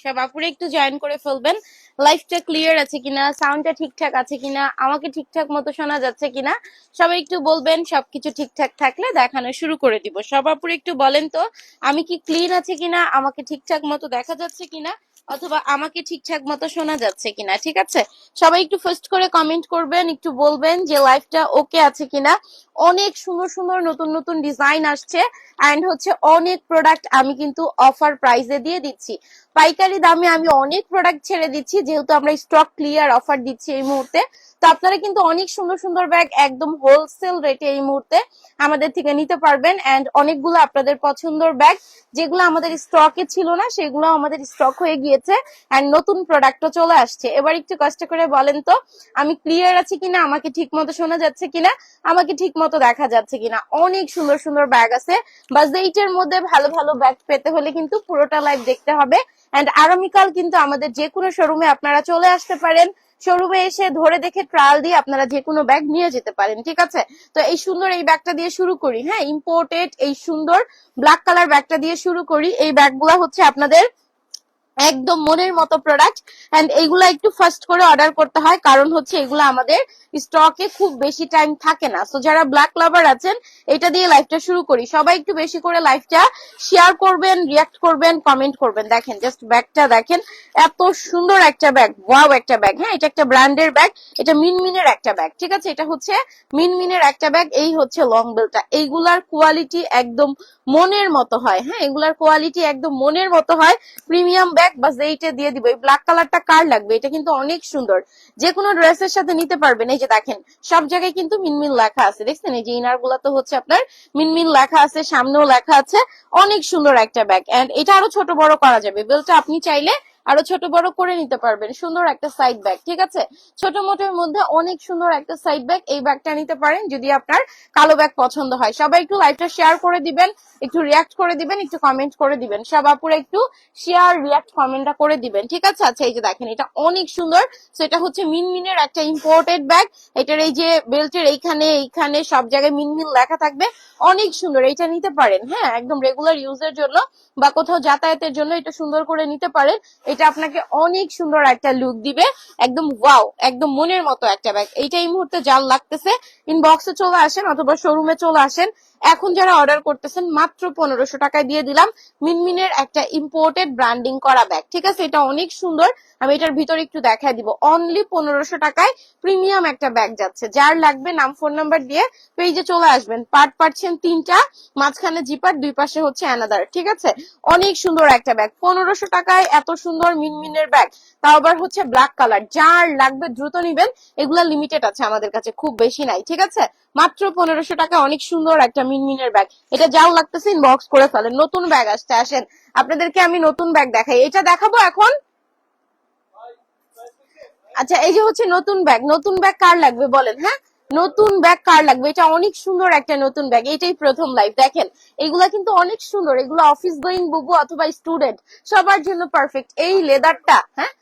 সব আপুরে একটু জয়েন করে ফেলবেন। লাইফটা ক্লিয়ার আছে কিনা, সাউন্ডটা ঠিকঠাক আছে কিনা, আমাকে ঠিকঠাক মতো শোনা যাচ্ছে কিনা সবাই একটু বলবেন। সবকিছু ঠিকঠাক থাকলে দেখানো শুরু করে দিব। সব আপুরে একটু বলেন তো আমি কি ক্লিন আছে কিনা, আমাকে ঠিকঠাক মতো দেখা যাচ্ছে কিনা, অথবা আমাকে ঠিকঠাক মতো শোনা যাচ্ছে কিনা। ঠিক আছে, সবাই একটু ফার্স্ট করে কমেন্ট করবেন, একটু বলবেন যে লাইফটা ওকে আছে কিনা। অনেক সুন্দর সুন্দর নতুন নতুন ডিজাইন আসছে এন্ড হচ্ছে অনেক প্রোডাক্ট আমি কিন্তু অফার প্রাইসে দিয়ে দিচ্ছি। পাইকারি দামে আমি অনেক প্রোডাক্ট ছেড়ে দিচ্ছি, যেহেতু আমরা স্টক ক্লিয়ার অফার দিচ্ছি এই মুহূর্তে। তো আপনারা কিন্তু অনেক সুন্দর সুন্দর ব্যাগ একদম হোলসেল রেটে এই মুহূর্তে আমাদের থেকে নিতে পারবেন। এন্ড অনেকগুলো আপনাদের পছন্দের ব্যাগ যেগুলো আমাদের স্টকে ছিল না সেগুলো আমাদের স্টক হয়ে গিয়েছে এন্ড নতুন প্রোডাক্টও চলে আসছে। এবার একটু কষ্ট করে বলেন তো আমি ক্লিয়ার আছি কিনা, আমাকে ঠিক মতো শোনা যাচ্ছে কিনা, আমাকে ঠিক মতো দেখা যাচ্ছে কিনা। অনেক সুন্দর সুন্দর ব্যাগ আছে, বাস এইটার মধ্যে ভালো ভালো ব্যাগ পেতে হলে কিন্তু পুরোটা লাইভ দেখতে হবে। এন্ড আগামীকাল কিন্তু আমাদের যে কোনো শোরুমে আপনারা চলে আসতে পারেন। শোরুমে এসে ধরে দেখে ট্রায়াল দিয়ে আপনারা যে কোনো ব্যাগ নিয়ে যেতে পারেন। ঠিক আছে, তো এই সুন্দর এই ব্যাগটা দিয়ে শুরু করি। হ্যাঁ, ইম্পোর্টেড এই সুন্দর ব্ল্যাক কালার ব্যাগটা দিয়ে শুরু করি। এই ব্যাগগুলা হচ্ছে আপনাদের একদম মনের মতো প্রোডাক্ট এন্ড এইগুলা একটু ফার্স্ট করে অর্ডার করতে হয়, কারণ হচ্ছে এগুলো আমাদের স্টকে খুব বেশি টাইম থাকে না। সো যারা ব্ল্যাক লাভার আছেন এটা দিয়ে লাইভটা শুরু করি। সবাই একটু বেশি করে লাইভটা শেয়ার করবেন, রিয়াক্ট করবেন, কমেন্ট করবেন। দেখেন জাস্ট ব্যাগটা দেখেন, এত সুন্দর একটা ব্যাগ, ওয়াও একটা ব্যাগ। হ্যাঁ, এটা একটা ব্র্যান্ডের ব্যাগ, এটা মিনমিনের একটা ব্যাগ। ঠিক আছে, এটা হচ্ছে মিনমিনের একটা ব্যাগ। এই হচ্ছে লং বেলটা, এইগুলার কোয়ালিটি একদম মনের মতো হয়। হ্যাঁ, এগুলার কোয়ালিটি একদম মনের মতো হয়। প্রিমিয়াম ব্যাগ বাস এইটা দিয়ে দিব। এই ব্ল্যাক কালারটা কার লাগবে, এটা কিন্তু অনেক সুন্দর, যে কোনো ড্রেসের সাথে নিতে পারবেন। এই যে দেখেন সব জায়গায় কিন্তু মিনমিন লেখা আছে, দেখছেন এই যে ইনার গুলা তো হচ্ছে আপনার মিনমিন লেখা আছে, সামনেও লেখা আছে। অনেক সুন্দর একটা ব্যাগ এন্ড এটা আরো ছোট বড় করা যাবে। বেলটা আপনি চাইলে আরো ছোট বড় করে নিতে পারবেন। সুন্দর একটা সাইড ব্যাগ। ঠিক আছে, ছোট মোটের মধ্যে অনেক সুন্দর একটা সাইড ব্যাগ। এই ব্যাগটা নিতে পারেন যদি আপনার কালো ব্যাগ পছন্দ হয়। সবাই একটু লাইভটা শেয়ার করে দিবেন, একটু রিয়াক্ট করে দিবেন, একটু কমেন্ট করে দিবেন। সব আপুরা একটু শেয়ার রিয়াক্ট কমেন্টটা করে দিবেন। ঠিক আছে, আচ্ছা এই যে দেখেন এটা অনেক সুন্দর। সেটা হচ্ছে মিনমিনের একটা ইম্পোর্টেড ব্যাগ। এটার এই যে বেল্টের এইখানে এইখানে সব জায়গায় মিনমিন লেখা থাকবে, অনেক সুন্দর। এটা নিতে পারেন, হ্যাঁ একদম রেগুলার ইউজের জন্য বা কোথাও যাতায়াতের জন্য এটা সুন্দর করে নিতে পারেন। এটা আপনাকে অনেক সুন্দর একটা লুক দিবে, একদম ওয়াও, একদম মনের মতো একটা ব্যাগ। এইটা এই মুহূর্তে জাল লাগতেছে, ইনবক্সে চলে আসেন অথবা শোরুমে চলে আসেন। এখন যারা অর্ডার করতেছেন মাত্র 1500 টাকায় দিয়ে দিলাম মিনমিনের একটা ইম্পোর্টেড ব্র্যান্ডিং করা ব্যাগ। ঠিক আছে, এটা অনেক সুন্দর। আমি এটার ভিতরে একটু দেখায় দিব। অনলি 1500 টাকায় প্রিমিয়াম একটা ব্যাগ যাচ্ছে। যার লাগবে নাম ফোন নাম্বার দিয়ে পেজে চলে আসবেন। পার্ট পাচ্ছেন তিনটা, মাঝখানে জিপার, দুই পাশে হচ্ছে অ্যানাদার। ঠিক আছে, অনেক সুন্দর একটা ব্যাগ। 1500 টাকায় এত সুন্দর মিনমিনের ব্যাগ, তাও আবার হচ্ছে ব্ল্যাক কালার। যার লাগবে দ্রুত নিবেন, এগুলা লিমিটেড আছে আমাদের কাছে, খুব বেশি নাই। ঠিক আছে, মাত্র 1500 টাকা অনেক সুন্দর একটা মিনমিনের ব্যাগ। এটা যাও লাগতেছে ইনবক্স করে ফেলেন। নতুন ব্যাগ আসছে, আসেন আপনাদেরকে আমি নতুন ব্যাগ দেখাই। এটা দেখাবো এখন। আচ্ছা এই যে হচ্ছে নতুন ব্যাগ। নতুন ব্যাগ কার লাগবে বলেন? হ্যাঁ, নতুন ব্যাগ কার লাগবে? এটা অনেক সুন্দর একটা নতুন ব্যাগ, এটাই প্রথম লাইভ। দেখেন এগুলা কিন্তু অনেক সুন্দর, এগুলো অফিস গোয়িং বুবু অথবা স্টুডেন্ট সবার জন্য পারফেক্ট। এই লেদারটা, হ্যাঁ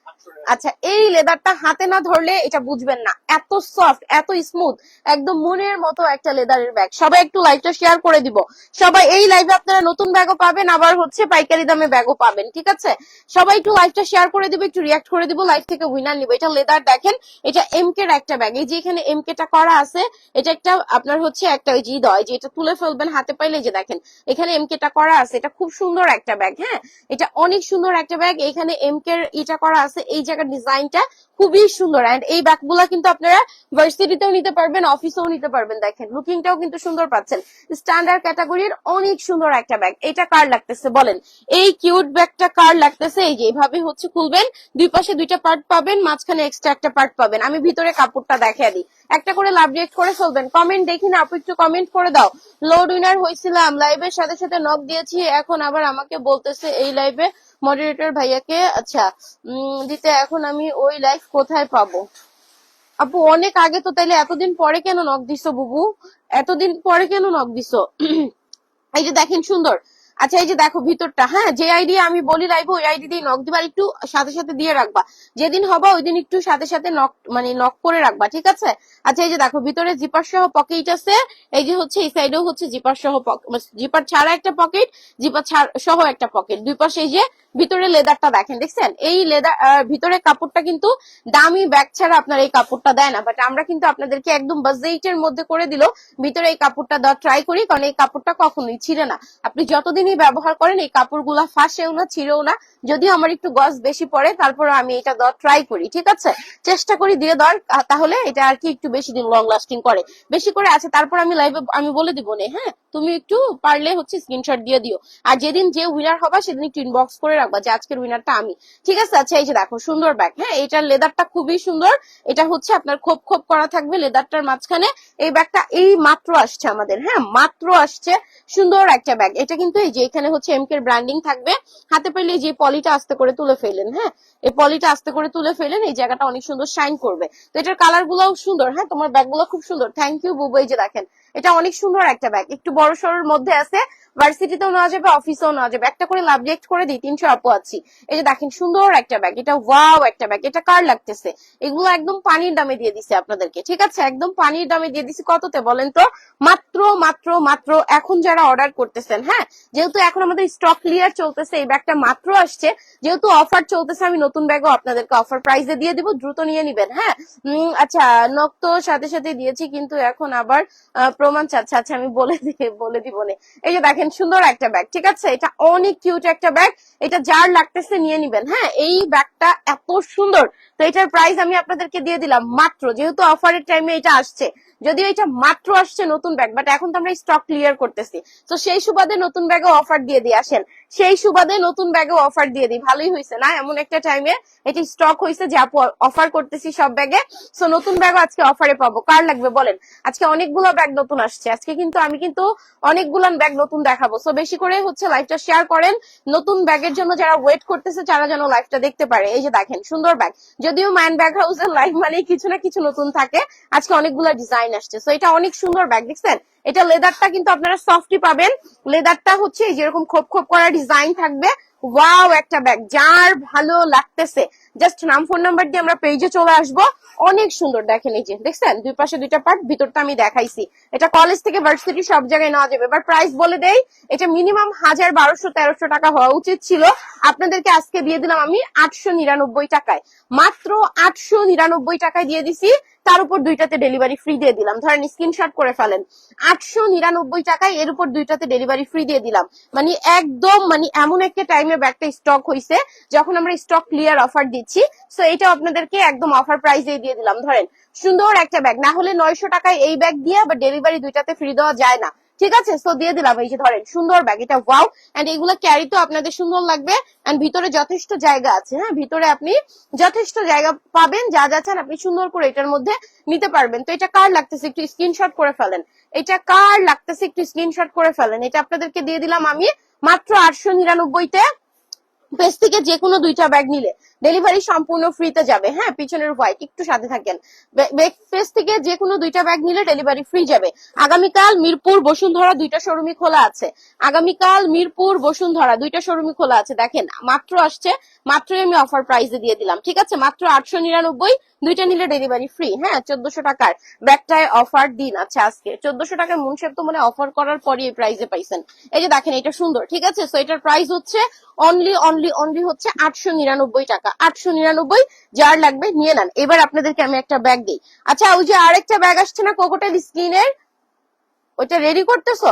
আচ্ছা এই লেদারটা হাতে না ধরলে এটা বুঝবেন না, এত সফট, এত স্মুথ, একদম মনের মতো একটা লেদারের ব্যাগ। সবাই একটু লাইভটা শেয়ার করে দিব। সবাই এই লাইভে আপনারা নতুন ব্যাগও পাবেন, আবার হচ্ছে পাইকারি দামে ব্যাগও পাবেন। ঠিক আছে, সবাই একটু লাইভটা শেয়ার করে দিব, একটু রিয়াক্ট করে দিব, লাইভ থেকে উইনার নিব। এটা লেদার দেখেন, এটা এমকে এর একটা ব্যাগ। এই যে এখানে এমকে টা করা আছে, এটা একটা আপনার হচ্ছে একটা ওই যে দয় যে এটা তুলে ফেলবেন হাতে পাইলে, যে দেখেন এখানে এমকে টা করা আছে। এটা খুব সুন্দর একটা ব্যাগ। হ্যাঁ, এটা অনেক সুন্দর একটা ব্যাগ। এখানে এমকে এর এটা করা আছে, এই জায়গার ডিজাইনটা খুবই সুন্দর। এন্ড এই ব্যাগগুলা কিন্তু আপনারা ভার্সিটিতেও নিতে পারবেন, অফিসেও নিতে পারবেন। দেখেন লুকিংটাও কিন্তু সুন্দর পাচ্ছেন। স্ট্যান্ডার্ড ক্যাটাগরির অনেক সুন্দর একটা ব্যাগ। এটা কার লাগতেছে বলেন? এই কিউট ব্যাগটা কার লাগতেছে? এই যে এইভাবে হচ্ছে খুলবেন, দুই পাশে দুইটা পার্ট পাবেন, মাঝখানে এক্সট্রা একটা পার্ট পাবেন। আমি ভিতরে কাপড়টা দেখিয়ে দিই, একটা করে লাভ রিয়েক্ট করে ফেলবেন। কমেন্ট দেখি না আপু, একটু কমেন্ট করে দাও। লোড উইনার হয়েছিলাম, লাইভের সাথে সাথে নক দিয়েছি, এখন আবার আমাকে বলতেছে এই লাইভে মডারেটর ভাইয়াকে আচ্ছা দিতে, এখন আমি ওই লাইভ কোথায় পাবো? আপু অনেক আগে তো, তাইলে এতদিন পরে কেন নক দিছো বুবু? এতদিন পরে কেন নক দিছো? এই যে দেখেন সুন্দর। আচ্ছা এই যে দেখো ভিতরটা, হ্যাঁ যে আইডি আমি বলি লাইভে ওই আইডি দিয়ে নক দিবা, আর একটু সাথে সাথে দিয়ে রাখবা। যেদিন হবা ওই দিন একটু সাথে সাথে নক মানে নক করে রাখবা। ঠিক আছে, আচ্ছা এই যে দেখো ভিতরে জিপার সহ পকেট আছে। এই যে হচ্ছে এই সাইডেও হচ্ছে জিপার সহ, জিপার ছাড়া একটা পকেট, জিপার সহ একটা পকেট, দুই পাশে এই যে ভিতরে লেদারটা দেখেন, দেখছেন এই লেদার ভিতরে কাপড়টা কিন্তু দামি ব্যাগ ছাড়া আপনার এই কাপড়টা দেয় না, বাট আমরা কিন্তু আপনাদেরকে একদম বাজেটের মধ্যে করে দিল ভিতরে এই কাপড়টা দেওয়া ট্রাই করি, কারণ এই কাপড়টা কখনোই ছিঁড়ে না। আপনি যতদিনই ব্যবহার করেন এই কাপড়গুলা ফাঁসেও না, ছিঁড়েও না। যদিও আমার একটু গজ বেশি পড়ে, তারপর আমি এটা দেওয়া ট্রাই করি, ঠিক আছে, চেষ্টা করি দিয়ে দেওয়ার, তাহলে এটা আর কি একটু বেশি দিন লং লাস্টিং করে, বেশি করে আছে। তারপর আমি লাইভে আমি বলে দিব না, হ্যাঁ তুমি একটু পারলে হচ্ছে স্ক্রিনশট দিয়ে দিও, আর যেদিন যে উইনার হবে সেদিন একটু ইনবক্স করে রাখবা যে আজকের উইনারটা আমি, ঠিক আছে। আচ্ছা এই যে দেখো সুন্দর ব্যাগ, হ্যাঁ এটার লেদারটা খুবই সুন্দর, এটা হচ্ছে আপনার খোপ খোপ করা থাকবে লেদারটার মাঝখানে। এই ব্যাগটা এই মাত্র আসছে আমাদের, হ্যাঁ মাত্র আসছে, সুন্দর একটা ব্যাগ। এটা কিন্তু এই যে এখানে হচ্ছে এমকে ব্র্যান্ডিং থাকবে, হাতে পেলে যে পলিটা আস্তে করে তুলে ফেলেন, হ্যাঁ এই পলিটা আস্তে করে তুলে ফেলেন, এই জায়গাটা অনেক সুন্দর শাইন করবে। তো এটার কালার গুলাও সুন্দর, হ্যাঁ তোমার ব্যাগ গুলো খুব সুন্দর, থ্যাংক ইউ বুবু। এই যে দেখেন এটা অনেক সুন্দর একটা ব্যাগ, একটু বড় সড়োর মধ্যে আছে, ভার্সিটিতেও নেওয়া যাবে, অফিসেও নেওয়া যাবে। একটা করে লাভ রিয়েক্ট করে দিই, 300 আপু আছি। এই যে দেখেন সুন্দর একটা ব্যাগ, এটা ওয়াও একটা ব্যাগ, এটা কার লাগতেছে? এগুলো একদম পানির দামে দিয়ে দিছে আপনাদেরকে, ঠিক আছে, একদম পানির দামে দিয়ে দিছি। কততে বলেন তো? মাত্র মাত্র মাত্র এখন যারা অর্ডার করতেছেন, হ্যাঁ যেহেতু এখন আমাদের স্টক ক্লিয়ার চলতেছে, এই ব্যাগটা মাত্র আসছে, যেহেতু অফার চলতেছে আমি নতুন ব্যাগও আপনাদেরকে অফার প্রাইসে দিয়ে দিব, দ্রুত নিয়ে নিবেন, হ্যাঁ। আচ্ছা নক তো সাথে সাথে দিয়েছি, কিন্তু এখন আবার প্রমাণ চাচ্ছে, আচ্ছা আমি বলে দিব না। এই যে দেখেন সুন্দর একটা ব্যাগ, ঠিক আছে, এটা অনেক কিউট একটা ব্যাগ, এটা যার লাগতেছে নিয়ে নিবেন, হ্যাঁ এই ব্যাগটা এত সুন্দর। তো এটার প্রাইস আমি আপনাদেরকে দিয়ে দিলাম মাত্র, যেহেতু অফারের টাইমে এটা আসছে, যদিও এটা মাত্র আসছে নতুন ব্যাগ, বাট এখন তো আমরা স্টক ক্লিয়ার করতেছি, তো সেই সুবাদে নতুন ব্যাগে অফার দিয়ে দিয়ে আসেন, সেই সুবাদে নতুন ব্যাগে অফার দিয়ে দিই, ভালোই হয়েছে না এমন একটা টাইমে এটি স্টক হয়েছে যে আপু অফার করতেছি সব ব্যাগে। সো নতুন ব্যাগও আজকে অফারে পাবো, কার লাগবে বলেন? আজকে অনেকগুলো ব্যাগ নতুন আসছে, আজকে কিন্তু আমি অনেকগুলো ব্যাগ নতুন দেখাবো। সো বেশি করে হচ্ছে লাইভটা শেয়ার করেন, নতুন ব্যাগের জন্য যারা ওয়েট করতেছে তারা যেন লাইভটা দেখতে পারে। এই যে দেখেন সুন্দর ব্যাগ, যদিও ম্যান ব্যাগ হাউসের লাইভ মানে কিছু না কিছু নতুন থাকে, আজকে অনেকগুলো ডিজাইন আসছে। সো এটা অনেক সুন্দর ব্যাগ, দেখছেন এটা লেদারটা কিন্তু আপনারা সফটই পাবেন, লেদারটা হচ্ছে যেরকম খোপ খোপ করা ডিজাইন থাকবে, ওয়াও একটা ব্যাগ, যার ভালো লাগতেছে জাস্ট নাম ফোন নাম্বার দিয়ে আমরা পেজে চলে আসবো। অনেক সুন্দর দেখেন, এই যে দেখছেন দুই পাশে দুইটা পার্ট, ভিতরটা আমি দেখাইছি, এটা কলেজ থেকে ভার্সিটি সব জায়গায় নেওয়া যাবে। এবার প্রাইস বলে দেই, এটা মিনিমাম 1000, 1200, 1300 টাকা হওয়া উচিত ছিল, আপনাদেরকে আজকে দিয়ে দিলাম আমি 899 টাকায়, মাত্র 899 টাকায় দিয়ে দিছি, তার উপর দুইটাতে ডেলিভারি ফ্রি দিয়ে দিলাম। ধরেন স্ক্রিনশট করে ফেলেন, 899 টাকায় এর উপর দুইটাতে ডেলিভারি ফ্রি দিয়ে দিলাম। মানে একদম মানে এমন একটা টাইমে ব্যাগটা স্টক হয়েছে যখন আমরা স্টক ক্লিয়ার অফার দিচ্ছি, সো এটা আপনাদেরকে একদম অফার প্রাইসে দিয়ে দিলাম। ধরেন সুন্দর একটা ব্যাগ, না হলে 900 টাকায় এই ব্যাগ দিয়ে আবার ডেলিভারি দুইটাতে ফ্রি দেওয়া যায় না, ঠিক আছে, সো দিয়ে দিলাম। এই যে ধরেন সুন্দর ব্যাগ, এটা ওয়াও, এন্ড এগুলো ক্যারি তো আপনাদের সুন্দর লাগবে, এন্ড ভিতরে যথেষ্ট জায়গা আছে, হ্যাঁ ভিতরে আপনি যথেষ্ট জায়গা পাবেন, যা যা চান আপনি সুন্দর করে এটার মধ্যে নিতে পারবেন। তো এটা কার লাগতেছে একটু স্ক্রিনশট করে ফেলেন, এটা কার লাগতেছে একটু স্ক্রিনশট করে ফেলেন। এটা আপনাদেরকে দিয়ে দিলাম আমি মাত্র 899-তে, পেজ থেকে যে কোনো দুইটা ব্যাগ নিলে ডেলিভারি সম্পূর্ণ ফ্রিতে যাবে, হ্যাঁ পিছনের হোয়াইট একটু সাথে থাকেন, পেজ থেকে যে কোনো দুইটা ব্যাগ নিলে ডেলিভারি ফ্রি যাবে। আগামীকাল মিরপুর বসুন্ধরা দুইটা শোরুমই খোলা আছে, আগামীকাল মিরপুর বসুন্ধরা দুইটা শোরুমই খোলা আছে। দেখেন মাত্র আসছে, মাত্রই আমি অফার প্রাইসে দিয়ে দিলাম, ঠিক আছে, মাত্র 899, দুইটা নিলে ডেলিভারি ফ্রি, হ্যাঁ 1400 টাকার ব্যাগটায় অফার দিন। আচ্ছা আজকে 1400 টাকায় মুনশেপ তো মানে অফার করার পরই এই প্রাইসে পাইছেন। এই যে দেখেন এটা সুন্দর, ঠিক আছে, সো এটার প্রাইস হচ্ছে অনলি হচ্ছে 899 টাকা, 899, যার লাগবে নিয়ে নেন। এবার আপনাদেরকে আমি একটা ব্যাগ দিই। আচ্ছা ওই যে আরেকটা ব্যাগ আসছে না কোকোটেল স্কিনের, ওইটা রেডি করতেছো?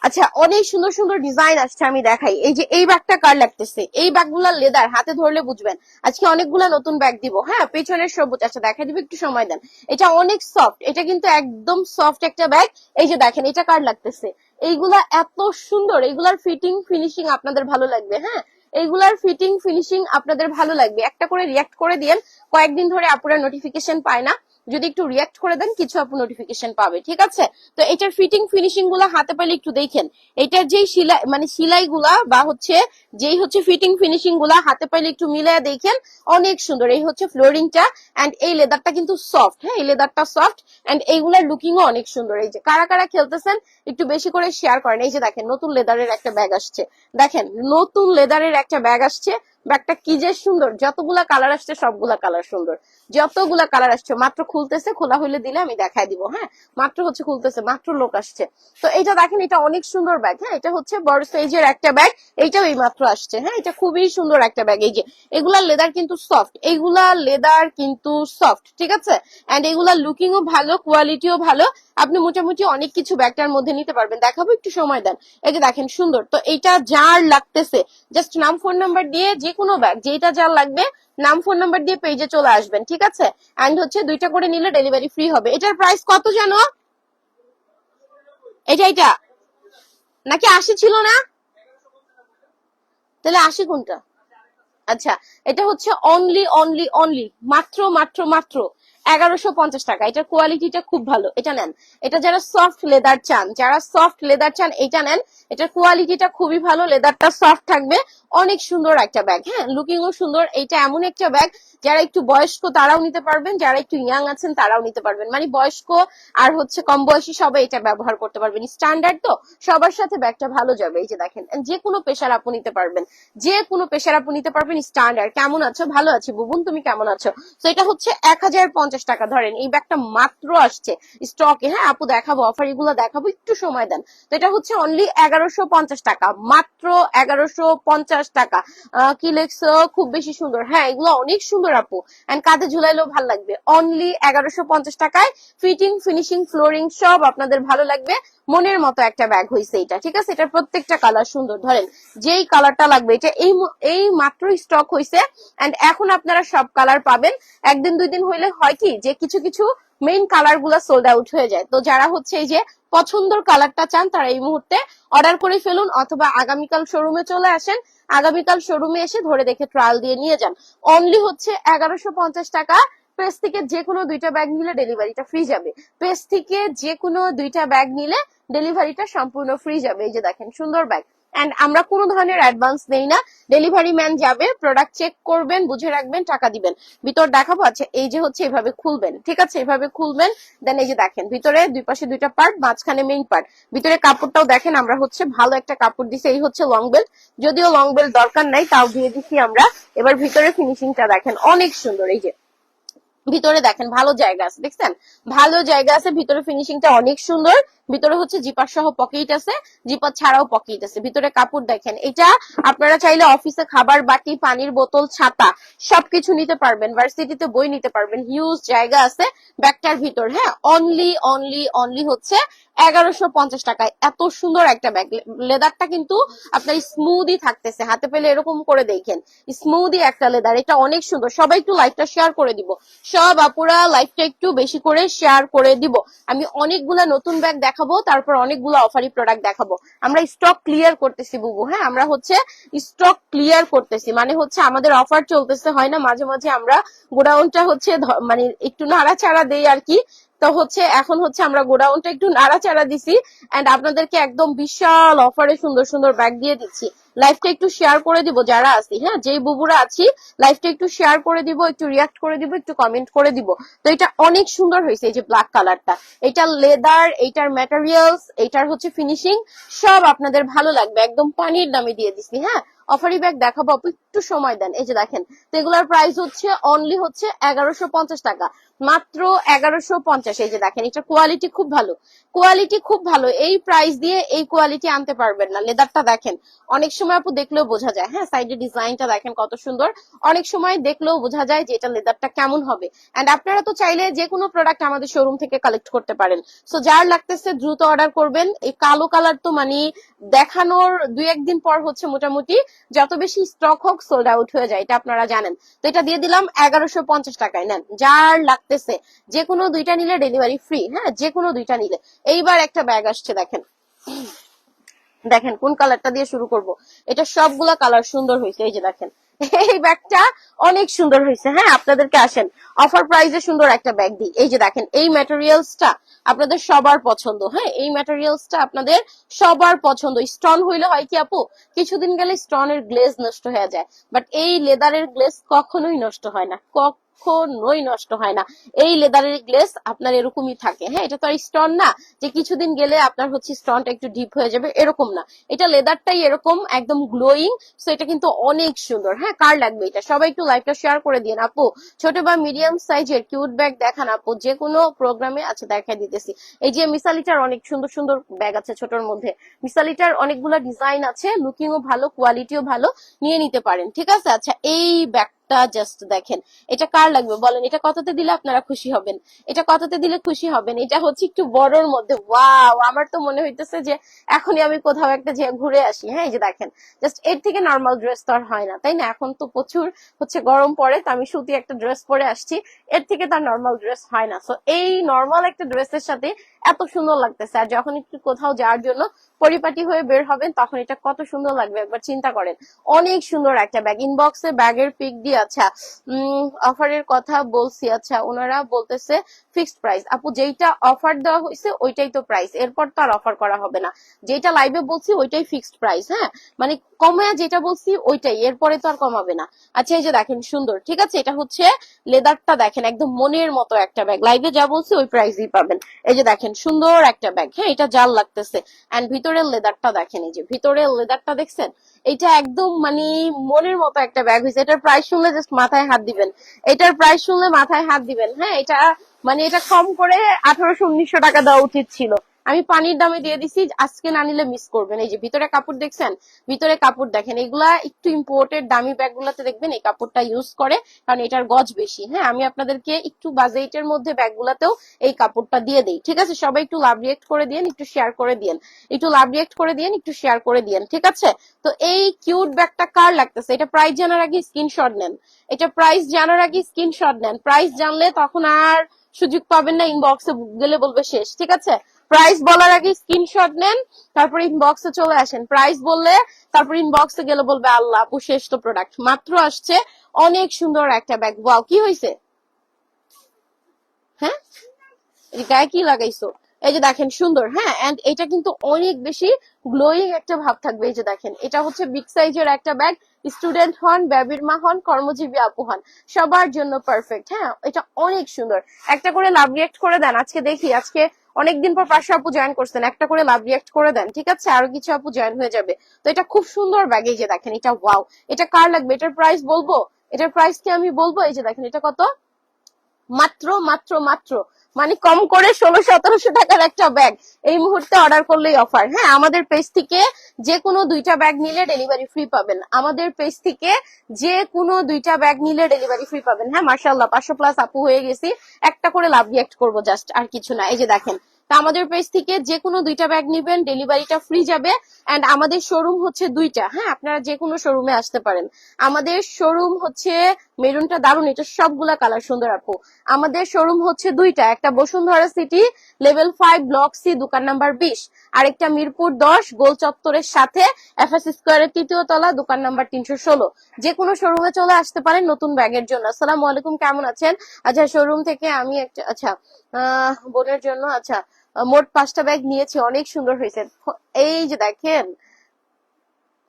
আচ্ছা অনেক সুন্দর সুন্দর ডিজাইন আসছে, আমি দেখাই। এই যে এই ব্যাগটা কার লাগতেছে, এই ব্যাগগুলা লেদার, হাতে ধরলে বুঝবেন। আজকে অনেকগুলা নতুন ব্যাগ দিব, হ্যাঁ পেছনের সবুজ, আচ্ছা দেখা দিবে একটু সময় দেন। এটা অনেক সফট, এটা কিন্তু একদম সফট একটা ব্যাগ। এই যে দেখেন এটা কার লাগতেছে, এইগুলা এত সুন্দর, এইগুলার ফিটিং ফিনিশিং আপনাদের ভালো লাগবে, হ্যাঁ এইগুলার ফিটিং ফিনিশিং আপনাদের ভালো লাগবে। একটা করে রিয়াক্ট করে দিয়েন, কয়েকদিন ধরে আপুরা নোটিফিকেশন পায় না, যদি একটু রিয়াক্ট করে দেন কিছু আপু নোটিফিকেশন পাবে, ঠিক আছে। তো এটার ফিটিং ফিনিশিং গুলা হাতে পাইলে একটু দেখেন, এটার যেই সিলাই মানে সিলাই গুলা বা হচ্ছে যেই হচ্ছে ফিটিং ফিনিশিং গুলা হাতে পাইলে একটু মিলাইয়া দেখেন, অনেক সুন্দর। এই হচ্ছে ফ্লোরিংটা, এন্ড এই লেদারটা কিন্তু সফট, হ্যাঁ এই লেদারটা সফট, এন্ড এইগুলার লুকিংও অনেক সুন্দর। এই যে কারা কারা খেলতেছেন একটু বেশি করে শেয়ার করেন। এই যে দেখেন নতুন লেদারের একটা ব্যাগ আসছে, দেখেন নতুন লেদারের একটা ব্যাগ আসছে, ব্যাগটা কি যে সুন্দর, যতগুলা কালার আসছে সবগুলা কালার সুন্দর, যতগুলা কালার আসছে। মাত্র খুলতেছে, খোলা হইলে দিলে আমি দেখাই দিব। হ্যাঁ, মাত্র হচ্ছে খুলতেছে, মাত্র লোক আসছে। তো এটা দেখেন, এটা অনেক সুন্দর ব্যাগ। হ্যাঁ, এটা হচ্ছে বড় সাইজের একটা ব্যাগ, এইটাও এই মাত্র আসছে। হ্যাঁ, এটা খুবই সুন্দর একটা ব্যাগ। এই যে এগুলা লেদার কিন্তু সফট, এইগুলা লেদার কিন্তু সফট, ঠিক আছে। এন্ড এগুলা লুকিংও ভালো, কোয়ালিটিও ভালো। আপনি মোটামুটি অনেক কিছু ব্যাগটার মধ্যে নিতে পারবেন। দেখাবো, একটু সময় দেন। এই যে দেখেন সুন্দর। তো এইটা যার লাগতেছে জাস্ট নাম ফোন নাম্বার দিয়ে যে কোনো ব্যাগ যেটা যার লাগবে নাম ফোন নাম্বার দিয়ে পেজে চলে আসবেন, ঠিক আছে। এন্ড হচ্ছে 2টা করে নিলে ডেলিভারি ফ্রি হবে। এটার প্রাইস কত জানো? এটা নাকি 80 ছিল না? তাহলে 80 কোনটা? আচ্ছা, এটা হচ্ছে অনলি অনলি অনলি মাত্র মাত্র মাত্র 1150 টাকা। এটার কোয়ালিটিটা খুব ভালো, এটা নেন। এটা যারা সফট লেদার চান, যারা সফট লেদার চান এটা নেন। এটার কোয়ালিটিটা খুবই ভালো, লেদারটা সফট থাকবে। অনেক সুন্দর একটা ব্যাগ। হ্যাঁ, লুকিংও সুন্দর। এটা এমন একটা ব্যাগ যারা একটু বয়স্ক তারাও নিতে পারবেন, যারা একটু ইয়াং আছেন তারাও নিতে পারবেন। মানে বয়স্ক আর হচ্ছে কম বয়সী সবাই এটা ব্যবহার করতে পারবেন। স্ট্যান্ডার্ড তো, সবার সাথে ব্যাগটা ভালো যাবে। এই যে দেখেন, যে কোনো পেশার আপু নিতে পারবেন, যে কোনো পেশার আপু নিতে পারবেন। স্ট্যান্ডার্ড। কেমন আছো? ভালো আছি বুবুন, তুমি কেমন আছো? তো এটা হচ্ছে 1050 টাকা। ধরেন এই ব্যাগটা মাত্র আসছে স্টকে। হ্যাঁ আপু, দেখাবো অফার, এগুলো দেখাবো, একটু সময় দেন। তো এটা হচ্ছে অনলি 1150 টাকা, মাত্র 1150 টাকা। কি লেখছো? খুব বেশি সুন্দর। হ্যাঁ, এগুলো অনেক সুন্দর আপু, এন্ড কাঁধে ঝুলাইলেও ভালো লাগবে। অনলি 1150 টাকায় ফিটিং, ফিনিশিং, ফ্লোরিং সব আপনাদের ভালো লাগবে। মনের মতো একটা ব্যাগ হয়েছে এটা, ঠিক আছে। এটা প্রত্যেকটা কালার সুন্দর। ধরেন যেই কালারটা লাগবে, এটা এই মাত্র স্টক হয়েছে। এন্ড এখন আপনারা সব কালার পাবেন। একদিন 2 দিন হইলে হয় কি যে কিছু কিছু মেইন কালার গুলা সোল্ড আউট হয়ে যায়। তো যারা হচ্ছে এই যে পছন্দের কালারটা চান তারা এই মুহূর্তে অর্ডার করে ফেলুন, অথবা আগামীকাল শোরুমে চলে আসেন। আগামীকাল শোরুমে এসে ধরে দেখে ট্রায়াল দিয়ে নিয়ে যান। অনলি হচ্ছে 1150 টাকা। পেজ থেকে যে কোনো 2টা ব্যাগ নিলে ডেলিভারিটা ফ্রি যাবে। পেজ থেকে যে কোনো 2টা ব্যাগ নিলে ডেলিভারিটা সম্পূর্ণ ফ্রি যাবে। এই যে দেখেন সুন্দর ব্যাগ। এন্ড আমরা কোনো ধরনের অ্যাডভান্স নেই না। ডেলিভারি ম্যান যাবে, প্রোডাক্ট চেক করবেন, বুঝে রাখবেন, টাকা দিবেন। ভিতর দেখাবো। আচ্ছা, এই যে হচ্ছে এভাবে খুলবেন, ঠিক আছে, এভাবে খুলবেন। দেন এই যে দেখেন ভিতরে দুই পাশে 2টা পার্ট, মাঝখানে মেইন পার্ট। ভিতরে কাপড়টাও দেখেন, আমরা হচ্ছে ভালো একটা কাপড় দিছি। এই হচ্ছে লং বেল্ট, যদিও লং বেল্ট দরকার নাই, তাও দিয়ে দিচ্ছি আমরা। এবার ভিতরে ফিনিশিংটা দেখেন, অনেক সুন্দর। এই যে ভিতরে দেখেন ভালো জায়গা আছে, দেখছেন ভালো জায়গা আছে। ভিতরে ফিনিশিংটা অনেক সুন্দর। ভিতরে হচ্ছে জিপার সহ পকেট আছে, জিপার ছাড়াও পকেট আছে। ভিতরে কাপড় দেখেন। এটা আপনারা চাইলে অফিসে খাবার বাটি, পানির বোতল, ছাতা সবকিছু নিতে পারবেন। ভার্সিটিতে বই নিতে পারবেন, হিউজ জায়গা আছে ব্যাগটার ভিতর। হ্যাঁ, অনলি অনলি অনলি হচ্ছে 1150 টাকায় এত সুন্দর একটা ব্যাগ। লেদারটা কিন্তু আপনার স্মুথই থাকতেছে, হাতে পেলে এরকম করে দেখেন স্মুথই একটা লেদার। এটা অনেক সুন্দর। সবাই একটু লাইভটা শেয়ার করে দিব, সব আপুরা লাইভটা একটু বেশি করে শেয়ার করে দিব। আমি অনেকগুলা নতুন ব্যাগ দেখাবো, তারপর অনেকগুলো অফারি প্রোডাক্ট দেখাবো। আমরা স্টক ক্লিয়ার করতেছি বুবু। হ্যাঁ, আমরা হচ্ছে স্টক ক্লিয়ার করতেছি, মানে হচ্ছে আমাদের অফার চলতেছে, হয় না মাঝে মাঝে আমরা গোডাউনটা হচ্ছে মানে একটু নাড়াচাড়া দেই আর কি। তো হচ্ছে এখন হচ্ছে আমরা গোডাউনটা একটু নাড়াচাড়া দিছি, এন্ড আপনাদেরকে একদম বিশাল অফারে সুন্দর সুন্দর ব্যাগ দিয়ে দিচ্ছি। লাইভটা একটু শেয়ার করে দিব যারা আছি, হ্যাঁ যেই বুবুরা আছি লাইভটা একটু শেয়ার করে দিব, একটু রিয়াক্ট করে দিব, একটু কমেন্ট করে দিব। তো এটা অনেক সুন্দর হয়েছে, এই যে ব্ল্যাক কালারটা, এটা লেদার, এইটার ম্যাটেরিয়ালস, এইটার হচ্ছে ফিনিশিং সব আপনাদের ভালো লাগবে। একদম পানির দামে দিয়ে দিছি। হ্যাঁ, অফারি ব্যাগ দেখাবো আপু, একটু সময় দেন। এই যে দেখেন, তো এগুলোর প্রাইস হচ্ছে অনলি হচ্ছে 1150 টাকা, মাত্র 1150। এই যে দেখেন, এটা কোয়ালিটি খুব ভালো, কোয়ালিটি খুব ভালো। এই প্রাইস দিয়ে এই কোয়ালিটি আনতে পারবেন না। লেদারটা দেখেন, অনেক সময় আপু দেখলেও বোঝা যায়। হ্যাঁ, সাইডের ডিজাইনটা দেখেন কত সুন্দর, অনেক সময় দেখলেও বোঝা যায় যে এটা লেদারটা কেমন হবে। এন্ড আপনারা তো চাইলে যে কোনো প্রোডাক্ট আমাদের শোরুম থেকে কালেক্ট করতে পারেন। সো যার লাগতেছে দ্রুত অর্ডার করবেন। এই কালো কালার তো মানে দেখানোর 2-1 দিন পর হচ্ছে মোটামুটি যত বেশি স্টক হোক সোল্ড আউট হয়ে যায়, এটা আপনারা জানেন। তো এটা দিয়ে দিলাম 1150 টাকায়। নেন, যার লাগতেছে যে কোনো 2টা নিলে ডেলিভারি ফ্রি। হ্যাঁ, যে কোনো 2টা নিলে। এইবার একটা ব্যাগ আসছে দেখেন, দেখেন কোন কালারটা দিয়ে শুরু করব। এটা সবগুলা কালার সুন্দর হয়েছে। এই যে দেখেন, এই ব্যাগটা অনেক সুন্দর হয়েছে। হ্যাঁ, আপনাদেরকে আসেন অফার প্রাইসে সুন্দর একটা ব্যাগ দিই। এই যে দেখেন, এই ম্যাটেরিয়ালসটা আপনাদের সবার পছন্দ। হ্যাঁ, এই ম্যাটেরিয়ালসটা আপনাদের সবার পছন্দ। স্টোন হইলে হয় কি আপু, কিছুদিন গেলে স্টোনের গ্লেজ নষ্ট হয়ে যায়, বাট এই লেদারের গ্লেজ কখনোই নষ্ট হয় না, কখনোই নষ্ট হয় না। এই লেদারের গ্লেস আপনার এরকমই থাকে। হ্যাঁ, এটা তো আর স্টোন না যে কিছুদিন গেলে আপনার হচ্ছে স্টোনটা একটু ডিপ হয়ে যাবে, এরকম না। এটা লেদারটাই এরকম একদম গ্লোয়িং। সো এটা কিন্তু অনেক সুন্দর। হ্যাঁ, কার লাগবে এটা? সবাই একটু লাইভটা শেয়ার করে দিন আপু। ছোট বা মিডিয়াম সাইজের কিউট ব্যাগ দেখান আপু, যে কোনো প্রোগ্রামে আছে দেখাই দিতেছি। এই যে মিসালিটার অনেক সুন্দর সুন্দর ব্যাগ আছে ছোটর মধ্যে। মিসালিটার অনেকগুলো ডিজাইন আছে, লুকিংও ভালো, কোয়ালিটিও ভালো, নিয়ে নিতে পারেন। ঠিক আছে? আচ্ছা, এই ব্যাগটা জাস্ট দেখেন, এটা কার লাগবে বলেন? এটা কততে দিলে আপনারা খুশি হবেন? এটা কততে দিলে খুশি হবেন? এটা হচ্ছে একটু বড়র মধ্যে। ওয়াও, আমার তো মনে হইতেছে যে এখনই আমি কোথাও একটা যে ঘুরে আসি। হ্যাঁ, এই যে দেখেন, জাস্ট এর থেকে নর্মাল ড্রেস তো আর হয় না, তাই না? এখন তো প্রচুর হচ্ছে গরম পড়ে, তো আমি সুতি একটা ড্রেস পরে আসছি, এর থেকে তার নর্মাল ড্রেস হয় না। সো এই নর্মাল একটা ড্রেসের সাথে এত সুন্দর লাগতেছে। আর যখন একটু কোথাও যাওয়ার জন্য পরিপাটি হয়ে বের হবেন, তখন এটা কত সুন্দর লাগবে একবার চিন্তা করেন। অনেক সুন্দর একটা ব্যাগ। ইনবক্সে ব্যাগের পিক দিয়ে, আচ্ছা অফারের কথা বলছি, আচ্ছা ওনারা বলতেছে ফিক্সড প্রাইস। আপু, যেইটা অফার দেওয়া হয়েছে ওইটাই তো প্রাইস, এরপর তো আর অফার করা হবে না। যেটা লাইভে বলছি ওইটাই ফিক্সড প্রাইস। হ্যাঁ, মানে কমায়া যেটা বলছি ওইটাই, এরপরে তো আর কমাবে না। আচ্ছা, এই যে দেখেন সুন্দর। ঠিক আছে, এটা হচ্ছে লেদারটা দেখেন একদম মনের মতো একটা ব্যাগ। লাইভে যা বলছি ওই প্রাইসই পাবেন। এই যে দেখেন সুন্দর একটা ব্যাগ। হ্যাঁ, এটা জাল লাগতেছে। এন্ড ভিতরের লেদারটা দেখেন, এই যে ভিতরের লেদারটা দেখছেন, এটা একদম মানে মনের মতো একটা ব্যাগ হয়েছে। এটার প্রাইস শুনলে জাস্ট মাথায় হাত দিবেন। এটার প্রাইস শুনলে মাথায় হাত দিবেন। হ্যাঁ, এটা মানে এটা কম করে 1800-1900 টাকা দেওয়া উচিত ছিল। আমি পানির দামে দিয়ে দিছি, আজকে না নিলে মিস করবেন। এই যে ভিতরে কাপড় দেখছেন, ভিতরে কাপড় দেখেন। এগুলা একটু ইম্পোর্টেড দামি ব্যাগ গুলাতে দেখবেন এই কাপড়টা ইউজ করে, কারণ এটার গজ বেশি। হ্যাঁ, আমি আপনাদেরকে একটু বাজেটের মধ্যে ব্যাগ গুলাতেও এই কাপড়টা দিয়ে দেই। ঠিক আছে, সবাই একটু লাভ রিয়েক্ট করে দিয়েন, একটু শেয়ার করে দিয়েন, একটু লাভ রিয়েক্ট করে দিয়েন, একটু শেয়ার করে দিয়েন। ঠিক আছে, তো এই কিউট ব্যাগটা কার লাগতেছে? এটা প্রাইস জানার আগে স্ক্রিনশট নেন। এটা প্রাইস জানার আগে স্ক্রিনশট নেন। প্রাইস জানলে তখন আর সুযোগ পাবেন না, ইনবক্সে গেলে বলবে শেষ। ঠিক আছে, প্রাইস বলার আগে স্ক্রিনশট নেন, তারপর ইনবক্সে চলে আসেন। প্রাইস বললে তারপর ইনবক্সে গেলে বলবে আল্লাহ আপু শেষ তো প্রোডাক্ট। মাত্র আসছে অনেক সুন্দর একটা ব্যাগ। ওয়াও, কি হয়েছে? হ্যাঁ, এই গায়ে কি লাগাইছো? এই যে দেখেন সুন্দর। হ্যাঁ, এন্ড এটা কিন্তু অনেক বেশি গ্লোয়িং একটা ভাব থাকবে। এই যে দেখেন, এটা হচ্ছে বিগ সাইজের একটা ব্যাগ। স্টুডেন্ট হন, বেবির মা হন, কর্মজীবী আপু হন, সবার জন্য পারফেক্ট। হ্যাঁ, এটা অনেক সুন্দর। একটা করে লাভ রিয়েক্ট করে দেন। আজকে দেখি, আজকে অনেকদিন পর 500 আপু জয়েন করছেন, একটা করে লাভ রিয়েক্ট করে দেন। ঠিক আছে, আরো কিছু আপু জয়েন হয়ে যাবে। তো এটা খুব সুন্দর ব্যাগ। এই যে দেখেন, এটা ওয়াও। এটা কার লাগবে? এটার প্রাইস বলবো? এটার প্রাইস কি আমি বলবো? এই যে দেখেন, এটা কত? মাত্র মাত্র মাত্র মানে কম করে 1600-1700 টাকার একটা ব্যাগ এই মুহূর্তে অর্ডার করলেই অফার। হ্যাঁ, আমাদের পেজ থেকে যে কোনো 2টা ব্যাগ নিলে ডেলিভারি ফ্রি পাবেন। আমাদের পেজ থেকে যে কোনো 2টা ব্যাগ নিলে ডেলিভারি ফ্রি পাবেন। হ্যাঁ, মাশাআল্লাহ 500+ আপু হয়ে গেছি। একটা করে লাভ রিয়েক্ট করবো জাস্ট, আর কিছু না। এই যে দেখেন, তা আমাদের পেজ থেকে যে কোনো 2টা ব্যাগ নিবেন, ডেলিভারিটা ফ্রি যাবে। এন্ড আমাদের শোরুম হচ্ছে 2টা। হ্যাঁ, আপনারা যে কোনো শোরুমে আসতে পারেন। আমাদের শোরুম হচ্ছে মেরুনটা দারুন, এটা সবগুলা কালার সুন্দর আপু। আমাদের শোরুম হচ্ছে 2টা, একটা Bashundhara city level 5 block C দোকান নাম্বার 20, আরেকটা মিরপুর 10 গোল চত্বরের সাথে এফএস স্কোয়ারের 3য় তলা দোকান নাম্বার 316। যে কোনো শোরুমে চলে আসতে পারেন নতুন ব্যাগের জন্য। আসসালামু আলাইকুম, কেমন আছেন? আচ্ছা, শোরুম থেকে আমি একটা, আচ্ছা বোনের জন্য, আচ্ছা মোট 5টা ব্যাগ নিয়েছি, অনেক সুন্দর হয়েছে। এই যে দেখেন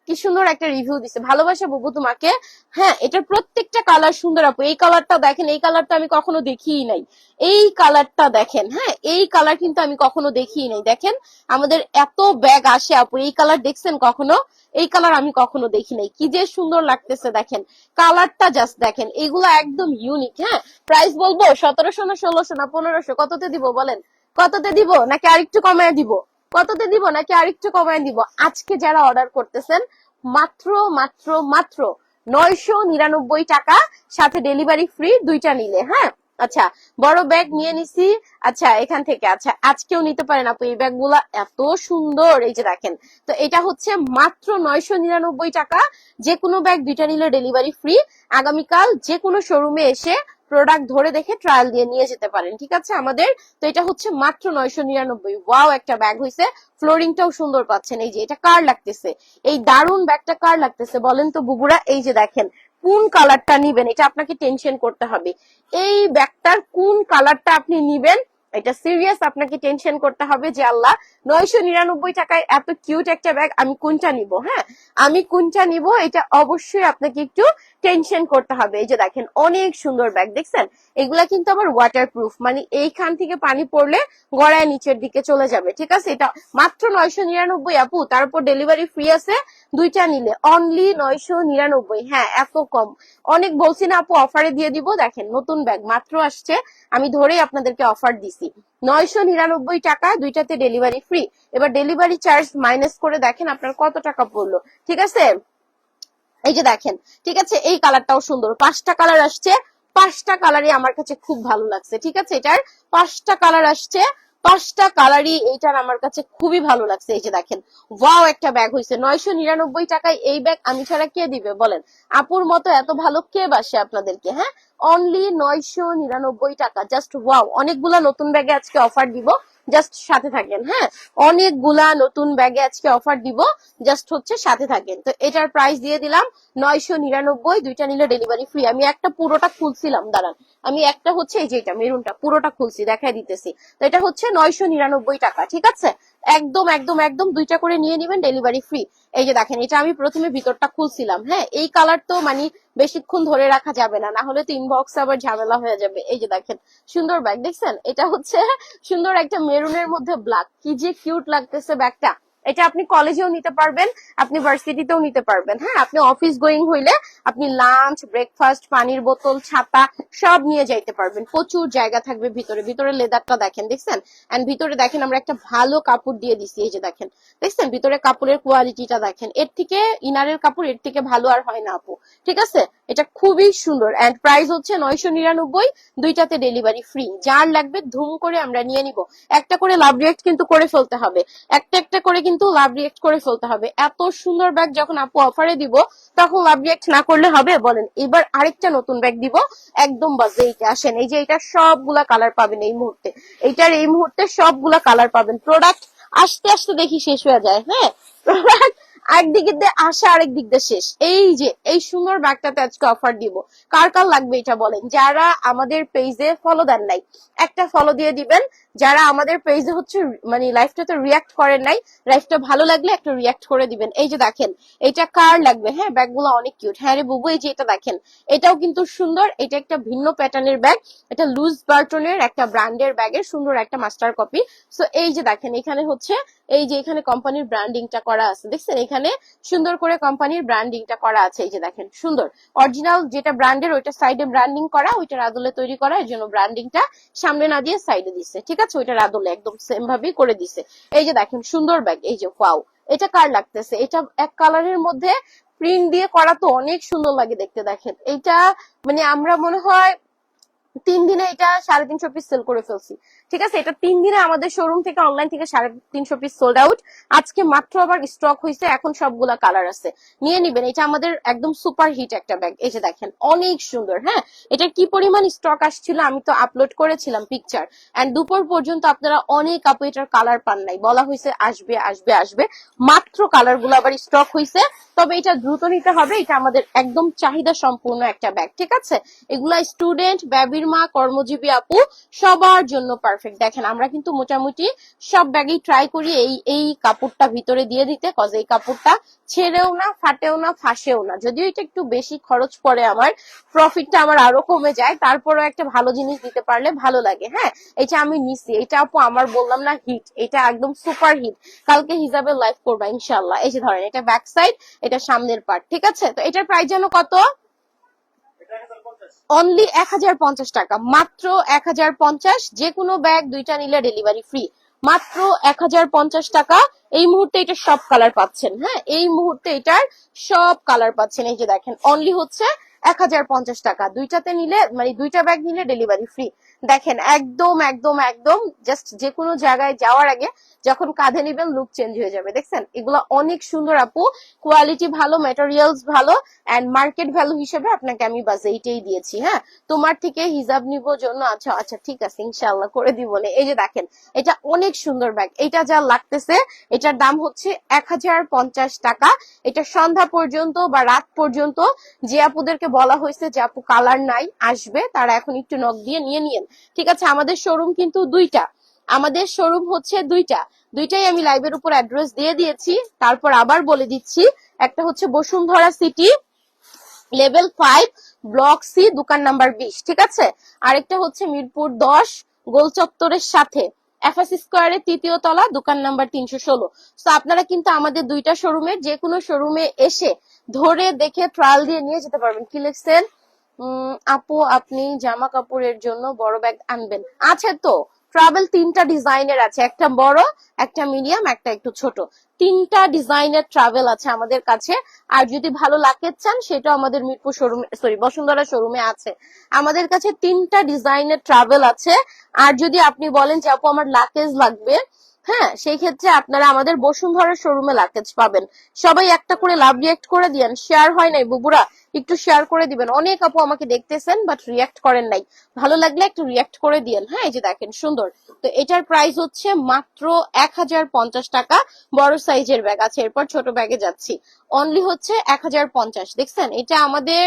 কি সুন্দর একটা রিভিউ দিছে, ভালোবাসা বুবু তোমাকে। হ্যাঁ, এটার প্রত্যেকটা কালার সুন্দর আপু। এই কালারটা দেখেন, এই কালারটা আমি কখনো দেখিই নাই। এই কালারটা দেখেন। হ্যাঁ, এই কালার কিন্তু আমি কখনো দেখিই নাই। দেখেন, আমাদের এত ব্যাগ আসে আপু, এই কালার দেখছেন কখনো? এই কালার আমি কখনো দেখি নাই। কি যে সুন্দর লাগতেছে দেখেন, কালারটা জাস্ট দেখেন। এইগুলো একদম ইউনিক। হ্যাঁ, প্রাইস বলবো 1700 না 1600 না 1500? কততে দিব বলেন? কততে দিব নাকি আরেকটু কমায় দিব? কততে দিব নাকি আরেকটু কমায় দিব? আজকে যারা অর্ডার করতেছেন মাত্র মাত্র মাত্র 999 টাকা, সাথে ডেলিভারি ফ্রি 2টা নিলে। হ্যাঁ, আচ্ছা বড় ব্যাগ নিয়ে নিছি। আচ্ছা, এখান থেকে আচ্ছা আজকেও নিতে পারেন আপু, এই ব্যাগ গুলা এত সুন্দর। এই যে দেখেন, তো এটা হচ্ছে মাত্র 999 টাকা। যে কোনো ব্যাগ 2টা নিলে ডেলিভারি ফ্রি। আগামীকাল যে কোনো শোরুমে এসে প্রোডাক্ট ধরে দেখে ট্রায়াল দিয়ে নিয়ে যেতে পারেন। ঠিক আছে আমাদের, তো এটা হচ্ছে মাত্র 999। ওয়াও, একটা ব্যাগ হয়েছে। ফ্লোরিংটাও সুন্দর পাচ্ছেন। এই যে এটা কার লাগতেছে? এই দারুন ব্যাগটা কার লাগতেছে বলেন তো বুবুরা? এই যে দেখেন, কোন কালারটা নিবেন এটা আপনাকে টেনশন করতে হবে। এই ব্যাগটার কোন কালারটা আপনি নিবেন এটা সিরিয়াস আপনাকে টেনশন করতে হবে যে আল্লাহ 999 টাকায় এত কিউট একটা ব্যাগ আমি কোনটা নিব। হ্যাঁ, আমি কোনটা নিব এটা অবশ্যই আপনাকে একটু টেনশন করতে হবে। এই যে দেখেন অনেক সুন্দর ব্যাগ দেখছেন, এগুলা কিন্তু আবার ওয়াটার প্রুফ, মানে এইখান থেকে পানি পড়লে গড়ায় নিচের দিকে চলে যাবে। ঠিক আছে, এটা মাত্র 999 আপু, তারপর ডেলিভারি ফ্রি আছে দুইটা নিলে, অনলি 999। হ্যাঁ এত কম, অনেক বলছি না আপু অফারে দিয়ে দিব। দেখেন নতুন ব্যাগ মাত্র আসছে, আমি ধরেই আপনাদেরকে অফার দিছি 999 টাকা, দুইটাতে ডেলিভারি ফ্রি। এবার ডেলিভারি চার্জ মাইনাস করে দেখেন আপনার কত টাকা পড়লো। ঠিক আছে, এই যে দেখেন, ঠিক আছে, এই কালারটাও সুন্দর, 5টা কালার আসছে, 5টা কালারই আমার কাছে খুব ভালো লাগছে। ঠিক আছে, এটার 5টা কালার আসছে, 5টা কালারই এইটার আমার কাছে খুবই ভালো লাগছে। এই যে দেখেন, ওয়াও একটা ব্যাগ হয়েছে 999 টাকায়। এই ব্যাগ আমি ছাড়া কে দিবে বলেন, আপুর মতো এত ভালো কে বাসে আপনাদেরকে? হ্যাঁ, অনলি 999 টাকা, জাস্ট ওয়াও। অনেকগুলা নতুন ব্যাগে আজকে অফার দিব, জাস্ট সাথে থাকেন। হ্যাঁ, অনেকগুলা নতুন ব্যাগে আজকে অফার দিব, জাস্ট হচ্ছে সাথে থাকেন। তো এটার প্রাইস দিয়ে দিলাম 999, দুইটা নিলে ডেলিভারি ফ্রি। আমি একটা পুরোটা খুলছিলাম, দাঁড়ান, আমি একটা হচ্ছে এই যে এটা মেরুনটা পুরোটা খুলছি, দেখাই দিতেছি। তো এটা হচ্ছে 999 টাকা। ঠিক আছে, একদম একদম একদম দুইটা করে নিয়ে নিবেন, ডেলিভারি ফ্রি। এই যে দেখেন, এটা আমি প্রথমে ভিতরটা খুলছিলাম। হ্যাঁ, এই কালার তো মানে বেশিক্ষণ ধরে রাখা যাবে না, না হলে তো ইনবক্স আবার ঝামেলা হয়ে যাবে। এই যে দেখেন সুন্দর ব্যাগ দেখছেন, এটা হচ্ছে সুন্দর একটা মেরুনের মধ্যে ব্ল্যাক, কি যে কিউট লাগতেছে ব্যাগটা। এটা আপনি কলেজেও নিতে পারবেন, আপনি ভার্সিটিতেও নিতে পারবেন। হ্যাঁ, আপনি অফিস গোয়িং হইলে আপনি লাঞ্চ, ব্রেকফাস্ট, পানির বোতল, ছাতা সব নিয়ে যাইতে পারবেন। প্রচুর জায়গা থাকবে ভিতরে। ভিতরে লেদারটা দেখেন, দেখছেন, এন্ড ভিতরে দেখেন আমরা একটা ভালো কাপড় দিয়ে দিছি। এই যে দেখেন, দেখছেন ভিতরে কাপড়ের কোয়ালিটিটা দেখেন, এর থেকে ইনারের কাপড় এর থেকে ভালো আর হয় না আপু। ঠিক আছে, এটা খুবই সুন্দর, এন্ড প্রাইস হচ্ছে 999, দুইটাতে ডেলিভারি ফ্রি। যার লাগবে ধুম করে আমরা নিয়ে নিব। একটা করে লাভ রিয়েক্ট কিন্তু করে ফেলতে হবে, একটা একটা করে কিন্তু লাভ রিয়েক্ট করে ফেলতে হবে। এত সুন্দর ব্যাগ যখন আপু অফারে দিব, তখন লাভ রিয়েক্ট না করলে হবে বলেন? এবার আরেকটা নতুন ব্যাগ দিব একদম বাজে। এইটা আসেন, এই যে এটা সবগুলা কালার পাবেন এই মুহূর্তে, এইটার এই মুহূর্তে সবগুলা কালার পাবেন। প্রোডাক্ট আসতে আসতে দেখি শেষ হয়ে যায়। হ্যাঁ, প্রোডাক্ট একদিক দিয়ে আসে, আরেক দিক দিয়ে শেষ। এই যে এই সুন্দর ব্যাগটাতে আজকে অফার দিব, কার কার লাগবে এটা বলেন? যারা আমাদের পেজে ফলো দেন নাই একটা ফলো দিয়ে দিবেন, যারা আমাদের পেজে হচ্ছে মানে লাইফটাতে রিয়াক্ট করেন নাই, লাইফটা ভালো লাগলে একটা রিয়াক্ট করে দিবেন। এই যে দেখেন, এটা কার লাগবে? হ্যাঁ, ব্যাগগুলো অনেক কিউট। হ্যাঁ রে বুবু, এই যে এটা দেখেন, এটাও কিন্তু সুন্দর, এটা একটা ভিন্ন প্যাটার্নের ব্যাগ, এটা লুজ বার্টনের একটা ব্র্যান্ডের ব্যাগের সুন্দর একটা মাস্টার কপি। সো এই যে দেখেন, এখানে হচ্ছে এই যে এখানে কোম্পানির ব্র্যান্ডিংটা করা আছে, দেখছেন এখানে সুন্দর করে কোম্পানির ব্র্যান্ডিংটা করা আছে। এই যে দেখেন সুন্দর, অরিজিনাল যেটা ব্র্যান্ডের ওইটা সাইডে ব্র্যান্ডিং করা, ওইটার আদলে তৈরি করা, এর জন্য ব্র্যান্ডিংটা সামনে না দিয়ে সাইডে দিচ্ছে। ঠিক আছে, ওইটার আদলে একদম সেম ভাবেই করে দিছে। এই যে দেখেন সুন্দর ব্যাগ, এই যে ওয়াও, এটা কার লাগতেছে? এটা এক কালারের মধ্যে প্রিন্ট দিয়ে করা, তো অনেক সুন্দর লাগে দেখতে। দেখেন এইটা মানে আমরা মনে হয় 3 দিনে এটা 350 পিস সেল করে ফেলছি। ঠিক আছে, এটা 3 দিনে আমাদের শোরুম থেকে অনলাইন থেকে 350 পিস সোল্ড আউট। আজকে মাত্র আবার স্টক হয়েছে, এখন সবগুলা কালার আছে, নিয়ে নিবেন। এটা আমাদের একদম সুপার হিট একটা ব্যাগ। এই যে দেখেন অনেক সুন্দর। হ্যাঁ, এটা কি পরিমাণ স্টক আসছিল আমি তো আপলোড করেছিলাম পিকচার, এন্ড দুপুর পর্যন্ত আপনারা অনেক আপু এটার কালার পান নাই, বলা হয়েছে আসবে আসবে আসবে, মাত্র কালার গুলো আবার স্টক হয়েছে। তবে এটা দ্রুত নিতে হবে, এটা আমাদের একদম চাহিদা সম্পূর্ণ একটা ব্যাগ। ঠিক আছে, এগুলা স্টুডেন্ট, বেবির মা, কর্মজীবী আপু সবার জন্য পারফেক্ট। দেখেন আমরা কিন্তু মোটামুটি সব ব্যাগেই ট্রাই করি এই এই কাপড়টা ভিতরে দিয়ে দিতে, কজ এই কাপড়টা ছেড়েও না, ফাটেও না, ফাঁসেও না। যদিও এটা একটু বেশি খরচ পড়ে, আমার প্রফিটটা আমার আরো কমে যায়, তারপরেও একটা ভালো জিনিস দিতে পারলে ভালো লাগে। হ্যাঁ, এটা আমি নিছি, এটা আপু আমার বললাম না হিট, এটা একদম সুপার হিট। কালকে হিসাবে লাইভ করবা ইনশাল্লাহ। এই যে ধরেন, এটা ব্যাক সাইড, এটা সামনের পার্ট। ঠিক আছে, তো এটার প্রাইস যেন কত? অনলি 1050 টাকা, মাত্র 1050। যে কোনো ব্যাগ দুইটা নিলে ডেলিভারি ফ্রি, মাত্র 1050 টাকা। এই মুহূর্তে এটা সব কালার পাচ্ছেন। হ্যাঁ, এই মুহূর্তে এটার সব কালার পাচ্ছেন। এই যে দেখেন, অনলি হচ্ছে 1050 টাকা, দুইটাতে নিলে মানে দুইটা ব্যাগ নিলে ডেলিভারি ফ্রি। দেখেন একদম একদম একদম জাস্ট যে কোনো জায়গায় যাওয়ার আগে যখন কাঁধে নিবেন লুক চেঞ্জ হয়ে যাবে। দেখছেন এগুলা অনেক সুন্দর আপু, কোয়ালিটি ভালো, ম্যাটেরিয়ালস ভালো, এন্ড মার্কেট ভ্যালু হিসেবে আপনাকে আমি বাস এইটাই দিয়েছি। হ্যাঁ, তোমার থেকে হিসাব নিব জন্য, আচ্ছা আচ্ছা ঠিক আছে ইনশাআল্লাহ করে দিব। এই যে দেখেন, এটা অনেক সুন্দর ব্যাগ, এটা যা লাগতেছে, এটার দাম হচ্ছে 1050 টাকা। এটা সন্ধ্যা পর্যন্ত বা রাত পর্যন্ত যে আপুদেরকে বলা হয়েছে যে আপু কালার নাই আসবে, তারা এখন একটু নক দিয়ে নিয়ে নিয়েন। ঠিক আছে, আমাদের শোরুম কিন্তু দুইটা, আমাদের শোরুম হচ্ছে দুইটা, দুইটাই আমি লাইভের উপর অ্যাড্রেস দিয়ে দিয়েছি, তারপর আবার বলে দিচ্ছি। একটা হচ্ছে Bashundhara city, level 5 block C দোকান নাম্বার 20, ঠিক আছে। আরেকটা হচ্ছে মিরপুর 10 গোল চত্বরের সাথে এফএস স্কোয়ারের 3য় তলা দোকান নাম্বার 316। তো আপনারা কিন্তু আমাদের দুইটা শোরুমে যে কোনো শোরুমে এসে ধরে দেখে ট্রায়াল দিয়ে নিয়ে যেতে পারবেন। কি লিখছেন আপু, আপনি জামা কাপড়ের জন্য বড় ব্যাগ আনবেন? আছে তো, ট্রাভেল 3টা ডিজাইনের আছে, একটা বড়, একটা মিডিয়াম, একটা একটু ছোট। 3টা ডিজাইনের ট্রাভেল আছে আমাদের কাছে। আর যদি ভালো লাকেজ চান সেটা আমাদের মিরপুর শোরুমে, সরি বসুন্ধরা শোরুমে আছে। আমাদের কাছে 3টা ডিজাইনের ট্রাভেল আছে। আর যদি আপনি বলেন যে আপু আমার লাকেজ লাগবে, হ্যাঁ, সেই ক্ষেত্রে আপনারা আমাদের বসুন্ধরা শোরুমে লাকেজ পাবেন। সবাই একটা করে লাভ রিয়েক্ট করে দিয়েন, শেয়ার হয় নাই বুবুরা, একটু শেয়ার করে দিবেন। অনেক আপু আমাকে দেখতেছেন বাট রিয়াক্ট করেন নাই, ভালো লাগলে একটু রিয়াক্ট করে দিয়েন। হ্যাঁ, এই যে দেখেন সুন্দর। তো এটার প্রাইস হচ্ছে মাত্র 1050 টাকা। বড় সাইজের ব্যাগ আছে, এরপর ছোট ব্যাগে যাচ্ছি। অনলি হচ্ছে 1050। দেখছেন, এটা আমাদের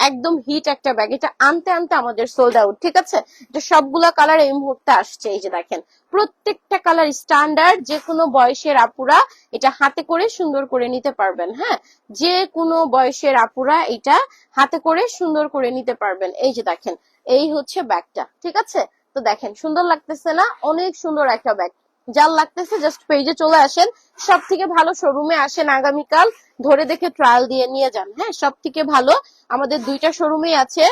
একদম হিট একটা ব্যাগ। এটা আনতে আনতে আমাদের সোল্ড আউট, ঠিক আছে। এটা সবগুলা কালার এই মুহূর্তে আসছে। এই যে দেখেন প্রত্যেকটা কালার স্ট্যান্ডার্ড, যে কোনো বয়সের আপুরা এটা হাতে করে সুন্দর করে নিতে পারবেন। হ্যাঁ, যে কোনো বয়সের আপুরা এটা হাতে করে সুন্দর করে নিতে পারবেন। এই যে দেখেন, এই হচ্ছে ব্যাগটা, ঠিক আছে। তো দেখেন সুন্দর লাগতেছে না? অনেক সুন্দর একটা ব্যাগ। যার লাগতেছে জাস্ট পেজে চলে আসেন, সব থেকে ভালো শোরুমে আসেন আগামীকাল, ধরে দেখে ট্রায়াল দিয়ে নিয়ে যান। হ্যাঁ, সব থেকে ভালো আমাদের দুইটা শোরুমে আছে,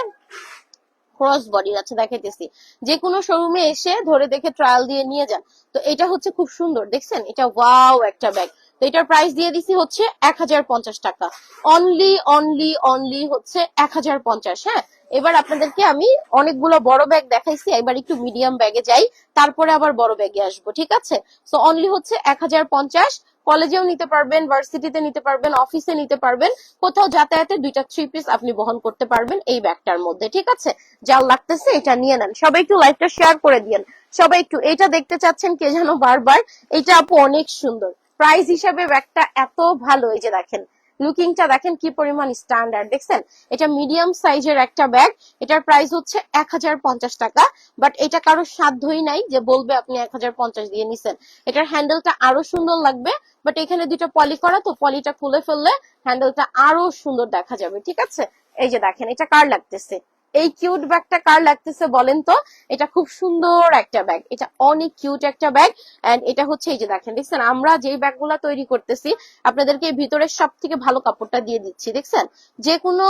ক্রস বডি আছে, দেখাইতেছি। যে কোনো শোরুমে এসে ধরে দেখে ট্রায়াল দিয়ে নিয়ে যান। তো এটা হচ্ছে খুব সুন্দর, দেখছেন, এটা ওয়াও একটা ব্যাগ। তো এটার প্রাইস দিয়ে দিছি হচ্ছে 1050 টাকা। অনলি অনলি অনলি হচ্ছে 1050। হ্যাঁ, এবার আপনাদেরকে আমি অনেকগুলো বড় ব্যাগ দেখাইছি, এবার একটু মিডিয়াম ব্যাগে যাই, তারপরে আবার বড় ব্যাগে আসবো, ঠিক আছে। তো অনলি হচ্ছে 1050। কলেজেও নিতে পারবেন, ভার্সিটিতে নিতে পারবেন, অফিসে নিতে পারবেন, কোথাও যাতায়াতে 2টা 3 পিস আপনি বহন করতে পারবেন এই ব্যাগটার মধ্যে, ঠিক আছে। যার লাগতেছে এটা নিয়ে নেন। সবাই একটু লাইভটা শেয়ার করে দিয়েন। সবাই একটু এটা দেখতে চাচ্ছেন কে যেন বারবার। এটা আপু অনেক সুন্দর, প্রাইস হিসাবে ব্যাগটা এত ভালো। এই যে দেখেন লুকিংটা দেখেন কি পরিমাণ স্ট্যান্ডার্ড, দেখছেন। এটা মিডিয়াম সাইজের একটা ব্যাগ। এটার প্রাইস হচ্ছে 1050 টাকা। বাট এটা কারো সাধ্যই নাই যে বলবে আপনি 1050 দিয়ে নিছেন। এটার হ্যান্ডেলটা আরো সুন্দর লাগবে, বাট এখানে দুটো পলি করা, তো পলিটা খুলে ফেললে হ্যান্ডেলটা আরো সুন্দর দেখা যাবে, ঠিক আছে। এই যে দেখেন এটা কার লাগতেছে, এই কিউট ব্যাগটা কার লাগতেছে বলেন তো। এটা খুব সুন্দর একটা ব্যাগ, এটা অনেক কিউট একটা ব্যাগ। এন্ড এটা হচ্ছে এই যে দেখেন, দেখছেন আমরা যেই ব্যাগগুলা তৈরি করতেছি আপনাদেরকে ভিতরের সব থেকে ভালো কাপড়টা দিয়ে দিচ্ছি, দেখছেন। যে কোনো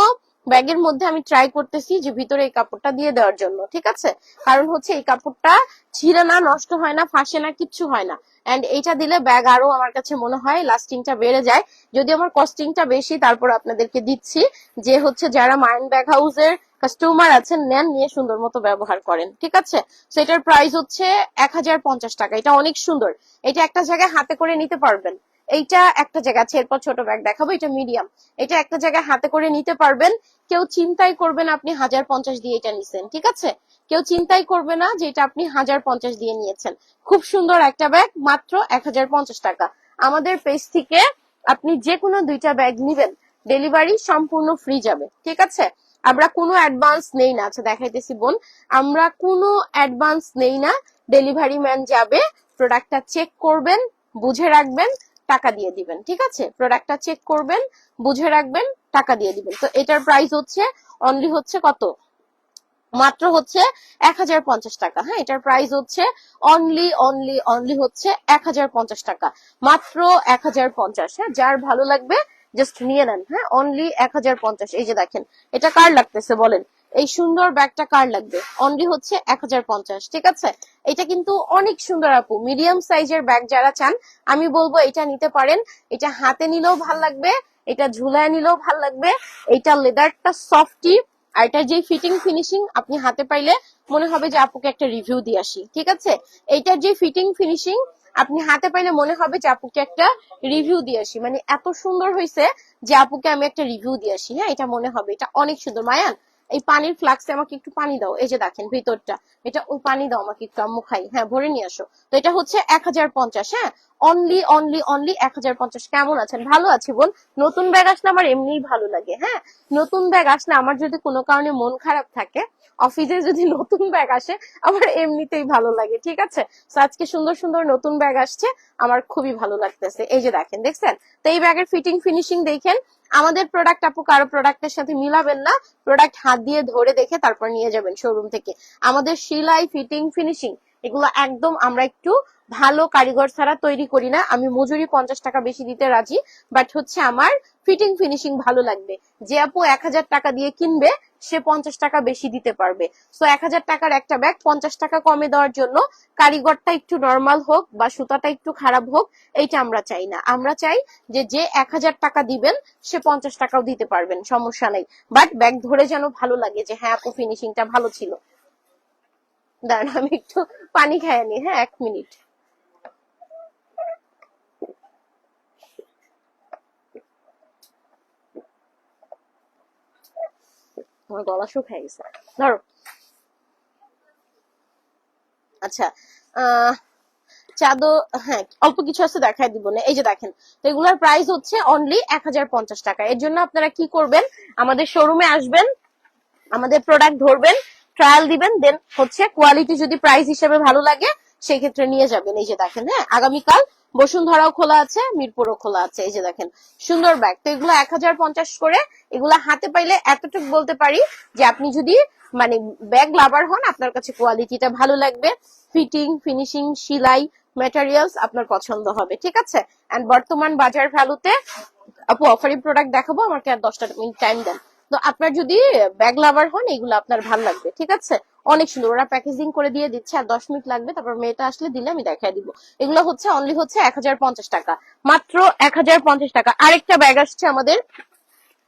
ব্যাগের মধ্যে আমি ট্রাই করতেছি যে ভিতরে এই কাপড়টা দিয়ে দেওয়ার জন্য, ঠিক আছে। কারণ হচ্ছে এই কাপড়টা ছিঁড়ে না, নষ্ট হয় না, ফাঁসে না, কিচ্ছু হয় না। এন্ড এইটা দিলে ব্যাগ আরো আমার কাছে মনে হয় লাস্টিংটা বেড়ে যায়। যদি আমার কস্টিংটা বেশি, তারপর আপনাদেরকে দিচ্ছি যে হচ্ছে যারা মাইন্ড ব্যাগ হাউসের কাস্টমার আছেন, নেন, নিয়ে সুন্দর মতো ব্যবহার করেন, ঠিক আছে। সেটার প্রাইস হচ্ছে 1050 টাকা। এটা অনেক সুন্দর, এটা একটা জায়গায় হাতে করে নিতে পারবেন। এইটা একটা জায়গা আছে, এরপর ছোট ব্যাগ দেখাবো, এটা মিডিয়াম। এটা একটা জায়গায় হাতে করে নিতে পারবেন। কেউ চিন্তাই করবে না আপনি 1050 দিয়ে এটা নিছেন, ঠিক আছে। কেউ চিন্তাই করবে না যে এটা আপনি 1050 দিয়ে নিয়েছেন। খুব সুন্দর একটা ব্যাগ, মাত্র 1050 টাকা। আমাদের পেজ থেকে আপনি যে কোনো 2টা ব্যাগ নিবেন, ডেলিভারি সম্পূর্ণ ফ্রি যাবে, ঠিক আছে। আমরা কোনো অ্যাডভান্স নেই না, আচ্ছা দেখাইতেছি বোন, আমরা কোনো অ্যাডভান্স নেই না। ডেলিভারি ম্যান যাবে, প্রোডাক্টটা চেক করবেন, বুঝে রাখবেন, টাকা দিয়ে দিবেন, ঠিক আছে। প্রোডাক্টটা চেক করবেন, বুঝে রাখবেন, টাকা দিয়ে দিবেন। তো এটার প্রাইস হচ্ছে অনলি হচ্ছে কত, মাত্র হচ্ছে 1050 টাকা। হ্যাঁ, এটার প্রাইস হচ্ছে অনলি অনলি অনলি হচ্ছে 1050 টাকা, মাত্র 1050। হ্যাঁ, যার ভালো লাগবে জাস্ট নিয়ে নেন। হ্যাঁ, অনলি 1050। এই যে দেখেন এটা কার লাগতেছে বলেন, এই সুন্দর ব্যাগটা কার লাগবে? অনলি হচ্ছে 1050, ঠিক আছে। এটা কিন্তু অনেক সুন্দর আপু, মিডিয়াম সাইজের ব্যাগ যারা চান আমি বলবো এটা নিতে পারেন। এটা হাতে নিলেও ভাল লাগবে, এটা ঝুলায় নিলেও ভাল লাগবে। এটা লেদারটা সফটি, আর এটার যে ফিটিং ফিনিশিং আপনি হাতে পাইলে মনে হবে যে আপুকে একটা রিভিউ দিয়ে আসি, ঠিক আছে। এইটার যে ফিটিং ফিনিশিং আপনি হাতে পাইলে মনে হবে যে আপুকে একটা রিভিউ দিয়ে আসি, মানে এত সুন্দর হয়েছে যে আপুকে আমি একটা রিভিউ দিয়ে আসি। হ্যাঁ, এটা মনে হবে এটা অনেক সুন্দর। মায়ান, এই পানির ফ্লাক্সে আমাকে একটু পানি দাও, এই যে দেখেন ভিতরটা, এটা ওই পানি দাও আমাকে একটু, আম্মু খাই। হ্যাঁ, ভরে নিয়ে আসো। তো এটা হচ্ছে 1050। হ্যাঁ, অনলি অনলি অনলি 1050। কেমন আছেন? ভালো আছি বোন। নতুন ব্যাগ আসলে আমার এমনিই ভালো লাগে। হ্যাঁ, নতুন ব্যাগ আসলে আমার যদি কোনো কারণে মন খারাপ থাকে, অফিসে যদি নতুন ব্যাগ আসে আমার এমনিতেই ভালো লাগে, ঠিক আছে। আজকে সুন্দর সুন্দর নতুন ব্যাগ আসছে, আমার খুবই ভালো লাগতেছে। এই যে দেখেন, দেখছেন। তো এই ব্যাগের ফিটিং ফিনিশিং দেখেন, আমাদের প্রোডাক্ট আপু কারো প্রোডাক্টের সাথে মিলাবেন না, প্রোডাক্ট হাত দিয়ে ধরে দেখে তারপর নিয়ে যাবেন শোরুম থেকে। আমাদের সেলাই, ফিটিং, ফিনিশিং এগুলো একদম আমরা একটু ভালো কারিগর ছাড়া তৈরি করি না। আমি মজুরি 50 টাকা বেশি দিতে রাজি, বাট হচ্ছে আমার ফিটিং ফিনিশিং ভালো লাগবে। যে আপু 1000 টাকা দিয়ে কিনবে সে 50 টাকা বেশি দিতে পারবে। সো 1000 টাকার একটা ব্যাগ 50 টাকা কমে দেওয়ার জন্য কারিগরটা একটু নর্মাল হোক বা সুতাটা একটু খারাপ হোক, এইটা আমরা চাই না। আমরা চাই যে 1000 টাকা দিবেন সে 50 টাকাও দিতে পারবেন, সমস্যা নেই, বাট ব্যাগ ধরে যেন ভালো লাগে যে হ্যাঁ আপু ফিনিশিংটা ভালো ছিল। দাঁড়ান আমি একটু পানি খাইয়ে নি, হ্যাঁ 1 মিনিট। আমার গলা শুকিয়ে গেছে, ধরো। আচ্ছা, চাদর, হ্যাঁ অল্প কিছু আছে দেখাই দিব না। এই যে দেখেন, তো এগুলোর প্রাইস হচ্ছে অনলি 1050 টাকা। এর জন্য আপনারা কি করবেন, আমাদের শোরুমে আসবেন, আমাদের প্রোডাক্ট ধরবেন, ট্রায়াল দিবেন, দেন হচ্ছে কোয়ালিটি যদি প্রাইস হিসেবে ভালো লাগে সেই ক্ষেত্রে নিয়ে যাবেন। এই যে দেখেন, হ্যাঁ আগামীকাল বসুন্ধরাও খোলা আছে, মিরপুরও খোলা আছে। এই যে দেখেন সুন্দর ব্যাগ, তো এগুলো 1050 করে। এগুলা হাতে পাইলে এতটুকু বলতে পারি যে আপনি যদি মানে ব্যাগ লাভার হন, আপনার কাছে কোয়ালিটিটা ভালো লাগবে, ফিটিং, ফিনিশিং, সেলাই, ম্যাটেরিয়ালস আপনার পছন্দ হবে, ঠিক আছে। এন্ড বর্তমান বাজার ভ্যালুতে আপু অফারি প্রোডাক্ট দেখাবো, আমাকে আর 10টা মিনিট টাইম দেন। তো আপনার যদি ব্যাগ লাভার হন এগুলো আপনার ভালো লাগবে, ঠিক আছে। অনেক সুন্দর, ওরা প্যাকেজিং করে দিয়ে দিচ্ছে, আর 10 মিনিট লাগবে, তারপর মেয়েটা আসলে দিলে আমি দেখাই দিব। এগুলো হচ্ছে অনলি হচ্ছে 1050 টাকা, মাত্র 1050 টাকা। আরেকটা ব্যাগ আসছে আমাদের,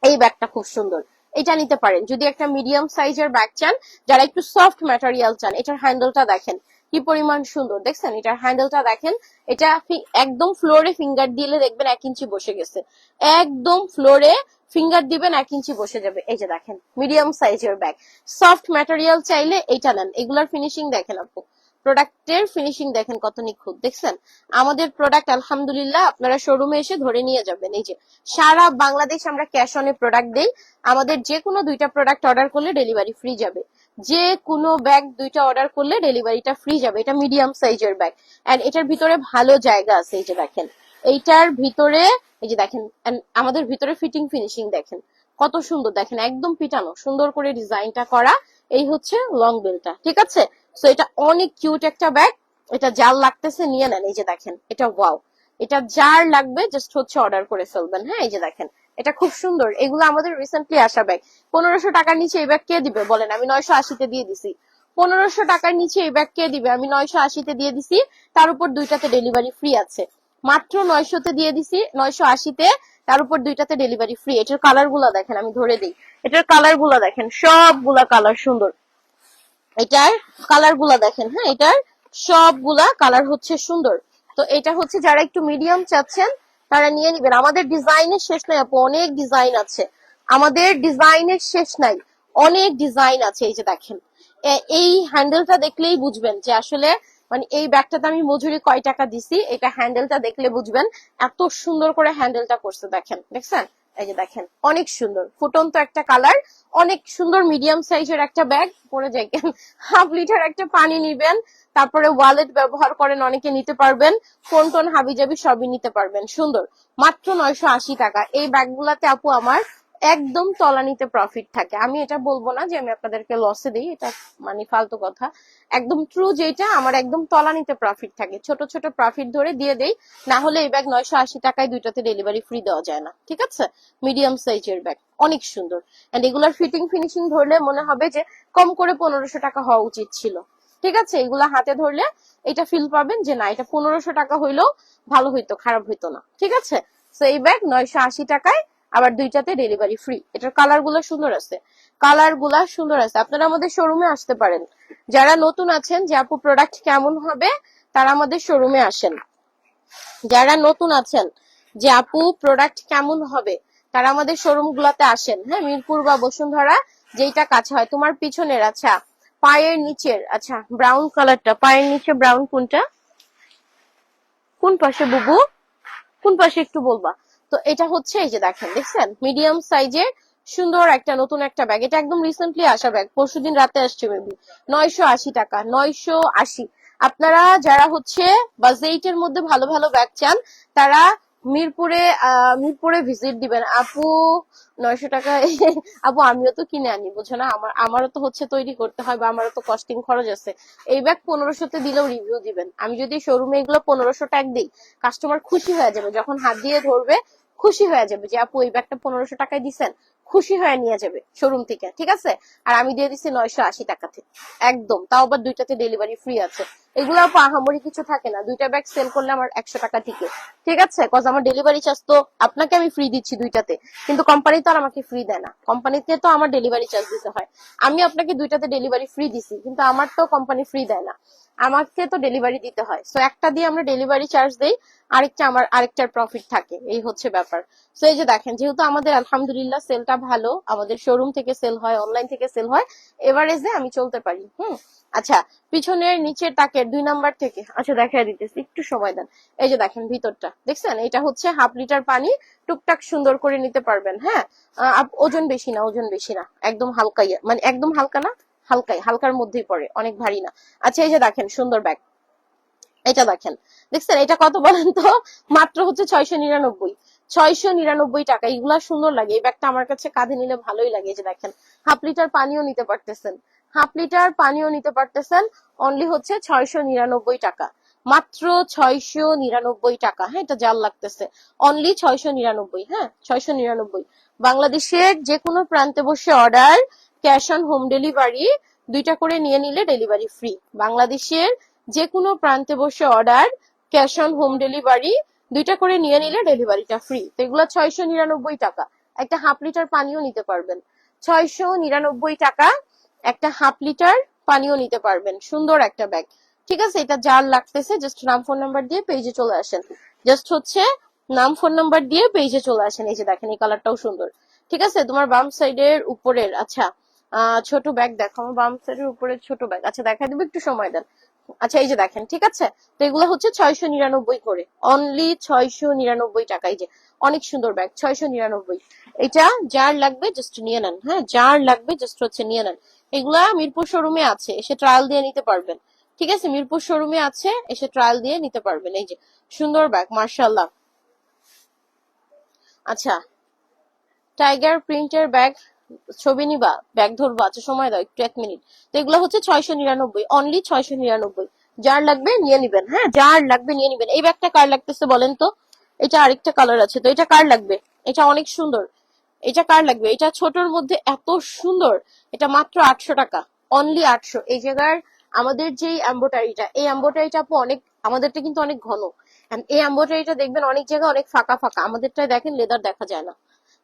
এই ব্যাগটা খুব সুন্দর, এটা নিতে পারেন যদি একটা মিডিয়াম সাইজের ব্যাগ চান, যারা একটু সফট ম্যাটেরিয়াল চান। এটার হ্যান্ডেলটা দেখেন কি পরিমাণ সুন্দর, দেখছেন এটার হ্যান্ডেলটা দেখেন। এটা একদম ফ্লোরে ফিঙ্গার দিলে দেখবেন 1 ইঞ্চি বসে গেছে, একদম ফ্লোরে ফিঙ্গার দিবেন 1 ইঞ্চি বসে যাবে। এই যে দেখেন মিডিয়াম সাইজের ব্যাগ, সফট ম্যাটেরিয়াল চাইলে এইটা নেন। এগুলার ফিনিশিং দেখেন আপু, প্রোডাক্টের ফিনিশিং দেখেন কত নিখুঁত, দেখছেন। আমাদের প্রোডাক্ট আলহামদুলিল্লাহ আপনারা শোরুমে এসে ধরে নিয়ে যাবেন। এই যে সারা বাংলাদেশ আমরা ক্যাশ অনে প্রোডাক্ট দেই। আমাদের যে কোনো 2টা প্রোডাক্ট অর্ডার করলে ডেলিভারি ফ্রি যাবে, যে কোনো ব্যাগ 2টা অর্ডার করলে ডেলিভারিটা ফ্রি যাবে। এটা মিডিয়াম সাইজের ব্যাগ, এন্ড এটার ভিতরে ভালো জায়গা আছে। এই যে দেখেন এইটার ভিতরে, এই যে দেখেন আমাদের ভিতরে ফিটিং ফিনিশিং দেখেন কত সুন্দর, দেখেন একদম পিটানো সুন্দর করে ডিজাইনটা করা। এই হচ্ছে লং বেলটা, ঠিক আছে। সো এটা অনেক কিউট একটা ব্যাগ, এটা যার লাগতেছে নিয়ে নেন। এই যে দেখেন এটা ওয়াও, এটা যার লাগবে জাস্ট হচ্ছে অর্ডার করে ফেলবেন। হ্যাঁ এই যে দেখেন এটা খুব সুন্দর, এগুলো আমাদের রিসেন্টলি আসা ব্যাগ। 1500 টাকার নিচে এই ব্যাগ কে দিবে বলেন, আমি 980-তে দিয়ে দিছি। 1500 টাকার নিচে এই ব্যাগ কে দিবে, আমি 980-তে দিয়ে দিছি, তার উপর 2টাতে ডেলিভারি ফ্রি আছে। মাত্র 900-তে দিয়ে দিছি, 980-তে, তার উপর 2টাতে ডেলিভারি ফ্রি। এটার কালার গুলা দেখেন, আমি ধরে দিই, এটার কালার গুলা দেখেন, সবগুলা কালার সুন্দর। এটার কালার গুলা দেখেন, হ্যাঁ এটার সবগুলা কালার হচ্ছে সুন্দর। তো এটা হচ্ছে যারা একটু মিডিয়াম চাচ্ছেন তারা নিয়ে নিবেন। আমাদের ডিজাইনের শেষ নাই আপু, অনেক ডিজাইন আছে, আমাদের ডিজাইনের শেষ নাই, অনেক ডিজাইন আছে। এই যে দেখেন এই হ্যান্ডেলটা দেখলেই বুঝবেন যে আসলে মানে এই ব্যাগটাতে আমি মজুরি কয় টাকা দিছি, এটা হ্যান্ডেলটা দেখলে বুঝবেন। এত সুন্দর করে হ্যান্ডেলটা করছে, দেখেন, দেখছেন। এই যে দেখেন অনেক সুন্দর ফুটন্ত একটা কালার, অনেক সুন্দর মিডিয়াম সাইজের একটা ব্যাগ। পরে যাই 1/2 লিটার একটা পানি নিবেন, তারপরে ওয়ালেট ব্যবহার করেন অনেকে নিতে পারবেন, ফোন টোন হাবিজাবি সবই নিতে পারবেন। সুন্দর, মাত্র 980 টাকা। এই ব্যাগগুলাতে আপু আমার একদম তলানিতে প্রফিট থাকে। আমি এটা বলবো না যে আমি আপনাদেরকে লসে দিই, এটা মানে ফালতু কথা, একদম ট্রু যেটা, আমার একদম তলানিতে প্রফিট থাকে। ছোট ছোট প্রফিট ধরে দিয়ে দেই, না হলে এই ব্যাগ 980 টাকায় 2টাতে ডেলিভারি ফ্রি দেওয়া যায় না, ঠিক আছে। মিডিয়াম সাইজের ব্যাগ অনেক সুন্দর, এন্ড এগুলার ফিটিং ফিনিশিং ধরলে মনে হবে যে কম করে 1500 টাকা হওয়া উচিত ছিল, ঠিক আছে। এগুলা হাতে ধরলে এটা ফিল পাবেন যে না এটা 1500 টাকা হইলেও ভালো হইতো, খারাপ হইতো না, ঠিক আছে। তো এই ব্যাগ 980 টাকায়, আবার 2টাতে ডেলিভারি ফ্রি। এটার কালার গুলো সুন্দর আছে, কালার গুলা সুন্দর আছে। আপনারা আমাদের শোরুমে আসতে পারেন, যারা নতুন আছেন যে আপু প্রোডাক্ট কেমন হবে তারা আমাদের শোরুমে আসেন। যারা নতুন আছেন যে আপু প্রোডাক্ট কেমন হবে তারা আমাদের শোরুম গুলাতে আসেন। হ্যাঁ মিরপুর বা বসুন্ধরা যেটা কাছে হয়। তোমার পিছনের, আচ্ছা পায়ের নিচের, আচ্ছা ব্রাউন কালারটা, পায়ের নিচে ব্রাউন কোনটা, কোন পাশে বুবু, কোন পাশে একটু বলবা। তো এটা হচ্ছে এই যে দেখেন, দেখছেন মিডিয়াম সাইজের সুন্দর একটা নতুন একটা ব্যাগ। এটা একদম রিসেন্টলি আসা ব্যাগ, পরশুদিন রাতে আসছে মেবি। 980 টাকা, 980। আপনারা যারা হচ্ছে বাজেটের মধ্যে ভালো ভালো ব্যাগ চান তারা মিরপুরে মিরপুরে ভিজিট দিবেন আপু। 900 টাকা আপু আমিও তো কিনে আনি, বুঝো না? আমারও তো হচ্ছে তৈরি করতে হয়, বা আমারও তো কস্টিং খরচ আছে। এই ব্যাগ 1500-তে দিলেও রিভিউ দিবেন। আমি যদি শোরুমে এগুলো 1500 ট্যাগ দিই, কাস্টমার খুশি হয়ে যাবে, যখন হাত দিয়ে ধরবে খুশি হয়ে যাবে যে আপু এই ব্যাগটা 1500 টাকায় দিচ্ছেন, খুশি হয়ে নিয়ে যাবে শোরুম থেকে, ঠিক আছে? আর আমি দিয়ে দিচ্ছি 980 টাকাতে, একদম। তাও আবার দুইটাতে ডেলিভারি ফ্রি আছে। এগুলো আপু আহামরি কিছু থাকে না, দুইটা ব্যাগ সেল করলে আমার 100 টাকা থেকে, ঠিক আছে? কজ আমার ডেলিভারি চার্জ তো আপনাকে আমি ফ্রি দিচ্ছি দুইটাতে, কিন্তু কোম্পানি তো আর আমাকে ফ্রি দেয় না, কোম্পানিতে তো আমার ডেলিভারি চার্জ দিতে হয়। আমি আপনাকে দুইটাতে ডেলিভারি ফ্রি দিছি, কিন্তু আমার তো কোম্পানি ফ্রি দেয় না, আমাকে তো ডেলিভারি দিতে হয়। সো একটা দিয়ে আমরা ডেলিভারি চার্জ দেই, আরেকটা আমার আরেকটার প্রফিট থাকে, এই হচ্ছে ব্যাপার। সো এই যে দেখেন, যেহেতু আমাদের আলহামদুলিল্লাহ সেলটা ভালো, আমাদের শোরুম থেকে সেল হয়, অনলাইন থেকে সেল হয়, এভারেজে আমি চলতে পারি। আচ্ছা, পিছনের নিচের তাকের 2 নাম্বার থেকে, আচ্ছা দেখাই দিতেছি, একটু সময় দেন। এই যে দেখেন ভিতরটা দেখছেন, এটা হচ্ছে 1/2 লিটার পানি, টুকটাক সুন্দর করে নিতে পারবেন। হ্যাঁ, ওজন বেশি না, ওজন বেশি না, একদম হালকাই, মানে একদম হালকা না, হালকাই, হালকার মধ্যেই পড়ে, অনেক ভারী না। আচ্ছা এই যে দেখেন সুন্দর ব্যাগ, এটা দেখেন, দেখছেন এটা কত বলেন তো? মাত্র হচ্ছে 699, 699 টাকা। এগুলা সুন্দর লাগে, এই ব্যাগটা আমার কাছে কাঁধে নিলে ভালোই লাগে। এই যে দেখেন, 1/2 লিটার পানিও নিতে পারতেছেন, 1/2 লিটার পানিও নিতে পারতেছেন, অনলি হচ্ছে 699 টাকা, মাত্র 699 টাকা। হ্যাঁ, এটা জাল লাগতেছে, অনলি 699। হ্যাঁ, 699। বাংলাদেশের যে কোনো প্রান্তে বসে order, cash on home delivery, দুইটা করে নিয়ে নিলে ডেলিভারি ফ্রি। বাংলাদেশের যে কোনো প্রান্তে বসে order, cash on home delivery, দুইটা করে নিয়ে নিলে ডেলিভারিটা ফ্রি। তো এগুলো 699 টাকা। একটা 1/2 লিটার পানিও নিতে পারবেন, 699 টাকা। একটা 1/2 লিটার পানিও নিতে পারবেন, সুন্দর একটা ব্যাগ, ঠিক আছে? এটা যার লাগতেছে জাস্ট নাম ফোন নাম্বার দিয়ে পেজে চলে আসেন, জাস্ট হচ্ছে নাম ফোন নাম্বার দিয়ে পেজে চলে আসেন। এই যে দেখেন, এই কালারটাও সুন্দর, ঠিক আছে? তোমার বাম সাইডের উপরের, আচ্ছা ছোট ব্যাগ দেখো, আমার বাম সাইডের উপরে ছোট ব্যাগ, আচ্ছা দেখা দিবে, একটু সময় দেন। আচ্ছা এই যে দেখেন, ঠিক আছে? তো এগুলো হচ্ছে 699 করে, অনলি 699 টাকা। এই যে অনেক সুন্দর ব্যাগ, 699। এটা যার লাগবে জাস্ট নিয়ে নেন। হ্যাঁ, যার লাগবে জাস্ট হচ্ছে নিয়ে নেন। এগুলা মিরপুর শোরুমে আছে, এসে ট্রায়াল দিয়ে নিতে পারবেন, ঠিক আছে? মিরপুর শোরুমে আছে, এসে ট্রায়াল দিয়ে নিতে পারবেন। এই যে সুন্দর ব্যাগ, মার্শাল্লাহ। আচ্ছা, টাইগার প্রিন্টের ব্যাগ, ছবি নিবা, ব্যাগ ধরবা, আচ্ছা সময় দাও একটু, 1 মিনিট। তো এগুলো হচ্ছে 699, অনলি 699। যার লাগবে নিয়ে নিবেন। হ্যাঁ, যার লাগবে নিয়ে নিবেন। এই ব্যাগটা কার লাগতেছে বলেন তো? এটা আরেকটা কালার আছে, তো এটা কার লাগবে? এটা অনেক সুন্দর, এটা কার লাগবে? এটা ছোটর মধ্যে এত সুন্দর, এটা মাত্র 800 টাকা, অনলি 800। এই জায়গার আমাদের যে এম্বোটারিটা, এই এম্বোটারিটা আপু অনেক, আমাদেরটা কিন্তু অনেক ঘন, and এই এম্বোটারিটা দেখবেন অনেক জায়গায় অনেক ফাঁকা ফাঁকা, আমাদেরটায় দেখেন লেদার দেখা যায় না,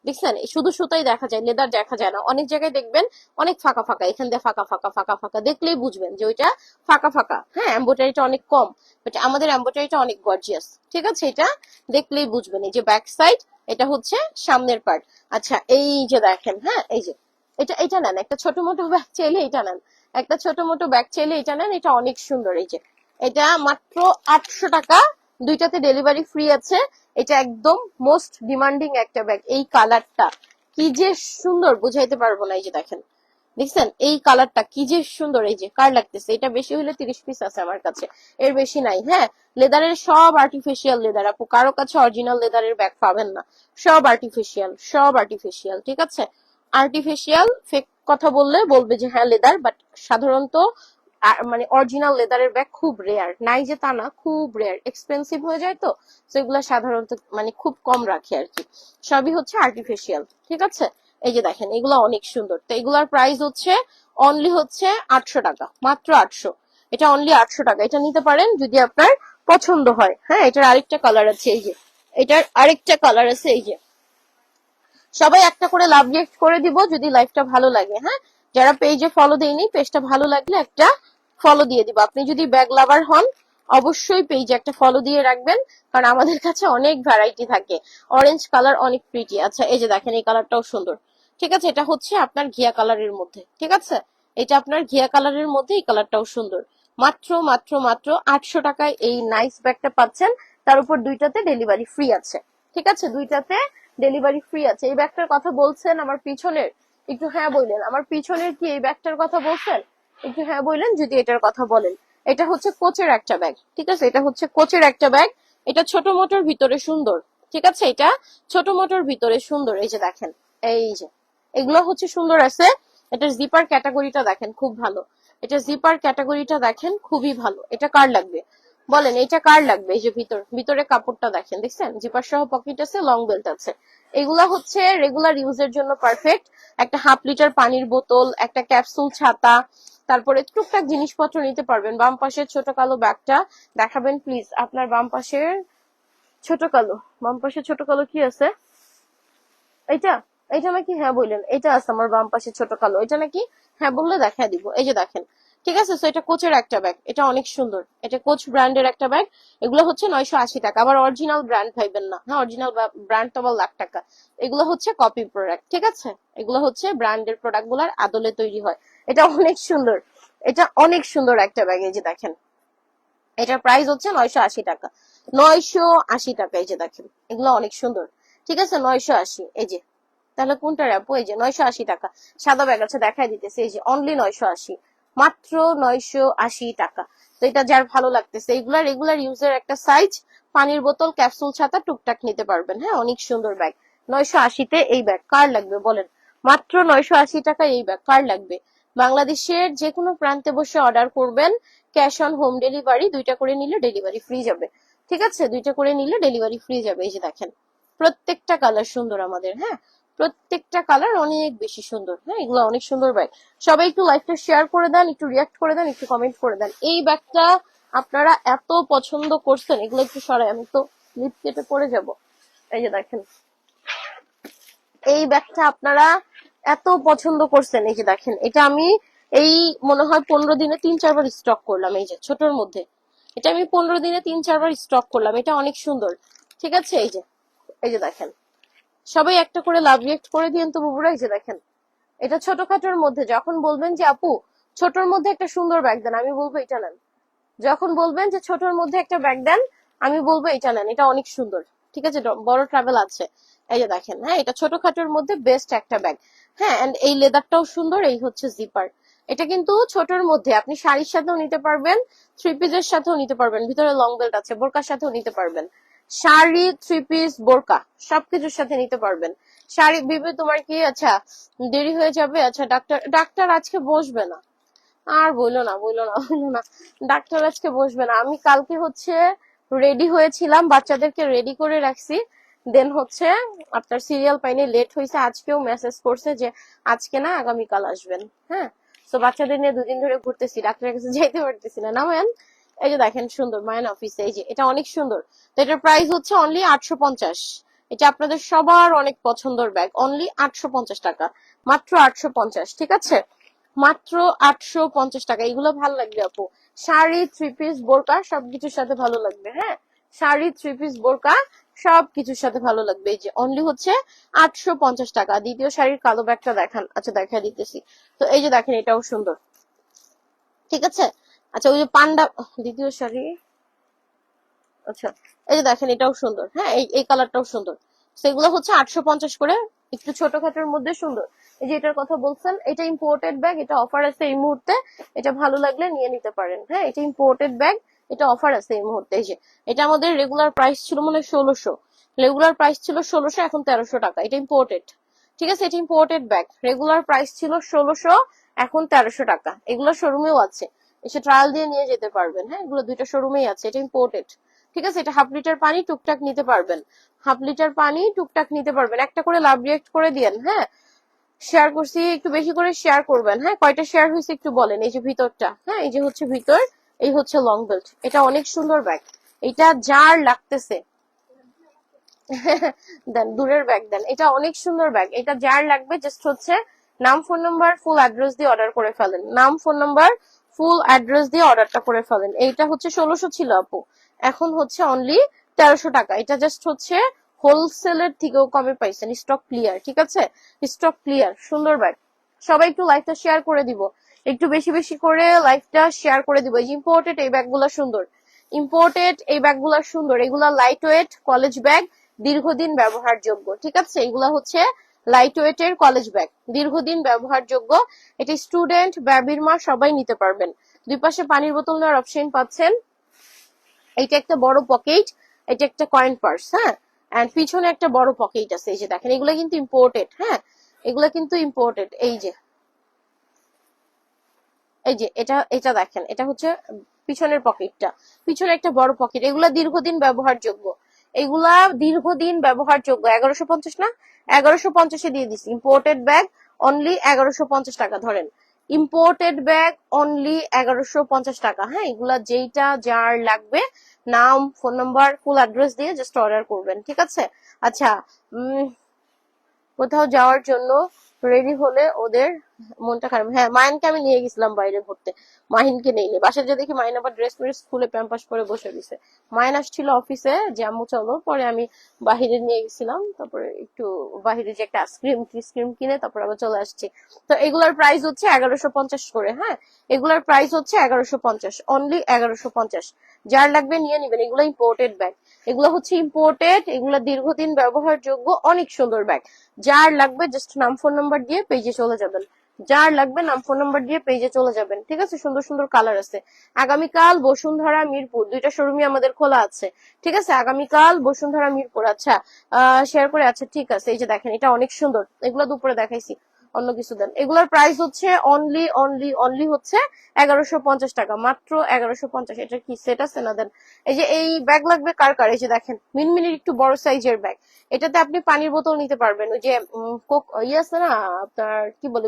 দেখছেন? শুধু সুতাই দেখা যায়, লেদার দেখা যায় না। অনেক জায়গায় দেখবেন অনেক ফাঁকা ফাঁকা, এখান দিয়ে ফাঁকা ফাঁকা ফাঁকা ফাঁকা, দেখলেই বুঝবেন যে ওইটা ফাঁকা ফাঁকা। হ্যাঁ, এম্বোটারিটা অনেক কম, বাট আমাদের এম্বোটারিটা অনেক গর্জিয়াস, ঠিক আছে? এটা দেখলেই বুঝবেন। এই যে ব্যাক সাইড, এটা হচ্ছে সামনের পার্ট। আচ্ছা এই যে দেখেন, হ্যাঁ এই যে এটা, এটা নেন, একটা ছোট মোটো ব্যাগ চাইলে এটা নেন, একটা ছোট মোটো ব্যাগ চাইলে এটা নেন, এটা অনেক সুন্দর। এই যে এটা মাত্র 800 টাকা, দুইটাতে ডেলিভারি ফ্রি আছে। এটা একদম মোস্ট ডিমান্ডিং একটা ব্যাগ, এই কালারটা কি যে সুন্দর বুঝাইতে পারবো না। এই যে দেখেন, দেখছেন এই কালারটা কি যে সুন্দর। এই যে কার লাগতেছে? এটা বেশি হলে 30 পিস আছে আমার কাছে, এর বেশি নাই। হ্যাঁ, লেদারের সব আর্টিফিশিয়াল লেদার আপু, কারো কাছে অরিজিনাল লেদারের ব্যাগ পাবেন না, সব আর্টিফিশিয়াল, সব আর্টিফিশিয়াল, ঠিক আছে? আর্টিফিশিয়াল ফেক কথা বললে বলবে যে হ্যাঁ লেদার, বাট সাধারণত মানে অরিজিনাল লেদারের ব্যাগ খুব রেয়ার, নাই যে তা না, খুব রেয়ার, এক্সপেন্সিভ হয়ে যায় তো, সেগুলো সাধারণত মানে খুব কম রাখে আর কি, সবই হচ্ছে আর্টিফিশিয়াল, ঠিক আছে? এই যে দেখেন, এগুলো অনেক সুন্দর। তো এগুলার প্রাইস হচ্ছে অনলি হচ্ছে 800 টাকা, মাত্র 800। এটা অনলি 800 টাকা, এটা নিতে পারেন যদি আপনার পছন্দ হয়। হ্যাঁ, এটার আরেকটা কালার আছে, এই যে এটার আরেকটা কালার আছে। এই যে সবাই একটা করে লাভ রিয়েক্ট করে দিব যদি লাইভটা ভালো লাগে। হ্যাঁ, যারা পেজে ফলো দেয়নি, পেজটা ভালো লাগলে একটা ফলো দিয়ে দিব। আপনি যদি ব্যাগ লাভার হন, অবশ্যই পেজে একটা ফলো দিয়ে রাখবেন, কারণ আমাদের কাছে অনেক ভ্যারাইটি থাকে। অরেঞ্জ কালার অনেক প্রিটি। আচ্ছা এই যে দেখেন, এই কালারটাও সুন্দর, ঠিক আছে? এটা হচ্ছে আপনার ঘিয়া কালারের মধ্যে, ঠিক আছে? এটা আপনার ঘিয়া কালারের মধ্যে, এই কালারটাও সুন্দর। মাত্র মাত্র মাত্র 800 টাকায় এই নাইস ব্যাগটা পাচ্ছেন, তার উপর দুইটাতে ডেলিভারি ফ্রি আছে, ঠিক আছে? দুইটাতে ডেলিভারি ফ্রি আছে। এই ব্যাগটার কথা বলছেন আমার পিছনের, একটু হ্যাঁ বললেন। আমার পিছনের কি এই ব্যাগটার কথা বলছেন? একটু হ্যাঁ বললেন যদি এটার কথা বলেন। এটা হচ্ছে কোচের একটা ব্যাগ, ঠিক আছে? এটা হচ্ছে কোচের একটা ব্যাগ, এটা ছোট মোটোর ভিতরে সুন্দর, ঠিক আছে, এটা ছোট মোটর ভিতরে সুন্দর, এই যে দেখেন, এই যে এগুলো হচ্ছে সুন্দর আছে। এটার জিপার ক্যাটাগরিটা দেখেন খুব ভালো, এটা জিপার ক্যাটাগরিটা দেখেন খুবই ভালো। এটা কার লাগবে বলেন, এটা কার লাগবে? এই যে ভিতরে কাপড়টা দেখেন, দেখছেন জিপার সহ পকেট আছে, লং বেল্ট আছে। এগুলা হচ্ছে রেগুলার ইউজের জন্য পারফেক্ট। একটা 1/2 লিটার পানির বোতল, একটা ক্যাপসুল ছাতা, তারপরে টুকটাক জিনিসপত্র নিতে পারবেন। বাম পাশের ছোট কালো ব্যাগটা দেখাবেন প্লিজ, আপনার বাম পাশের ছোট কালো, বাম পাশে ছোট কালো কি আছে? এইটা, এইটা নাকি? হ্যাঁ বললেন, এটা আছে আমার বাম পাশে ছোট কালো, এটা নাকি? হ্যাঁ বললে দেখা দিব। এই যে দেখেন, ঠিক আছে। তো এটা কোচের একটা ব্যাগ, এটা অনেক সুন্দর, এটা কোচ ব্র্যান্ডের একটা ব্যাগ। এগুলো হচ্ছে 980 টাকা। আবার অরিজিনাল ব্র্যান্ড ভাইবেন না, হ্যাঁ অরিজিনাল ব্র্যান্ড তো আবার লাখ টাকা। এগুলো হচ্ছে কপি প্রোডাক্ট, ঠিক আছে। এগুলো হচ্ছে ব্র্যান্ডের প্রোডাক্ট গুলার আদলে তৈরি হয়। এটা অনেক সুন্দর, এটা অনেক সুন্দর একটা ব্যাগ। এই যে দেখেন, এটার প্রাইস হচ্ছে 980 টাকা, 980 টাকা। এই যে দেখেন, এগুলো অনেক সুন্দর, ঠিক আছে। 980, এই যে, তাহলে কোনটার আপু? এই যে 980 টাকা। সাদা ব্যাগ আছে, দেখাই দিতেছে, এই যে অনলি 980, মাত্র 980 টাকা। তো এটা যার ভালো লাগতেছে, এগুলা রেগুলার ইউজের একটা সাইজ, পানির বোতল, ক্যাপসুল ছাতা টুকটাক নিতে পারবেন। হ্যাঁ অনেক সুন্দর ব্যাগ, 980-তে এই ব্যাগ কার লাগবে বলেন? মাত্র 980 টাকা এই ব্যাগ কার লাগবে? বাংলাদেশের যে কোনো প্রান্তে বসে অর্ডার করবেন, ক্যাশ অন হোম ডেলিভারি, 2টা করে নিলে ডেলিভারি ফ্রি যাবে, ঠিক আছে। 2টা করে নিলে ডেলিভারি ফ্রি যাবে। এই যে দেখেন, প্রত্যেকটা কালার সুন্দর আমাদের, হ্যাঁ প্রত্যেকটা কালার অনেক বেশি সুন্দর। হ্যাঁ এগুলো অনেক সুন্দর ব্যাগ। সবাই একটু লাইভটা শেয়ার করে দেন, একটু রিয়াক্ট করে দেন, একটু কমেন্ট করে দেন। এই ব্যাগটা আপনারা এত পছন্দ করছেন, এগুলো একটু সরাই, আমি তো লিপ কেটে পড়ে যাব। এই যে দেখেন, এই ব্যাগটা আপনারা এত পছন্দ করছেন, এই যে দেখেন, এটা আমি এই মনে হয় 15 দিনে 3-4 বার স্টক করলাম। এই যে ছোটর মধ্যে, এটা আমি 15 দিনে 3-4 বার স্টক করলাম। এটা অনেক সুন্দর, ঠিক আছে। এই যে, এই যে দেখেন, সবাই একটা করে লাভ রিয়েক্ট করে দিয়েন তো বুবুরা। এই যে দেখেন, এটা ছোটখাটোর মধ্যে, যখন বলবেন যে আপু ছোটর মধ্যে একটা সুন্দর ব্যাগ দেন, আমি বলবো এটা নেন। যখন বলবেন যে ছোটর মধ্যে একটা ব্যাগ দেন, আমি বলবো এটা নেন, এটা অনেক সুন্দর, ঠিক আছে। বড় ট্রাভেল আছে। এই যে দেখেন, হ্যাঁ এটা ছোটখাটোর মধ্যে বেস্ট একটা ব্যাগ। হ্যাঁ এন্ড এই লেদারটাও সুন্দর, এই হচ্ছে জিপার। এটা কিন্তু ছোটর মধ্যে আপনি শাড়ির সাথেও নিতে পারবেন, 3 পিসের সাথেও নিতে পারবেন, ভিতরে লং বেল্ট আছে, বোরকার সাথেও নিতে পারবেন। শাড়ি, 3 পিস, বোরকা সবকিছুর সাথে নিতে পারবেন। শাড়ি বিবে তোমার কি, আচ্ছা দেরি হয়ে যাবে, আচ্ছা ডাক্তার ডাক্তার আজকে বসবে না, আর বললো না বললো না বললো না, ডাক্তার আজকে বসবে না। আমি কালকে হচ্ছে রেডি হয়েছিলাম, বাচ্চাদেরকে রেডি করে রাখছি, দেন হচ্ছে আপনার সিরিয়াল পাইনি, লেট হয়েছে। আজকেও মেসেজ করছে যে আজকে না আগামীকাল আসবেন। হ্যাঁ তো বাচ্চাদের নিয়ে 2 দিন ধরে ঘুরতেছি, ডাক্তারের কাছে যাইতে পারতেছি না। নামেন, এই যে দেখেন সুন্দর মায়ান অফিসে, এই যে এটা অনেক সুন্দর। তো এটার প্রাইস হচ্ছে অনলি 850। এটা আপনাদের সবার অনেক পছন্দের ব্যাগ, অনলি 850 টাকা, মাত্র 850, ঠিক আছে। মাত্র 850 টাকা। এগুলো ভালো লাগবে আপু, শাড়ি, 3 পিস, বোরকা সবকিছুর সাথে ভালো লাগবে। হ্যাঁ শাড়ি, 3 পিস, বোরকা সবকিছুর সাথে ভালো লাগবে। এই যে অনলি হচ্ছে 850 টাকা। দ্বিতীয় শাড়ির কালো ব্যাগটা দেখান, আচ্ছা দেখা দিতেছি। তো এই যে দেখেন, এটাও সুন্দর, ঠিক আছে। আচ্ছা ওই যে পান্ডা, দ্বিতীয় শাড়ি, আচ্ছা এই যে দেখেন, এটাও সুন্দর। হ্যাঁ এই কালারটাও সুন্দর। সেগুলো হচ্ছে 850 করে, একটু ছোটখাটোর মধ্যে সুন্দর। এই যে এটার কথা বলছেন, এটা ইম্পোর্টেড ব্যাগ, এটা অফার আছে এই মুহূর্তে, এটা ভালো লাগলে নিয়ে নিতে পারেন। হ্যাঁ এটা ইম্পোর্টেড ব্যাগ, এটা অফার আছে এই মুহূর্তে। এই যে এটা আমাদের রেগুলার প্রাইস ছিল মনে হয় 1600, রেগুলার প্রাইস ছিল 1600, এখন 1300 টাকা। এটা ইম্পোর্টেড, ঠিক আছে। এটা ইম্পোর্টেড ব্যাগ, রেগুলার প্রাইস ছিল 1600, এখন 1300 টাকা। এগুলো শোরুমেও আছে, এসে ট্রায়াল দিয়ে নিয়ে যেতে পারবেন। হ্যাঁ এগুলো 2টা শোরুমেই আছে, এটা ইম্পোর্টেড, ঠিক আছে। এটা 1/2 লিটার পানি টুকটাক নিতে পারবেন, 1/2 লিটার পানি টুকটাক নিতে পারবেন। একটা করে লাভ রিয়েক্ট করে দিয়েন। হ্যাঁ শেয়ার করছি, একটু বেশি করে শেয়ার করবেন। হ্যাঁ কয়টা শেয়ার হয়েছে একটু বলেন। এই যে ভিতরটা, হ্যাঁ এই যে হচ্ছে ভিতর, এই হচ্ছে লং বেল্ট। এটা অনেক সুন্দর ব্যাগ, এটা যার লাগতেছে দেন, দূরের ব্যাগ দেন, এটা অনেক সুন্দর ব্যাগ। এটা যার লাগবে জাস্ট হচ্ছে নাম, ফোন নাম্বার, ফুল অ্যাড্রেস দিয়ে অর্ডার করে ফেলেন। নাম, ফোন নাম্বার, ফুল অ্যাড্রেস দিয়ে অর্ডারটা করে ফেলেন। এইটা হচ্ছে 1600 ছিল আপু, এখন হচ্ছে অনলি 1300 টাকা। এটা জাস্ট হচ্ছে হোলসেলের থেকেও কমে পাইছেন, স্টক ক্লিয়ার, ঠিক আছে। স্টক ক্লিয়ার, সুন্দর ব্যাগ। সবাই একটু লাইভটা শেয়ার করে দিব, একটু বেশি বেশি করে লাইভটা শেয়ার করে দিব। এই ইম্পোর্টেড এই ব্যাগগুলো সুন্দর, ইম্পোর্টেড এই ব্যাগগুলো সুন্দর। এগুলা লাইট ওয়েট কলেজ ব্যাগ, দীর্ঘদিন ব্যবহারযোগ্য, ঠিক আছে। এগুলা হচ্ছে লাইট ওয়েটের কলেজ ব্যাগ, দীর্ঘদিন ব্যবহারযোগ্য। এটা স্টুডেন্ট, বেবির মা সবাই নিতে পারবেন। 2 পাশে পানির বোতল নেওয়ার অপশন পাচ্ছেন। এইটা একটা বড় পকেট, এটা একটা কয়েন পার্স। হ্যাঁ এন্ড পিছনে একটা বড় পকেট আছে, এই যে দেখেন এগুলা কিন্তু ইম্পোর্টেড। হ্যাঁ, এগুলা কিন্তু ইম্পোর্টেড। এই যে এটা এটা দেখেন, এটা হচ্ছে পিছনের পকেটটা, পিছনে একটা বড় পকেট। এগুলা দীর্ঘদিন ব্যবহারযোগ্য, এগুলা দীর্ঘদিন ব্যবহারযোগ্য। 1150 না, 1150-এ দিয়ে দিছি। ইম্পোর্টেড ব্যাগ অনলি 1150 টাকা ধরেন। ইম্পোর্টেড ব্যাগ অনলি 1150 টাকা। হ্যাঁ, এগুলা যেইটা যার লাগবে নাম, ফোন নাম্বার, ফুল অ্যাড্রেস দিয়ে জাস্ট অর্ডার করবেন, ঠিক আছে? আচ্ছা, কোথাও যাওয়ার জন্য রেডি হলে ওদের মনটা খারাপ। হ্যাঁ, মাহিনকে আমি নিয়ে গেছিলাম বাইরে ঘুরতে, মাহিনকে নেইনি। বাসায় যে দেখি মাহিন আবার ড্রেস মেরে স্কুলে প্যাম্পাস পরে বসে দিছে। মাহিন আসছিল অফিসে যে আম্মু চলো, পরে আমি বাহিরে নিয়ে গেছিলাম, তারপরে একটু বাহিরে যে একটা আইসক্রিম কিনে তারপর আবার চলে আসছি। তো এগুলার প্রাইস হচ্ছে 1150 করে। হ্যাঁ, এগুলার প্রাইস হচ্ছে 1150, অনলি 1150। যার লাগবে নিয়ে নিবেন। এগুলো ইম্পোর্টেড ব্যাগ, এগুলো হচ্ছে ইম্পোর্টেড, এগুলো দীর্ঘদিন ব্যবহারযোগ্য, অনেক সুন্দর ব্যাগ। যার লাগবে জাস্ট নাম ফোন নাম্বার দিয়ে পেজে চলে যাবেন, যার লাগবে নাম ফোন নাম্বার দিয়ে পেজে চলে যাবেন, ঠিক আছে? সুন্দর সুন্দর কালার আছে। আগামীকাল বসুন্ধরা মিরপুর দুইটা শোরুমই আমাদের খোলা আছে, ঠিক আছে? আগামীকাল বসুন্ধরা মিরপুর। আচ্ছা, শেয়ার করে। আচ্ছা, ঠিক আছে। এই যে দেখেন, এটা অনেক সুন্দর। এগুলো দুপুরে দেখাইছি, অন্য কিছু দেন। এগুলোর প্রাইস হচ্ছে অনলি অনলি অনলি হচ্ছে 1150 টাকা, মাত্র 1150। এটা কি সেট আছে না? দেন। এই যে এই ব্যাগ লাগবে কার কার, এই যে দেখেন মিনমিনির একটু বড় সাইজের ব্যাগ। এটাতে আপনি পানির বোতল নিতে পারবেন, ওই যে ইয়ে আছে না আপনার, কি বলে,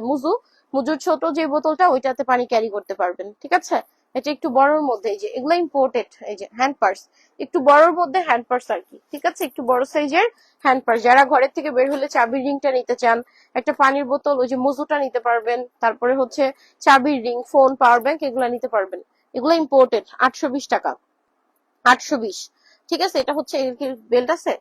মুজুর ছোট যে বোতলটা, ওইটাতে পানি ক্যারি করতে পারবেন, ঠিক আছে? এটা একটু বড়র মধ্যে, এই যে এগুলো ইম্পোর্টেড। এই যে হ্যান্ড পার্স, একটু বড়র মধ্যে হ্যান্ড পার্স আর কি, ঠিক আছে? একটু বড় সাইজের হ্যান্ড পার্স। যারা ঘরের থেকে বের হলে চাবির রিংটা নিতে চান, একটা পানির বোতল, ওই যে মুজুটা নিতে পারবেন, তারপরে হচ্ছে চাবির রিং, ফোন, পাওয়ার ব্যাংক, এগুলা নিতে পারবেন। এগুলো ইম্পোর্টেড, 820 টাকা, 820। ঠিক আছে? এটা হচ্ছে বেল্ট আছে,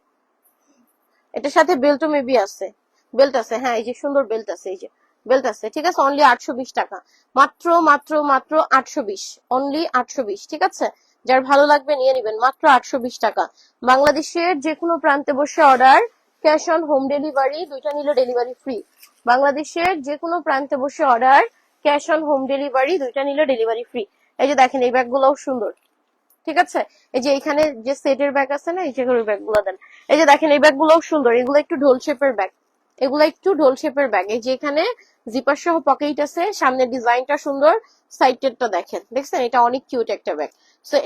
এটার সাথে বেল্টও মেবি আছে, বেল্ট আছে। হ্যাঁ, এই যে সুন্দর বেল্ট আছে, এই যে বেল্ট আছে, ঠিক আছে? অনলি 820 টাকা, মাত্র মাত্র মাত্র 820, অনলি 820, ঠিক আছে? যার ভালো লাগবে নিয়ে নিবেন, মাত্র 820 টাকা। বাংলাদেশের যে কোনো প্রান্তে বসে order, cash on home delivery, দুইটা নিলে ডেলিভারি ফ্রি। বাংলাদেশের যে কোনো প্রান্তে বসে order, cash on home delivery, দুইটা নিলে ডেলিভারি ফ্রি। এই যে দেখেন, এই ব্যাগগুলোও সুন্দর, ঠিক আছে? এই যে এখানে যে সেটের ব্যাগ আছে না, এই যে ব্যাগ গুলো দেন। এই যে দেখেন, এই ব্যাগ গুলোও সুন্দর, এগুলো একটু ঢোল শেপের ব্যাগ, এগুলো একটু ঢোল শেপের ব্যাগ। এই যে এখানে জিপার সহ পকেট আছে, সামনের ডিজাইনটা সুন্দর, সাইডেরটা দেখেন, দেখছেন? এটা অনেক কিউট একটা ব্যাগ। তো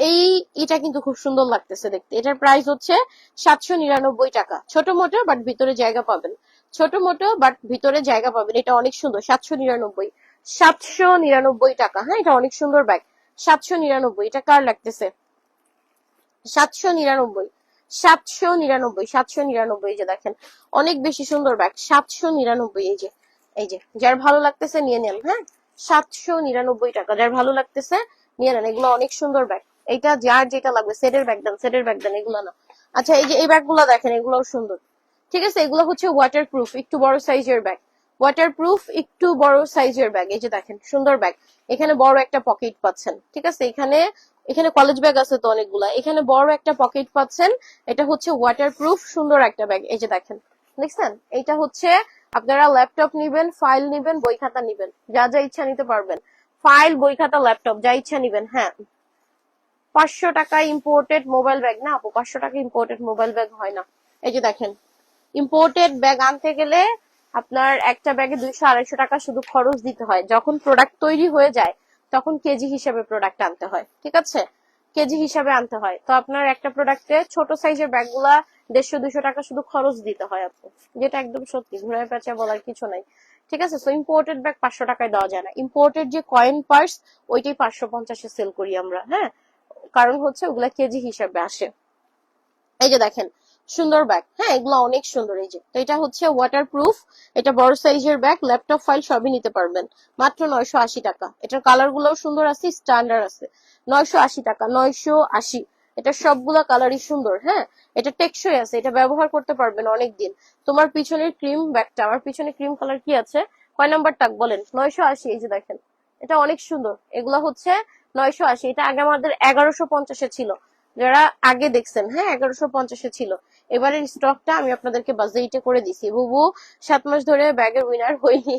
এটা কিন্তু খুব সুন্দর লাগতেছে দেখতে। এটার প্রাইস হচ্ছে 799 টাকা। ছোট মোটো বাট ভিতরে জায়গা পাবেন, ছোট মোটো বাট ভিতরে জায়গা পাবেন। এটা অনেক সুন্দর, 799, 799 টাকা। হ্যাঁ, এটা অনেক সুন্দর ব্যাগ, 799। এটা কার লাগতেছে? 799, 799, 799। এই যে দেখেন, অনেক বেশি সুন্দর ব্যাগ, 799। এই যে এই যে যার ভালো লাগতেছে নিয়ে নেন। হ্যাঁ, 799 টাকা, যার ভালো লাগতেছে নিয়ে নেন। এগুলো অনেক সুন্দর ব্যাগ। এইটা যার যেটা লাগবে, সেটের ব্যাগ দেন, সেটের ব্যাগ দেন, এগুলো না। আচ্ছা, এই যে এই ব্যাগগুলো দেখেন, এগুলোও সুন্দর, ঠিক আছে? এগুলো হচ্ছে ওয়াটার প্রুফ, একটু বড় সাইজের ব্যাগ, ওয়াটার প্রুফ একটু বড় সাইজের ব্যাগ। এই যে দেখেন, সুন্দর ব্যাগ। এখানে বড় একটা পকেট পাচ্ছেন, ঠিক আছে? এখানে এখানে কলেজ ব্যাগ আছে তো অনেকগুলা, এখানে বড় একটা পকেট পাচ্ছেন। এটা হচ্ছে ওয়াটার প্রুফ, সুন্দর একটা ব্যাগ। এই যে দেখেন, দেখছেন? এইটা হচ্ছে আপনারা ল্যাপটপ নিবেন, ফাইল নিবেন, বই খাতা নিবেন, যা যা ইচ্ছা নিতে পারবেন। ফাইল, বই খাতা, ল্যাপটপ, যা ইচ্ছা নিবেন। হ্যাঁ, 500 টাকা ইম্পোর্টেড মোবাইল ব্যাগ না আপু, 500 টাকা ইম্পোর্টেড মোবাইল ব্যাগ হয় না। এই যে দেখেন, ইম্পোর্টেড ব্যাগ আনতে গেলে আপনার একটা ব্যাগে 200-250 টাকা শুধু খরচ দিতে হয়। যখন প্রোডাক্ট তৈরি হয়ে যায় তখন কেজি হিসাবে প্রোডাক্ট আনতে হয়, ঠিক আছে? কেজি হিসাবে আনতে হয়। তো আপনার একটা প্রোডাক্টে ছোট সাইজের ব্যাগগুলা 150-200 টাকা শুধু খরচ দিতে হয় আপু, যেটা একদম সত্যি, ঘুরে পেঁচা বলার কিছু নাই, ঠিক আছে? সো ইম্পোর্টেড ব্যাগ 500 টাকায় দেওয়া যায় না। ইম্পোর্টেড যে কয়েন পার্স, ওইটাই 550-এ সেল করি আমরা। হ্যাঁ, কারণ হচ্ছে ওগুলা কেজি হিসাবে আসে। এই যে দেখেন, সুন্দর ব্যাগ। হ্যাঁ, এগুলো অনেক সুন্দর। এই যে, তো এটা হচ্ছে ওয়াটার প্রুফ, এটা বড় সাইজের ব্যাগ, ল্যাপটপ, ফাইল সবই নিতে পারবেন, মাত্র 980 টাকা। এটার কালার গুলোও সুন্দর আছে, স্ট্যান্ডার্ড আছে। 980 টাকা, 980। এটা সবগুলা কালারই সুন্দর। হ্যাঁ, এটা টেকসই আছে, এটা ব্যবহার করতে পারবেন অনেক দিন। তোমার পিছনের ক্রিম ব্যাগটা, আমার পিছনে ক্রিম কালার কি আছে, কয় নাম্বার টাক বলেন? 980। এই যে দেখেন, এটা অনেক সুন্দর। এগুলা হচ্ছে 980। এটা আগে আমাদের 1150-এ ছিল, যারা আগে দেখছেন। হ্যাঁ, 1150-এ ছিল। এবারের স্টকটা আমি আপনাদেরকে বাজেটে করে দিছি। বুবু 7 মাস ধরে ব্যাগের উইনার হইনি।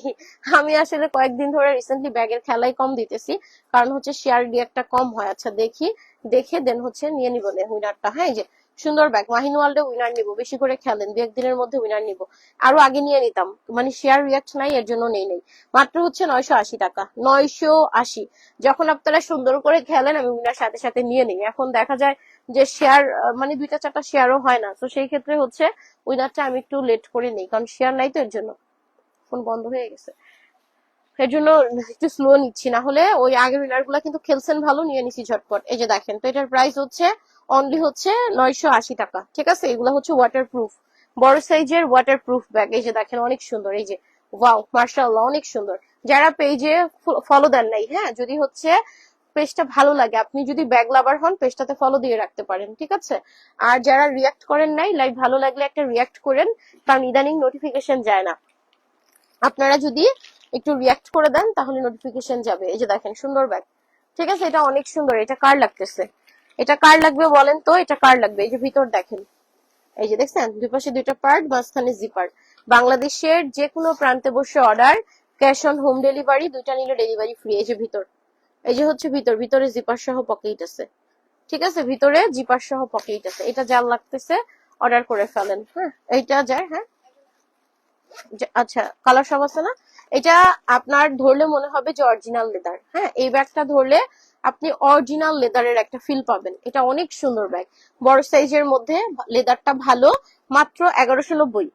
আমি আসলে কয়েকদিন ধরে রিসেন্টলি ব্যাগের খেলাই কম দিতেছি, কারণ হচ্ছে শেয়ার রিয়াক্টটা কম হয়। আচ্ছা, দেখি, দেখে দেন হচ্ছে নিয়ে নিব উইনারটা। হ্যাঁ, এই যে সুন্দর ব্যাগ। মাহিন ওয়ার্ল্ডে উইনার নিব, বেশি করে খেলেন, দু একদিনের মধ্যে উইনার নিব। আরো আগে নিয়ে নিতাম, মানে শেয়ার রিয়াক্ট নাই এর জন্য নেই। মাত্র হচ্ছে 980 টাকা, 980। যখন আপনারা সুন্দর করে খেলেন আমি উইনার সাথে সাথে নিয়ে নিই। এখন দেখা যায় যে শেয়ার মানে 2-4টা শেয়ারও হয় না, তো সেই ক্ষেত্রে হচ্ছে উইনারটা আমি একটু লেট করে নিই, কারণ শেয়ার নাই তো এর জন্য। ফোন বন্ধ হয়ে গেছে, এর জন্য একটু স্লো নিচ্ছি, না হলে ওই আগের উইনার গুলা কিন্তু খেলছেন ভালো, নিয়ে নিছি ঝটপট। এই যে দেখেন, তো এটার প্রাইস হচ্ছে অনলি হচ্ছে 980 টাকা। ঠিক আছে, এগুলা হচ্ছে ওয়াটার প্রুফ, বড় সাইজের ওয়াটার প্রুফ ব্যাগ। এই যে দেখেন অনেক সুন্দর, এই যে ওয়াও মার্শাল্লাহ অনেক সুন্দর। যারা পেজে ফলো দেন নাই, হ্যাঁ, যদি হচ্ছে পেজটা ভালো লাগে, আপনি যদি ব্যাগ লাভার হন পেজটাতে ফলো দিয়ে রাখতে পারেন, ঠিক আছে। আর যারা রিয়াক্ট করেন নাই, লাইভ ভালো লাগলে একটা রিয়াক্ট করেন, কারণ ইদানিং নোটিফিকেশন যায় না। আপনারা যদি একটু রিয়াক্ট করে দেন তাহলে নোটিফিকেশন যাবে। এই যে দেখেন সুন্দর ব্যাগ, ঠিক আছে, এটা অনেক সুন্দর। এটা কার লাগতেছে, এটা কার লাগবে বলেন তো, এটা কার লাগবে? এই যে ভিতর দেখেন, এই যে দেখছেন দুই পাশে দুইটা পার্ট, মাঝখানে জিপার। বাংলাদেশের যে কোনো প্রান্তে বসে order, cash on home delivery, দুইটা নিলে ডেলিভারি ফ্রি। এই যে ভিতর, এই যে হচ্ছে ভিতরে জিপার সহ পকেট আছে, ঠিক আছে, ভিতরে জিপার সহ পকেট আছে। এটা যার লাগতেছে অর্ডার করে ফেলেন। হ্যাঁ, এইটা যায়। হ্যাঁ, আচ্ছা, কালার সব আছে না? এটা আপনার ধরলে মনে হবে যে অরিজিনাল লেদার। হ্যাঁ, এই ব্যাগটা ধরলে আপনি অরিজিনাল লেদারের একটা ফিল পাবেন। এটা অনেক সুন্দর ব্যাগ, বড় সাইজের মধ্যে, লেদারটা ভালো। মাত্র 1190,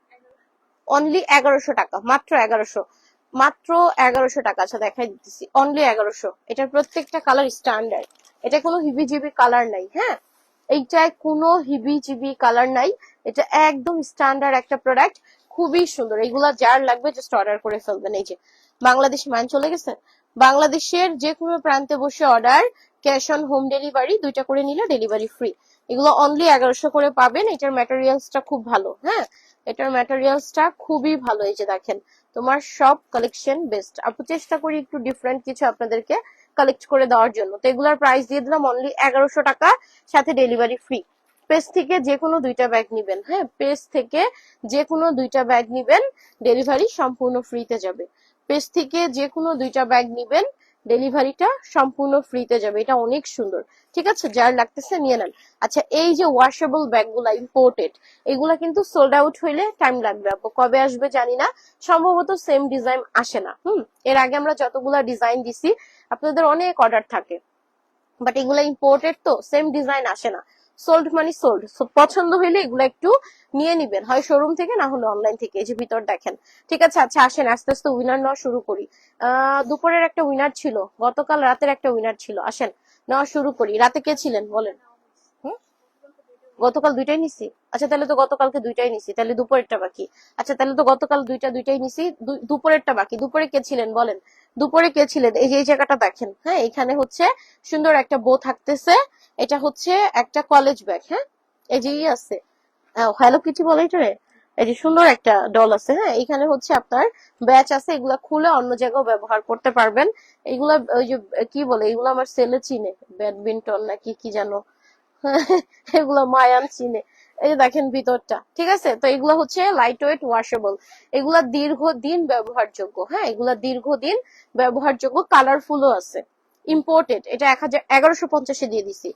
অনলি 1100 টাকা, মাত্র 1100, মাত্র 1100 টাকা। আচ্ছা দেখাই দিতেছি, অনলি 1100। এটার প্রত্যেকটা কালার স্ট্যান্ডার্ড, এটা কোনো হিবিজিবি কালার নাই। হ্যাঁ, এইটায় কোনো হিবিজিবি কালার নাই, এটা একদম স্ট্যান্ডার্ড একটা প্রোডাক্ট, খুবই সুন্দর। এগুলা যার লাগবে জাস্ট অর্ডার করে ফেলবেন। এই যে বাংলাদেশ মান চলে গেছে, বাংলাদেশের যে কোনো প্রান্তে বসে order, cash on home delivery, দুইটা করে নিলে ডেলিভারি ফ্রি। এগুলো অনলি 1100 করে পাবেন। এটার ম্যাটেরিয়ালসটা খুব ভালো। হ্যাঁ, এটার ম্যাটেরিয়ালসটা খুবই ভালো। এই যে দেখেন, তোমার সব কালেকশন বেস্ট। আপু চেষ্টা করি একটু ডিফারেন্ট কিছু আপনাদেরকে কালেক্ট করে দেওয়ার জন্য। তো এগুলার প্রাইস দিয়ে দিলাম অনলি 1100 টাকা, সাথে ডেলিভারি ফ্রি। পেজ থেকে যে কোনো দুইটা ব্যাগ নিবেন, হ্যাঁ, পেজ থেকে যে কোনো দুইটা ব্যাগ নিবেন, ডেলিভারি সম্পূর্ণ ফ্রিতে যাবে। পেজ থেকে যে কোনো দুইটা ব্যাগ নিবেন, ডেলিভারিটা সম্পূর্ণ ফ্রিতে যাবে। এটা অনেক সুন্দর, ঠিক আছে, যার লাগতেছে নিয়ে নেন। আচ্ছা, এই যে ওয়াশেবল ব্যাগগুলা ইম্পোর্টেড, এগুলা কিন্তু সোল্ড আউট হইলে টাইম লাগবে আপু, কবে আসবে জানি না, সম্ভবত সেম ডিজাইন আসে না। এর আগে আমরা যতগুলা ডিজাইন দিছি আপনাদের অনেক অর্ডার থাকে, বাট এগুলা ইম্পোর্টেড তো সেম ডিজাইন আসে না। সোল্ড মানে সোল্ড, পছন্দ হইলে এগুলো একটু নিয়ে নিবেন, হয় শোরুম থেকে না হলে অনলাইন থেকে। এই যে ভিতর দেখেন, ঠিক আছে। আচ্ছা আসেন আস্তে আস্তে উইনার নেওয়া শুরু করি। দুপুরের একটা উইনার ছিল, গতকাল রাতের একটা উইনার ছিল, আসেন নেওয়া শুরু করি। রাতে কে ছিলেন বলেন? গতকাল দুইটাই নিছি। আচ্ছা তাহলে তো গতকালকে দুইটাই নিছি, তাহলে দুপুরেরটা বাকি। আচ্ছা তাহলে তো গতকাল দুইটাই নিছি, দুপুরেরটা বাকি। দুপুরে কে ছিলেন বলেন? দুপুরে কে ছিলেন? এই যে এই জায়গাটা দেখেন, হ্যাঁ, এখানে হচ্ছে সুন্দর একটা বো থাকতেছে। এটা হচ্ছে একটা কলেজ ব্যাগ। হ্যাঁ, এই যে আছে হ্যালো কিছু বলে এটা, এই যে সুন্দর একটা ডল আছে। হ্যাঁ, এখানে হচ্ছে আপনার ব্যাচ আছে, এগুলা খুলে অন্য জায়গায় ব্যবহার করতে পারবেন। এগুলা ওই যে কি বলে, এগুলো আমার ছেলে চিনে, ব্যাডমিন্টন নাকি কি জানো, এগুলো মায়ান চিনে। এই যে দেখেন ভিতরটা, ঠিক আছে। তো এগুলো হচ্ছে লাইট ওয়েট ওয়াশেবল, এগুলা দীর্ঘদিন ব্যবহারযোগ্য। হ্যাঁ, এগুলা দীর্ঘদিন ব্যবহারযোগ্য, কালারফুলও আছে। ইম্পোর্টেড, এটা 1150-এ দিয়ে দিছি।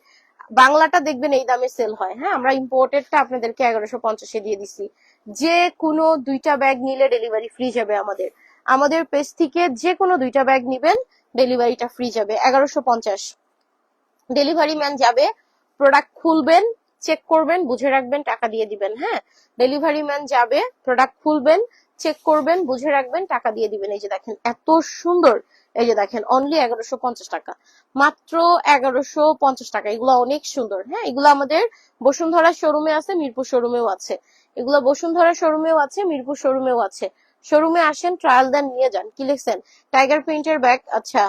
বাংলাটা দেখবেন এই দামে সেল হয়। হ্যাঁ, আমরা ইম্পোর্টেডটা আপনাদেরকে 1150-এ দিয়ে দিছি। যে কোনো দুইটা ব্যাগ নিলে ডেলিভারি ফ্রি যাবে। আমাদের আমাদের পেজ থেকে যে কোনো দুইটা ব্যাগ নিবেন, ডেলিভারিটা ফ্রি যাবে 1150। ডেলিভারি ম্যান যাবে, প্রোডাক্ট খুলবেন, চেক করবেন, বুঝে রাখবেন, টাকা দিয়ে দিবেন। হ্যাঁ, ডেলিভারি ম্যান যাবে, প্রোডাক্ট খুলবেন, চেক করবেন, বুঝে রাখবেন, টাকা দিয়ে দিবেন। এই যে দেখেন এত সুন্দর, এই যে দেখেন অনলি 1150 টাকা, মাত্র 1150 টাকা। এগুলো অনেক সুন্দর। হ্যাঁ, এগুলো আমাদের বসুন্ধরা শোরুমে আছে, মিরপুর শোরুমেও আছে। এগুলো বসুন্ধরা শোরুমেও আছে, মিরপুর শোরুমেও আছে। শোরুমে আসেন, ট্রায়াল দেন, নিয়ে যান। কি লিখছেন? টাইগার প্রিন্টের ব্যাগ, আচ্ছা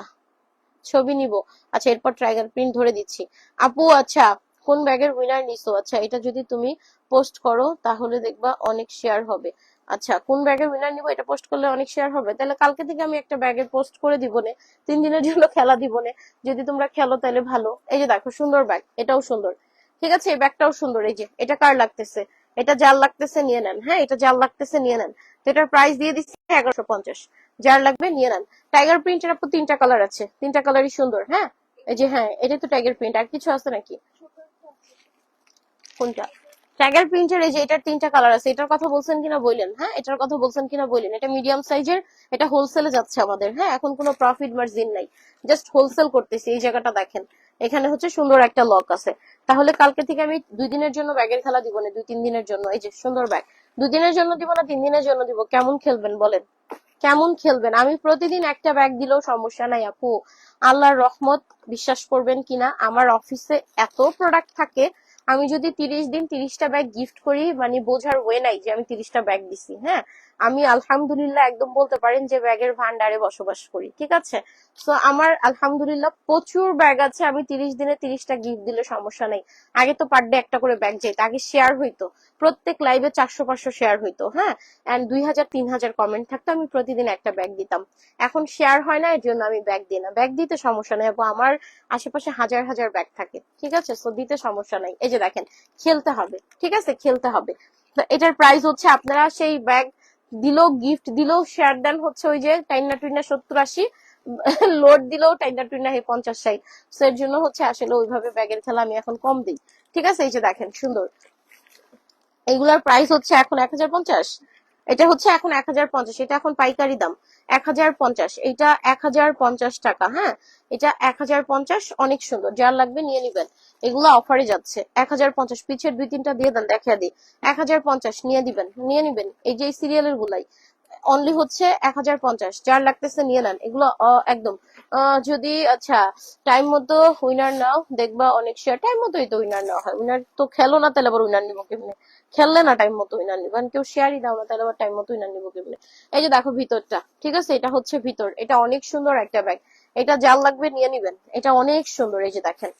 ছবি নিব। আচ্ছা এরপর টাইগার প্রিন্ট ধরে দিচ্ছি। আপু আচ্ছা কোন ব্যাগের উইনার নিছো? আচ্ছা এটা যদি তুমি পোস্ট করো তাহলে দেখবা অনেক শেয়ার হবে। আচ্ছা কোন ব্যাগের উইনার নিব, এটা পোস্ট করলে অনেক শেয়ার হবে, তাহলে কালকে থেকে আমি একটা ব্যাগের পোস্ট করে দিব নে, 3 দিনের জন্য খেলা দিব নে। যদি তোমরা খেলো তাহলে ভালো। এই যে দেখো সুন্দর ব্যাগ, এটাও সুন্দর, ঠিক আছে, এই ব্যাগটাও সুন্দর। এই যে এটা কার লাগতেছে, এটা যার লাগতেছে নিয়ে নেন। হ্যাঁ, এটা যার লাগতেছে নিয়ে নেন। তো এটার প্রাইস দিয়ে দিচ্ছি 1150, যার লাগবে নিয়ে নেন। টাইগার প্রিন্টের আপু 3টা কালার আছে, 3টা কালারই সুন্দর। হ্যাঁ, এই যে হ্যাঁ, এটা তো টাইগার প্রিন্ট, আর কিছু আছে নাকি? কোনটা? টাইগার প্রিন্টের এই যে এটার 3টা কালার আছে, এটার কথা বলছেন কিনা বললেন, হ্যাঁ এটার কথা বলছেন কিনা বললেন। এটা মিডিয়াম সাইজের, এটা হোলসেলে যাচ্ছে আমাদের, হ্যাঁ এখন কোনো প্রফিট মার্জিন নাই, জাস্ট হোলসেল করতেছি। এই জায়গাটা দেখেন, এখানে হচ্ছে সুন্দর একটা লক আছে। তাহলে কালকে থেকে আমি 2 দিনের জন্য ব্যাগের খেলা দিব না, 2-3 দিনের জন্য। এই যে সুন্দর ব্যাগ, 2 দিনের জন্য দিব না 3 দিনের জন্য দিব, কেমন খেলবেন বলেন, কেমন খেলবেন? আমি প্রতিদিন একটা ব্যাগ দিলেও সমস্যা নাই আপু, আল্লাহর রহমত। বিশ্বাস করবেন কিনা, আমার অফিসে এত প্রোডাক্ট থাকে, আমি যদি 30 দিন 30টা ব্যাগ গিফট করি, মানে বোঝার ওয়ে নাই যে আমি 30টা ব্যাগ দিছি। হ্যাঁ, আমি আলহামদুলিল্লাহ একদম বলতে পারেন যে ব্যাগের ভান্ডারে বসবাস করি, ঠিক আছে। তো আমার আলহামদুলিল্লাহ প্রচুর ব্যাগ আছে, আমি 30 দিনে 30টা গিফট দিলে সমস্যা নেই। আগে তো পার ডে একটা করে ব্যাগ যেত, আগে শেয়ার হইতো, প্রত্যেক লাইভে 400-500 শেয়ার হইতো, হ্যাঁ, এন্ড 2000-3000 কমেন্ট থাকতো, আমি প্রতিদিন একটা ব্যাগ দিতাম। এখন শেয়ার হয় না, এর জন্য আমি ব্যাগ দিই না। ব্যাগ দিতে সমস্যা নেই আপু, আমার আশেপাশে হাজার হাজার ব্যাগ থাকে, ঠিক আছে, সো দিতে সমস্যা নাই। এই যে দেখেন, খেলতে হবে, ঠিক আছে, খেলতে হবে। এটার প্রাইস হচ্ছে, আপনারা সেই ব্যাগ দিলেও গিফট দিলেও শেয়ার দেন হচ্ছে ওই যে টাইনা টুইনা 70-80, লোড দিলেও টাইনা টুইনা 50-60। সো এর জন্য হচ্ছে আসলে ওইভাবে ব্যাগের খেলা আমি এখন কম দিই, ঠিক আছে। এই যে দেখেন সুন্দর, এইগুলার প্রাইস হচ্ছে এখন 1050, এটা হচ্ছে এখন 1050, এটা এখন পাইকারি দাম 1050, এটা 1050 টাকা, হ্যাঁ এটা 1050, অনেক সুন্দর, যার লাগবে নিয়ে নিবেন। এগুলো অফারে যাচ্ছে 1050, পিছের 2-3টা দিয়ে দেন, দেখা দিই 1050 নিয়ে দিবেন, নিয়ে নিবেন। এই যে সিরিয়ালের গুলাই অনলি হচ্ছে 1050, যার লাগতেছে নিয়ে নেন। এগুলো একদম যদি আচ্ছা টাইম মতো উইনার নাও, দেখবা অনেক শেয়ার টাইম মতোই তো উইনার নেওয়া হয়। উইনার তো খেলো না, তাহলে আবার উইনার নিবো কেমনে? খেললে না টাইম মতো উইনার নিবো, কেউ শেয়ারই দাও না, তাহলে আবার টাইম মতো উইনার নিবো কেমনে? এই যে দেখো ভিতরটা, ঠিক আছে, এটা হচ্ছে ভিতর, এটা অনেক সুন্দর একটা ব্যাগ, এটা যার লাগবে নিয়ে নিবেন, এটা অনেক সুন্দর। এই যে দেখেন,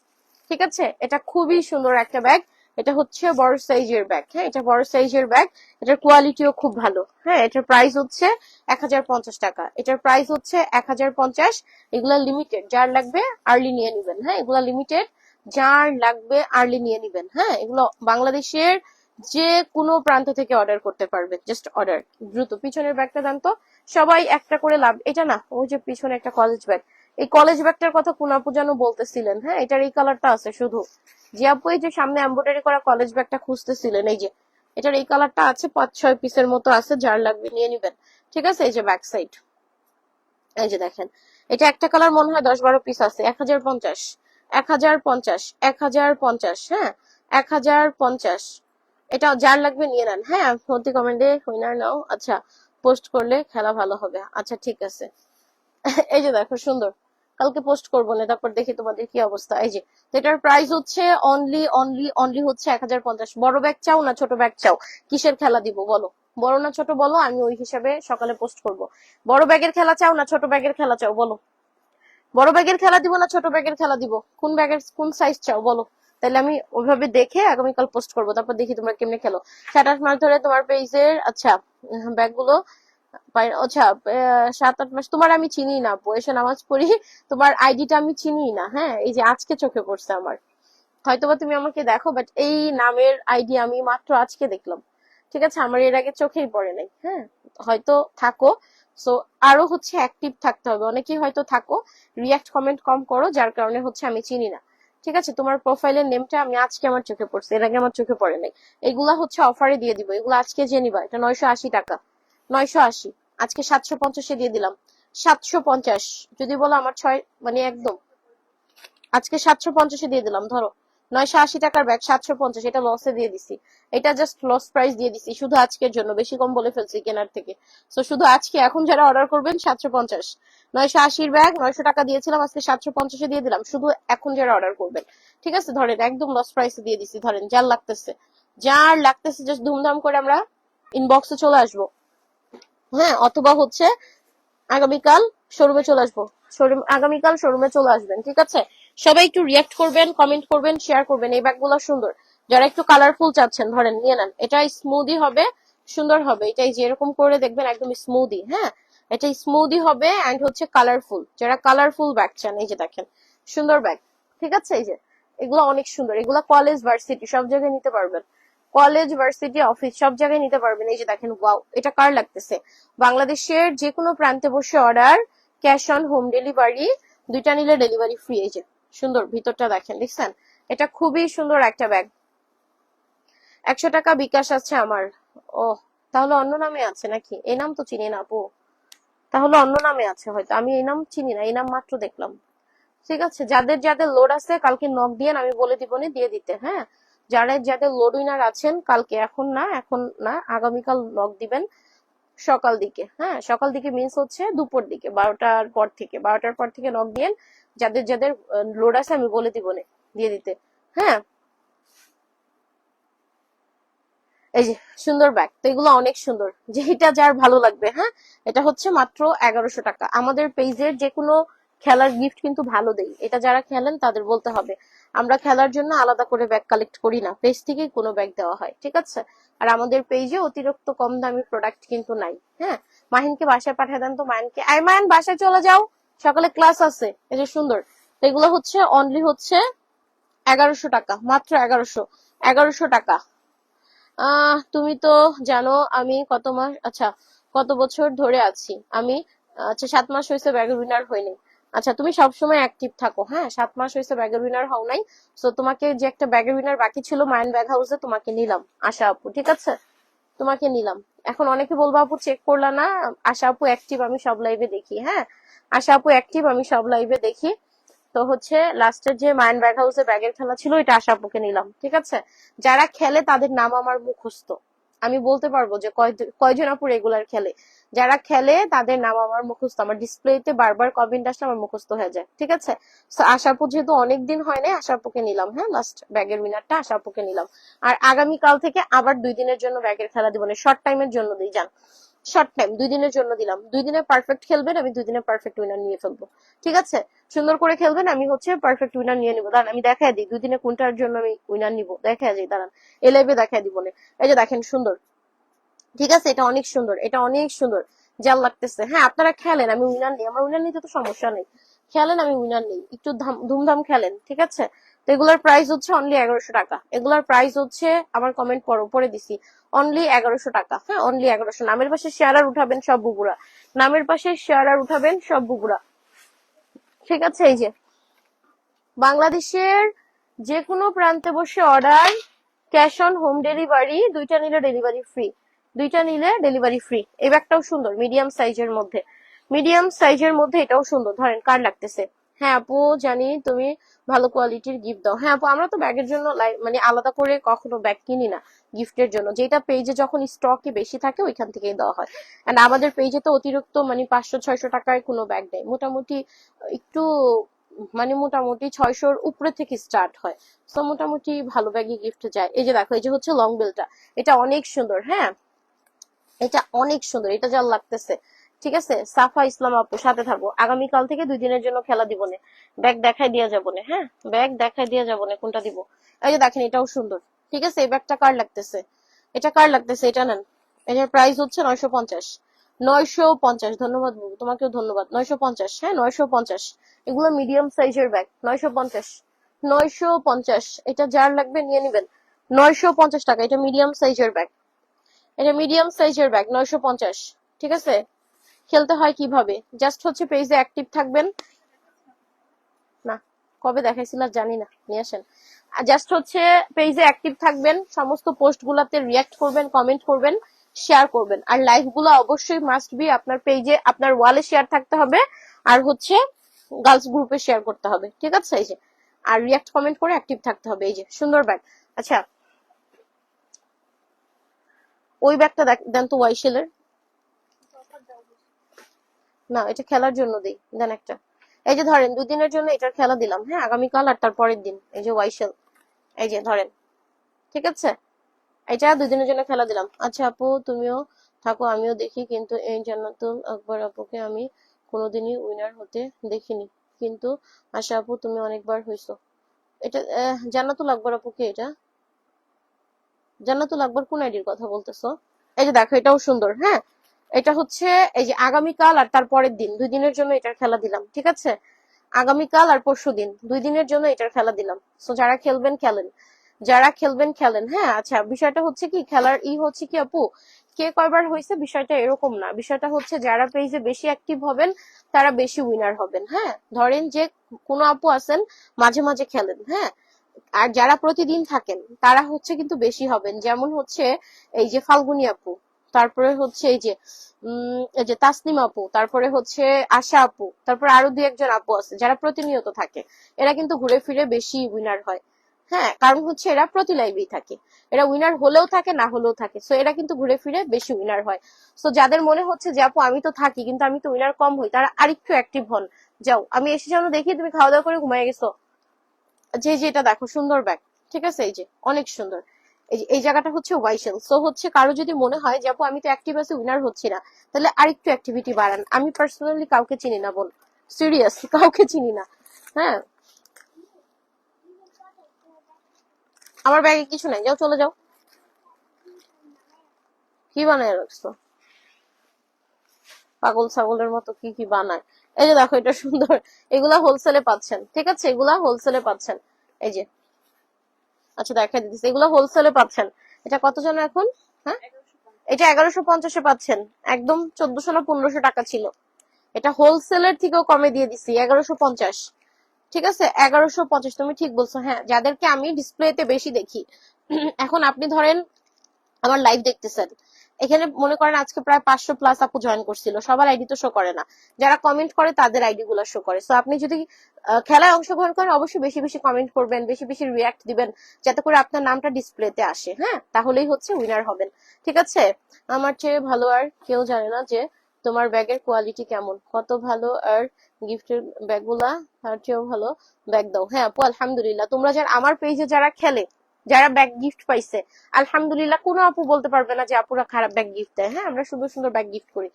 ঠিক আছে, এটা খুবই সুন্দর একটা ব্যাগ। এটা হচ্ছে বড় সাইজের ব্যাগ, হ্যাঁ এটা বড় সাইজের ব্যাগ, এটার কোয়ালিটিও খুব ভালো। হ্যাঁ, এটার প্রাইস হচ্ছে 1050 টাকা, এটার প্রাইস হচ্ছে 1050। এগুলা লিমিটেড, যার লাগবে আর্লি নিয়ে নিবেন, হ্যাঁ এগুলা লিমিটেড, যার লাগবে আর্লি নিয়ে নিবেন। হ্যাঁ, এগুলো বাংলাদেশের যে কোনো প্রান্ত থেকে অর্ডার করতে পারবেন, জাস্ট অর্ডার দ্রুত। পিছনের ব্যাগটা দেন তো, সবাই একটা করে লাভ, এটা না ওই যে পিছনে একটা কলেজ ব্যাগ, এই কলেজ ব্যাগটার কথা কোন আপু যেন বলতেছিলেন, হ্যাঁ এটার এই কালারটা আছে শুধু, যে আপু এই যে সামনে এমব্রয়ডারি করা কলেজ ব্যাগটা খুঁজতেছিলেন, এই যে এটার এই কালারটা আছে, 5-6 পিসের মতো আছে, যার লাগবে নিয়ে নিবেন, ঠিক আছে। এই যে ব্যাক সাইড, এই যে দেখেন, এটা একটা কালার মনে হয় 10-12 পিস আছে, 1050, 1050, 1050, হ্যাঁ 1050, এটা যার লাগবে নিয়ে নেন। হ্যাঁ, প্রতি কমেন্টে উইনার নাও, আচ্ছা পোস্ট করলে খেলা ভালো হবে, আচ্ছা ঠিক আছে। এই যে দেখো সুন্দর, কালকে পোস্ট করবো না, তারপর দেখি তোমাদের কি অবস্থা। এই যে, এটার প্রাইস হচ্ছে অনলি অনলি অনলি হচ্ছে 1050। বড় ব্যাগ চাও না ছোট ব্যাগ চাও, কিসের খেলা দিব বলো, বড় না ছোট বলো, আমি ওই হিসাবে সকালে পোস্ট করব। বড় ব্যাগের খেলা চাও না ছোট ব্যাগের খেলা চাও বলো, বড় ব্যাগের খেলা দিব না ছোট ব্যাগের খেলা দিব, কোন ব্যাগের কোন সাইজ চাও বলো, তাহলে আমি ওইভাবে দেখে আগামীকাল পোস্ট করবো, তারপর দেখি তোমরা কেমনে খেলো। 7-8 মাস ধরে তোমার পেজের আচ্ছা ব্যাগগুলো আচ্ছা 7-8 মাস তোমার আমি চিনি না, বয়সে নামাজ পড়ি, তোমার আইডিটা আমি চিনি না, হ্যাঁ এই যে আজকে চোখে পড়ছে আমার, হয়তোবা তুমি আমাকে দেখো, বাট এই নামের আইডি আমি মাত্র আজকে দেখলাম, ঠিক আছে, আমার এর আগে চোখেই পড়ে নাই। হ্যাঁ, হয়তো থাকো, সো আরো হচ্ছে অ্যাক্টিভ থাকতে হবে, অনেকেই হয়তো থাকো, রিয়াক্ট কমেন্ট কম করো, যার কারণে হচ্ছে আমি চিনি না, ঠিক আছে। তোমার প্রোফাইলের নেমটা আমি আজকে আমার চোখে পড়ছে, এর আগে আমার চোখে পড়ে নাই। এগুলা হচ্ছে অফারে দিয়ে দিব, এগুলো আজকে যে নিবা, এটা 980 টাকা, 980, আজকে 750-এ দিয়ে দিলাম, 750। যদি বলো আমার 6 মানে একদম আজকে 750-এ দিয়ে দিলাম, ধরো 980 টাকার ব্যাগ 750, এটা লসে দিয়ে দিছি, এটা জাস্ট লস প্রাইস দিয়ে দিছি শুধু আজকের জন্য, বেশি কম বলে ফেলছি কেনার থেকে। তো শুধু আজকে এখন যারা অর্ডার করবেন 750, 980-র ব্যাগ 900 টাকা দিয়েছিলাম, আজকে 750-এ দিয়ে দিলাম শুধু এখন যারা অর্ডার করবেন, ঠিক আছে। ধরেন একদম লস প্রাইসে দিয়ে দিছি, ধরেন যার লাগতেছে, যার লাগতেছে জাস্ট ধুমধাম করে আমরা ইনবক্সে চলে আসবো, হ্যাঁ অথবা হচ্ছে আগামীকাল শোরুমে চলে আসবো, আগামীকাল শোরুমে চলে আসবেন, ঠিক আছে। সবাই একটু রিয়াক্ট করবেন, কমেন্ট করবেন, শেয়ার করবেন, এই ব্যাগগুলো সুন্দর, যারা একটু কালারফুল চাচ্ছেন ধরেন নিয়ে নেন, এটা স্মুদি হবে, সুন্দর হবে, এটাই যেরকম করে দেখবেন একদম স্মুদি, হ্যাঁ এটা স্মুদি হবে এন্ড হচ্ছে কালারফুল, যারা কালারফুল ব্যাগ চান, এই যে দেখেন সুন্দর ব্যাগ, ঠিক আছে। এই যে এগুলো অনেক সুন্দর, এগুলো কলেজ ভার্সিটি সব জায়গায় নিতে পারবেন, কলেজ ভার্সিটি অফিস সব জায়গায় নিতে পারবেন। এই যে দেখেন ওয়াও, এটা কার লাগতেছে, বাংলাদেশের যে কোনো প্রান্তে বসে order, cash on home delivery, দুইটা নিলে ডেলিভারি ফ্রি। এই যে সুন্দর ভিতরটা দেখেন, দেখছেন, এটা খুবই সুন্দর একটা ব্যাগ, 100 টাকা বিকাশ আছে আমার। ও, তাহলে অন্য নামে আছে নাকি? এই নাম তো চিনি না আপু, তাহলে অন্য নামে আছে হয়তো, আমি এই নাম চিনি না, এই নাম মাত্র দেখলাম। ঠিক আছে, যাদের যাদের লোড আছে কালকে নক দিয়ে আমি বলে দিব দিয়ে দিতে। হ্যাঁ, যারা যাদের লোড উইনার আছেন কালকে, এখন না, এখন না, আগামীকাল নক দিবেন সকাল দিকে। হ্যাঁ, সকাল দিকে মিন্স হচ্ছে দুপুর দিকে, 12টার পর থেকে, 12টার পর থেকে নক দিয়েন। যাদের যাদের লোড আছে আমি বলে দিব দিয়ে দিতে। হ্যাঁ, এই যে সুন্দর ব্যাগ, তো এগুলো অনেক সুন্দর, যেটা যার ভালো লাগবে। হ্যাঁ, এটা হচ্ছে মাত্র 1100 টাকা। আমাদের পেজের যে কোনো খেলার গিফট কিন্তু ভালো দেই, এটা যারা খেলেন তাদের বলতে হবে। আমরা খেলার জন্য আলাদা করে ব্যাগ কালেক্ট করি না, পেজ থেকেই কোনো ব্যাগ দেওয়া হয়। ঠিক আছে, আর আমাদের পেজে অতিরিক্ত কম দামি প্রোডাক্ট কিন্তু নাই। হ্যাঁ, মাহিনকে বাসায় পাঠিয়ে দেন তো, মাহিনকে, আই মাহিন বাসায় চলে যাও, সকালে ক্লাস আছে। এই যে সুন্দর, তো এগুলো হচ্ছে অনলি হচ্ছে 1100 টাকা, মাত্র 1100 টাকা। তুমি তো জানো আমি কত মাস, আচ্ছা কত বছর ধরে আছি আমি, আচ্ছা 7 মাস হয়েছে ব্যাগের উইনার হয়নি। আচ্ছা, তুমি সবসময় অ্যাক্টিভ থাকো। হ্যাঁ, 7 মাস হয়েছে ব্যাগের উইনার হও নাই। তো তোমাকে যে একটা ব্যাগের উইনার বাকি ছিল মাইন ব্যাগ হাউসে, তোমাকে নিলাম, আশা আপু। ঠিক আছে, তোমাকে নিলাম। এখন অনেকে বলবো আপু চেক করলা না, আশা আপু অ্যাক্টিভ, আমি সব লাইভে দেখি। হ্যাঁ, আশা আপু অ্যাক্টিভ, আমি সব লাইভে দেখি। তো হচ্ছে লাস্টের যে মাইন ব্যাগ হাউসে ব্যাগের খেলা ছিল, এটা আশা আপুকে নিলাম। ঠিক আছে, যারা খেলে তাদের নাম আমার মুখস্থ, আমি বলতে পারবো যে কয়জন আপু রেগুলার খেলে। যারা খেলে তাদের নাম আমার মুখস্থ, আমার ডিসপ্লেতে বারবার কমেন্ট আসলে আমার মুখস্থ হয়ে যায়। ঠিক আছে, তো আশা আপু যেহেতু অনেকদিন হয় না, আশা আপুকে নিলাম। হ্যাঁ, লাস্ট ব্যাগের উইনারটা আশা আপুকে নিলাম। আর আগামীকাল থেকে আবার 2 দিনের জন্য ব্যাগের খেলা দিব না, শর্ট টাইমের জন্য দিই, যান শর্ট টাইম 2 দিনের জন্য দিলাম। 2 দিনে পারফেক্ট খেলবেন, আমি 2 দিনে পারফেক্ট উইনার নিয়ে ফেলবো। ঠিক আছে, সুন্দর করে খেলবেন, আমি হচ্ছে পারফেক্ট উইনার নিয়ে নিবো। দাঁড়ান আমি দেখাই দিই 2 দিনে কোনটার জন্য আমি উইনার নিবো, দেখাই দিই, দাঁড়ান এই লাইভে দেখাই দিব। এই যে দেখেন সুন্দর, ঠিক আছে, এটা অনেক সুন্দর, এটা অনেক সুন্দর, জাল লাগতেছে। হ্যাঁ, আপনারা খেলেন, আমি উইনার নেই, আমার উইনার নিতে তো সমস্যা নেই, খেলেন, আমি উইনার নেই, একটু ধুমধাম খেলেন। ঠিক আছে, তো এগুলার প্রাইস হচ্ছে অনলি 1100 টাকা। এগুলার প্রাইস হচ্ছে, আমার কমেন্ট পরে দিছি, অনলি 1100 টাকা। হ্যাঁ, অনলি 1100। নামের পাশে শেয়ার আর উঠাবেন সব বুবুরা, নামের পাশে শেয়ার আর উঠাবেন সব বুবুরা। ঠিক আছে, এই যে বাংলাদেশের যে কোনো প্রান্তে বসে order, cash on home delivery, দুইটা নিলে ডেলিভারি ফ্রি, দুইটা নিলে ডেলিভারি ফ্রি। এই ব্যাগটাও সুন্দর, মিডিয়াম সাইজের মধ্যে, মিডিয়াম সাইজের মধ্যে এটাও সুন্দর। ধরেন কার লাগতেছে? হ্যাঁ আপু জানি তুমি ভালো কোয়ালিটির গিফট দাও। হ্যাঁ আপু, আমরা তো ব্যাগের জন্য মানে আলাদা করে কখনো ব্যাগ কিনি না গিফটের জন্য, যেটা পেজে যখন স্টকে বেশি থাকে ওইখান থেকেই দেওয়া হয়। এন্ড আমাদের পেজে তো অতিরিক্ত মানে 500-600 টাকায় কোনো ব্যাগ নেই, মোটামুটি একটু মানে মোটামুটি 600-র উপরে থেকে স্টার্ট হয়। তো মোটামুটি ভালো ব্যাগই গিফট যায়। এই যে দেখো, এই যে হচ্ছে লং বেলটা, এটা অনেক সুন্দর। হ্যাঁ, এটা অনেক সুন্দর, এটা যা লাগতেছে। ঠিক আছে, সাফা ইসলাম আপু সাথে থাকবো, আগামীকাল থেকে 2 দিনের জন্য খেলা দিব না, ব্যাগ দেখাই দিয়া যাবো না। হ্যাঁ, ব্যাগ দেখাই দিয়া যাবো না, কোনটা দিব। এই যে দেখেন, এটাও সুন্দর। ঠিক আছে, এই ব্যাগটা কার লাগতেছে? এটা কার লাগতেছে? এটা নেন, এটার প্রাইস হচ্ছে 950। 950, ধন্যবাদ বাবু, তোমাকেও ধন্যবাদ। 950, হ্যাঁ 950। এগুলো মিডিয়াম সাইজের ব্যাগ, 950। 950, এটা যার লাগবে নিয়ে নিবেন। 950 টাকা, এটা মিডিয়াম সাইজের ব্যাগ, এটা মিডিয়াম সাইজের ব্যাগ, 950। ঠিক আছে, খেলতে হয় কিভাবে? জাস্ট হচ্ছে পেজে অ্যাক্টিভ থাকবেন। না, কবে দেখাইছিলাম জানি না, নিয়ে আসেন। জাস্ট হচ্ছে পেজে অ্যাক্টিভ থাকবেন, সমস্ত পোস্ট গুলাতে রিয়াক্ট করবেন, কমেন্ট করবেন, শেয়ার করবেন। আর লাইভ গুলো অবশ্যই মাস্ট বি আপনার পেজে, আপনার ওয়ালে শেয়ার থাকতে হবে, আর হচ্ছে গার্লস গ্রুপে শেয়ার করতে হবে। ঠিক আছে, এই যে, আর রিয়াক্ট কমেন্ট করে অ্যাক্টিভ থাকতে হবে। এই যে সুন্দর ব্যাগ। আচ্ছা, ওই ব্যাগটা দেন তো, ওয়াইশেলের। না, এটা খেলার জন্য দিই, দেন একটা। এই যে ধরেন 2 দিনের জন্য এটার খেলা দিলাম। হ্যাঁ, আগামীকাল আর তার পরের দিন। এই যে ওয়াইশেল, এই যে ধরেন। ঠিক আছে, এটা 2 দিনের জন্য খেলা দিলাম। আচ্ছা আপু তুমিও থাকো, আমিও দেখি, কিন্তু এই জান্নাতুল আকবর আপুকে আমি কোনোদিনই উইনার হতে দেখিনি, কিন্তু আশা আপু তুমি অনেকবার হইছো। এটা জান্নাতুল আকবর আপুকে, এটা জান্নাতুল আকবর কোন আইডির কথা বলতেছো? এই যে দেখো, এটাও সুন্দর। হ্যাঁ, এটা হচ্ছে এই যে আগামীকাল আর তার পরের দিন, 2 দিনের জন্য এটার খেলা দিলাম। ঠিক আছে, আগামীকাল আর পরশুদিন 2 দিনের জন্য এটার খেলা দিলাম। সো যারা খেলবেন খেলেন, যারা খেলবেন খেলেন। হ্যাঁ, আচ্ছা বিষয়টা হচ্ছে কি, খেলার হচ্ছে কি আপু, কে কয়বার হয়েছে বিষয়টা এরকম না, বিষয়টা হচ্ছে যারা পেজে বেশি অ্যাক্টিভ হবেন তারা বেশি উইনার হবেন। হ্যাঁ, ধরেন যে কোনো আপু আছেন মাঝে মাঝে খেলেন, হ্যাঁ, আর যারা প্রতিদিন থাকেন তারা হচ্ছে কিন্তু বেশি হবেন, যেমন হচ্ছে এই যে ফাল্গুনী আপু, তারপরে হচ্ছে এই যে তাসনিম আপু, তারপরে হচ্ছে আশা আপু, তারপরে আরো দুই একজন আপু আছে যারা প্রতিনিয়ত থাকে। এরা কিন্তু ঘুরে ফিরে বেশি উইনার হয়। হ্যাঁ, কারণ হচ্ছে এরা প্রতি লাইভেই থাকে, এরা উইনার হলেও থাকে না হলেও থাকে, সো এরা কিন্তু ঘুরে ফিরে বেশি উইনার হয়। সো যাদের মনে হচ্ছে যে আপু আমি তো থাকি কিন্তু আমি তো উইনার কম হই, তারা আরেকটু অ্যাক্টিভ হন। যাও, আমি এসে যেন দেখি তুমি খাওয়া দাওয়া করে ঘুমাই গেছো। যে এটা দেখো সুন্দর ব্যাগ, ঠিক আছে, এই যে অনেক সুন্দর। এই যে এই জায়গাটা হচ্ছে ওয়াইশেল। সো হচ্ছে কারো যদি মনে হয় যে আপু আমি তো অ্যাক্টিভ আছি উইনার হচ্ছি না, তাহলে আরেকটু অ্যাক্টিভিটি বাড়ান। আমি পার্সোনালি কাউকে চিনি না বোন, সিরিয়াস কাউকে চিনি না। হ্যাঁ, আমার ব্যাগে কিছু নাই, যাও চলে যাও। কি বানায় রাখছো? পাগল ছাগলের মতো কি কি বানায়। এই যে দেখো এটা সুন্দর, এগুলা হোলসেলে পাচ্ছেন, ঠিক আছে, এগুলা হোলসেলে পাচ্ছেন। এই যে, আচ্ছা দেখা দিতেছি, এগুলো হোলসেলে পাচ্ছেন। এটা কত যেন এখন? হ্যাঁ, এটা 1150-এ পাচ্ছেন। একদম 1400 না 1500 টাকা ছিল। এটা হোলসেলের থেকেও কমে দিয়ে দিছি, 1150। ঠিক আছে, 1150, তুমি ঠিক বলছো। হ্যাঁ, যাদেরকে আমি ডিসপ্লেতে বেশি দেখি, এখন আপনি ধরেন আমার লাইভ দেখতেছেন, এখানে মনে করেন আজকে প্রায় 500+ আপু জয়েন করছিল, সবার আইডি তো শো করে না, যারা কমেন্ট করে তাদের আইডি গুলো শো করে। সো আপনি যদি খেলায় অংশগ্রহণ করেন অবশ্যই বেশি বেশি কমেন্ট করবেন, বেশি বেশি রিয়াক্ট দিবেন, যাতে করে আপনার নামটা ডিসপ্লেতে আসে। হ্যাঁ, তাহলেই হচ্ছে উইনার হবেন, ঠিক আছে। আমার চেয়ে ভালো আর কেউ জানে না যে তোমার ব্যাগের কোয়ালিটি কেমন, কত ভালো, আর গিফটের ব্যাগগুলা তার চেয়েও ভালো ব্যাগ দাও। হ্যাঁ আপু আলহামদুলিল্লাহ, তোমরা যারা আমার পেজে যারা খেলে, যারা ব্যাগ গিফট পাইছে, আলহামদুলিল্লাহ, কোনো আপু বলতে পারবে না যে আপুরা খারাপ ব্যাগ গিফট দেয়। হ্যাঁ, আমরা সুন্দর সুন্দর ব্যাগ গিফট করি,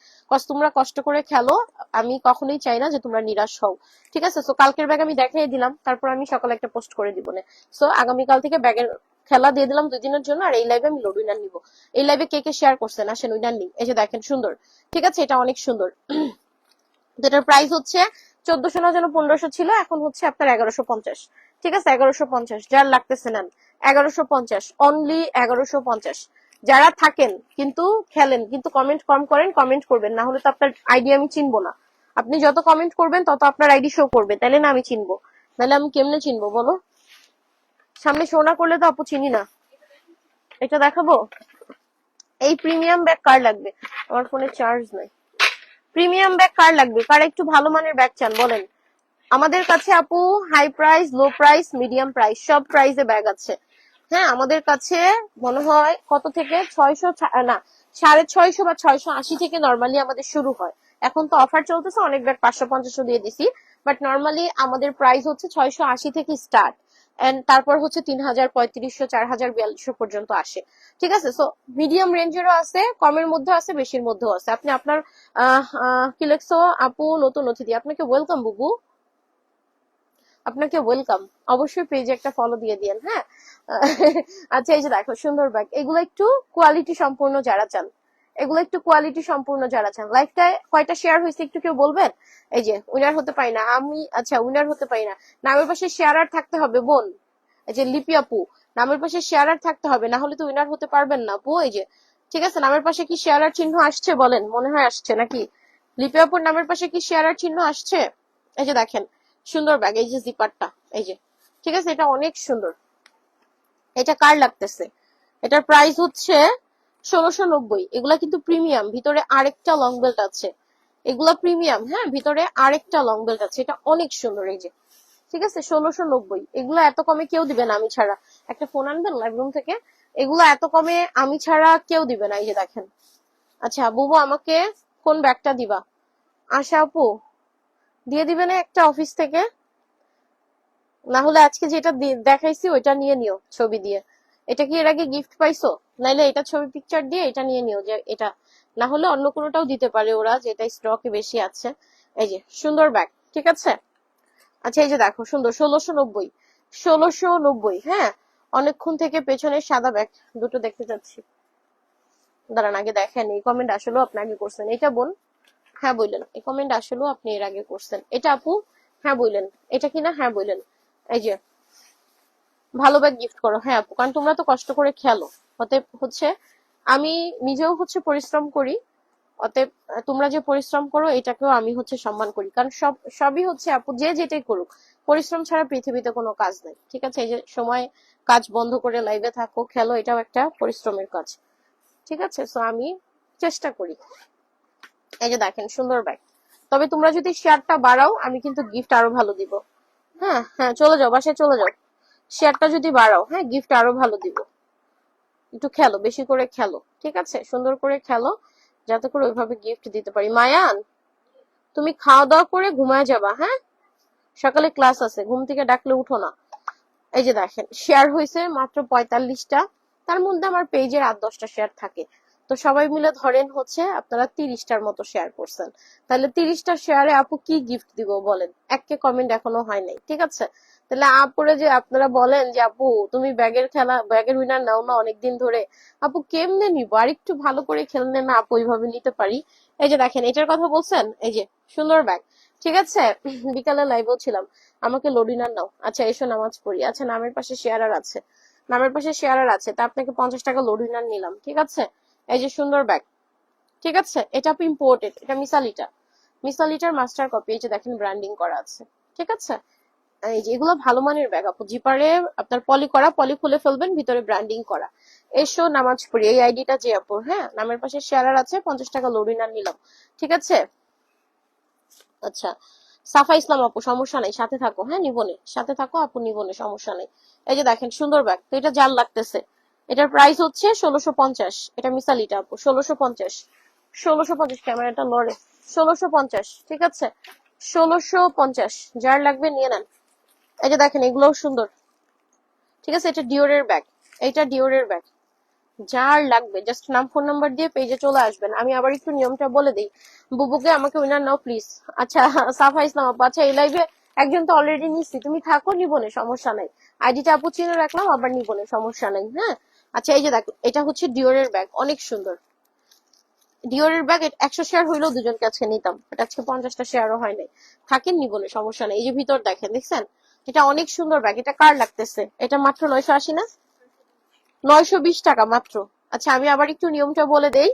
তোমরা কষ্ট করে খেলো, আমি কখনোই চাই না যে তোমরা নিরাশ হও, ঠিক আছে। সো কালকের ব্যাগ আমি দেখাই দিলাম, তারপর আমি সকালে একটা পোস্ট করে দিব না। সো আগামীকাল থেকে ব্যাগের খেলা দিয়ে দিলাম 2 দিনের জন্য, আর এই লাইভে আমি লোড উইনার নিব। এই লাইভে কে কে শেয়ার করছেন আসেন উইনার নিই। এই যে দেখেন সুন্দর, ঠিক আছে, এটা অনেক সুন্দর। যেটার প্রাইস হচ্ছে 1400 না যেন 1500 ছিল, এখন হচ্ছে আপনার 1150। ঠিক আছে, 1150, যার লাগতেছে নেন। 1150, অনলি 1150। যারা থাকেন কিন্তু খেলেন কিন্তু কমেন্ট কম করেন, কমেন্ট করবেন, না হলে তো আপনার আইডি আমি চিনবো না। আপনি যত কমেন্ট করবেন তত আপনার আইডি শো করবে, তাহলে না আমি চিনবো, নাহলে আমি কেমনে চিনবো বলো? সামনে শো না করলে তো আপু চিনি না। এটা দেখাবো, এই প্রিমিয়াম ব্যাগ কার লাগবে? আমার ফোনে চার্জ নাই। প্রিমিয়াম ব্যাগ কার লাগবে, কার একটু ভালো মানের ব্যাগ চান বলেন? আমাদের কাছে আপু high price, low price, medium price, সব প্রাইসে ব্যাগ আছে। হ্যাঁ, আমাদের কাছে মনে হয় কত থেকে 600 না 650 বা 680 থেকে নর্মালি আমাদের শুরু হয়। এখন তো অফার চলতেছে, অনেক ব্যাগ 550 দিয়ে দিছি, বাট নর্মালি আমাদের প্রাইস হচ্ছে 680 থেকে স্টার্ট, এন্ড তারপর হচ্ছে 3000, 3500, 4000, 4200 পর্যন্ত আসে। ঠিক আছে, সো মিডিয়াম রেঞ্জেরও আছে, কমের মধ্যে আছে, বেশির মধ্যেও আছে। আপনি আপনার কি লেখছো আপু? নতুন অতিথি, আপনাকে ওয়েলকাম বুবু, আপনাকে ওয়েলকাম। অবশ্যই পেজে একটা ফলো দিয়ে দিয়েন। হ্যাঁ, আচ্ছা এই যে দেখো সুন্দর ব্যাগ, এগুলো একটু কোয়ালিটি সম্পূর্ণ যারা চান, এগুলো একটু কোয়ালিটি সম্পূর্ণ যারা চান। লাইফটায় কয়টা শেয়ার হয়েছে একটু কেউ বলবেন? এই যে উইনার হতে পারি না আমি, আচ্ছা উইনার হতে পারি না, নামের পাশে শেয়ারার থাকতে হবে বোন। এই যে লিপি আপু, নামের পাশে শেয়ারার থাকতে হবে, না হলে তো উইনার হতে পারবেন না আপু। এই যে, ঠিক আছে, নামের পাশে কি শেয়ারার চিহ্ন আসছে বলেন? মনে হয় আসছে নাকি? লিপি আপুর নামের পাশে কি শেয়ারার চিহ্ন আসছে? এই যে দেখেন সুন্দর ব্যাগ, এই যে জিপারটা, এই যে, ঠিক আছে, এটা অনেক সুন্দর। এটা কার লাগতেছে? এটার প্রাইস হচ্ছে 1690। এগুলা কিন্তু প্রিমিয়াম, ভিতরে আরেকটা লং বেল্ট আছে, এগুলা প্রিমিয়াম। হ্যাঁ, ভিতরে আরেকটা লং বেল্ট আছে, এটা অনেক সুন্দর। এই যে, ঠিক আছে, 1690। এগুলো এত কমে কেউ দিবে না আমি ছাড়া। একটা ফোন আনবেন লাইভ রুম থেকে, এগুলো এত কমে আমি ছাড়া কেউ দিবে না। এই যে দেখেন। আচ্ছা বুবু, আমাকে কোন ব্যাগটা দিবা? আশা আপু দিয়ে দিবে না একটা অফিস থেকে? না হলে আজকে যেটা দেখাইছি ওইটা নিয়ে নিও ছবি দিয়ে। এটা কি এর আগে গিফট পাইছো? নাইলে এটা ছবি পিকচার দিয়ে এটা নিয়ে নিও, যে এটা, না হলে অন্য কোনোটাও দিতে পারে ওরা, যেটা স্টকে বেশি আছে। এই যে সুন্দর ব্যাগ, ঠিক আছে। আচ্ছা এই যে দেখো সুন্দর, 1690, 1690। হ্যাঁ, অনেকক্ষণ থেকে পেছনের সাদা ব্যাগ দুটো দেখতে চাচ্ছি, দাঁড়ান আগে দেখেন। এই কমেন্ট আসলেও আপনি আগে করছেন এটা বোন? হ্যাঁ বললেন, এই কমেন্ট আসলেও আপনি এর আগে করছেন এটা আপু? হ্যাঁ বললেন। এটা কিনা? হ্যাঁ বললেন। এই যে ভালো ব্যাগ গিফট করো। হ্যাঁ আপু, কারণ তোমরা তো কষ্ট করে খেলো, হতে হচ্ছে আমি নিজেও হচ্ছে পরিশ্রম করি, অতএব তোমরা যে পরিশ্রম করো এটাকেও আমি হচ্ছে সম্মান করি, কারণ সবই হচ্ছে আপু যে যেটাই করুক, পরিশ্রম ছাড়া পৃথিবীতে কোনো কাজ নেই। ঠিক আছে, এই যে সময় কাজ বন্ধ করে লাইভে থাকো, খেলো, এটাও একটা পরিশ্রমের কাজ। ঠিক আছে, সো আমি চেষ্টা করি। এই যে দেখেন সুন্দর ব্যাগ। তবে তোমরা যদি শেয়ারটা বাড়াও আমি কিন্তু গিফট আরো ভালো দিব। হ্যাঁ হ্যাঁ, চলে যাও, বাসায় চলে যাও। শেয়ারটা যদি বাড়াও, হ্যাঁ, গিফট আরো ভালো দিব। একটু খেলো, বেশি করে খেলো, ঠিক আছে, সুন্দর করে খেলো, যাতে করে ওইভাবে গিফট দিতে পারি। মায়ান, তুমি খাওয়া দাওয়া করে ঘুমায় যাবা, হ্যাঁ, সকালে ক্লাস আছে, ঘুম থেকে ডাকলে উঠো না। এই যে দেখেন শেয়ার হয়েছে মাত্র 45টা, তার মধ্যে আমার পেজের 8-10টা শেয়ার থাকে। তো সবাই মিলে ধরেন হচ্ছে আপনারা 30টার মতো শেয়ার করছেন, তাহলে 30টা শেয়ারে আপু কি গিফট দিব বলেন? একটা কমেন্ট এখনো হয় নাই, ঠিক আছে। তাহলে আপুরে যে আপনারা বলেন যে আপু তুমি ব্যাগের উইনার নাও না অনেকদিন ধরে, আপু কেমনে নিবো? আর একটু ভালো করে খেললে না আপু ওইভাবে নিতে পারি। এই যে দেখেন এটার কথা বলছেন, এই যে সুন্দর ব্যাগ, ঠিক আছে। বিকালে লাইভেও ছিলাম, আমাকে লোডিনার নাও, আচ্ছা এসো নামাজ পড়ি, আচ্ছা নামের পাশে শেয়ারার আছে, নামের পাশে শেয়ারার আছে, তা আপনাকে 50 টাকা লোডিনার নিলাম, ঠিক আছে। এই যে সুন্দর ব্যাগ, ঠিক আছে, এটা আপনি ইম্পোর্টেড, এটা মিসালিটার মাস্টার কপি, এই যে দেখেন ব্র্যান্ডিং করা আছে, ঠিক আছে। এই যে এগুলো ভালো মানের ব্যাগ আপু, জিপারে আপনার পলি খুলে ফেলবেন, ভিতরে ব্র্যান্ডিং করা। এসো নামাজ পড়ি, এই আইডিটা যে আপু, হ্যাঁ, নামের পাশে শেয়ারার আছে, 50 টাকা লোডিনার নিলাম, ঠিক আছে। আচ্ছা, সাফা ইসলাম আপু সমস্যা নাই, সাথে থাকো, হ্যাঁ, নিবনে সাথে থাকো আপু, নিবনে সমস্যা নেই। এই যে দেখেন সুন্দর ব্যাগ, তো এটা জাল লাগতেছে, এটার প্রাইস হচ্ছে 1650, এটা মিসালিটা আপু, 1650, 1650, ক্যামেরাটা লড়ে, 1650, ঠিক আছে, 1650, যার লাগবে নিয়ে নেন। এই যে দেখেন এগুলোও সুন্দর, ঠিক আছে, এটা ডিওরের ব্যাগ, এইটা ডিওরের ব্যাগ, যার লাগবে জাস্ট নাম ফোন নাম্বার দিয়ে পেজে চলে আসবেন। আমি আবার একটু নিয়মটা বলে দিই, বুবুকে আমাকে উইনার নাও প্লিজ। আচ্ছা সাফা ইসলাম আপু, আচ্ছা এই লাইভে একজন তো অলরেডি নিচ্ছি, তুমি থাকো, নিবনে সমস্যা নাই, আইডিটা আপু চিনে রাখলাম, আবার নিবনে সমস্যা নাই, হ্যাঁ। আচ্ছা এই যে দেখো এটা হচ্ছে ডিওরের ব্যাগ, অনেক সুন্দর ডিওরের ব্যাগ, 100 শেয়ার হইলেও দুজনকে আজকে নিতাম, এটা আজকে 50টা শেয়ারও হয় নাই, থাকেন নিবনে সমস্যা নেই। এই যে ভিতর দেখেন, দেখছেন এটা অনেক সুন্দর ব্যাগ, এটা কার লাগতেছে? এটা মাত্র 980 না, 920 টাকা মাত্র। আচ্ছা আমি আবার একটু নিয়মটা বলে দেই,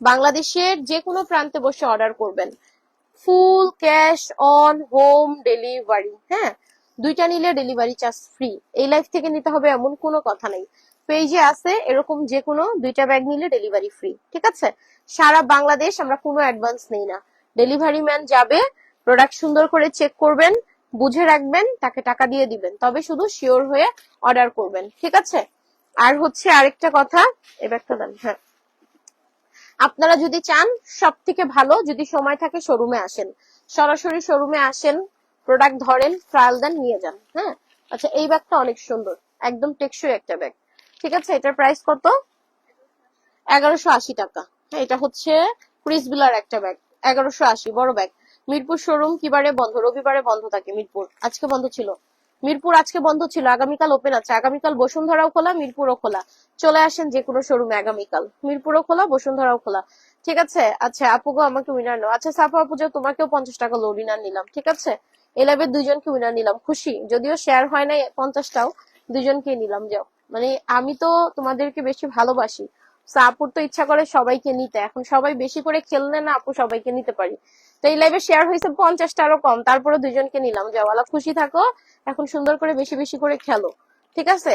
বাংলাদেশের যে কোনো প্রান্তে বসে অর্ডার করবেন, full cash on home delivery, হ্যাঁ, দুইটা নিলে ডেলিভারি চার্জ ফ্রি। এই লাইফ থেকে নিতে হবে এমন কোনো কথা নেই, পেজে আছে এরকম যে কোনো দুইটা ব্যাগ নিলে ডেলিভারি ফ্রি, ঠিক আছে। সারা বাংলাদেশ আমরা কোনো অ্যাডভান্স নেই না, ডেলিভারি ম্যান যাবে, প্রোডাক্ট সুন্দর করে চেক করবেন, বুঝে রাখবেন, তাকে টাকা দিয়ে দিবেন, তবে শুধু শিওর হয়ে অর্ডার করবেন, ঠিক আছে। আর হচ্ছে আরেকটা কথা, এই ব্যাগটা দেন, হ্যাঁ, আপনারা যদি চান সব থেকে ভালো যদি সময় থাকে শোরুমে আসেন, সরাসরি শোরুমে আসেন, প্রোডাক্ট ধরেন, ট্রায়াল দেন, নিয়ে যান, হ্যাঁ। আচ্ছা এই ব্যাগটা অনেক সুন্দর, একদম টেকসই একটা ব্যাগ, ঠিক আছে, এটার প্রাইস কত? 1180 টাকা। হ্যাঁ, এটা হচ্ছে ক্রিসবিলার একটা ব্যাগ, 1180, বড় ব্যাগ। মিরপুর শোরুম কিবারে বন্ধ? রবিবারে বন্ধ থাকে মিরপুর, আজকে বন্ধ ছিল। মিরপুর আজকে বন্ধ ছিল, আগামীকাল ওপেন আছে, আগামীকাল বসুন্ধরাও খোলা, মিরপুরও খোলা, চলে আসেন যে কোনো শোরুমে আগামীকাল, মিরপুরও খোলা, বসুন্ধরাও খোলা, ঠিক আছে। আচ্ছা আপুগো আমাকে উইনার নাও, আচ্ছা সাফা আপু যে তোমাকেও 50 টাকা লোড উইনার নিলাম, ঠিক আছে। এই লাইভে দুইজনকে উইনার নিলাম, খুশি, যদিও শেয়ার হয় নাই 50টাও, দুইজনকে নিলাম, যাও, মানে আমি তো তোমাদেরকে বেশি ভালোবাসি, আপুর তো ইচ্ছা করে সবাইকে নিতে, এখন সবাই বেশি করে খেললে না আপু সবাইকে নিতে পারি। তো এই লাইভে শেয়ার হয়েছে 50টারও কম, তারপরে দুজনকে নিলাম, যাওয়ালা খুশি থাকো, এখন সুন্দর করে বেশি বেশি করে খেলো, ঠিক আছে।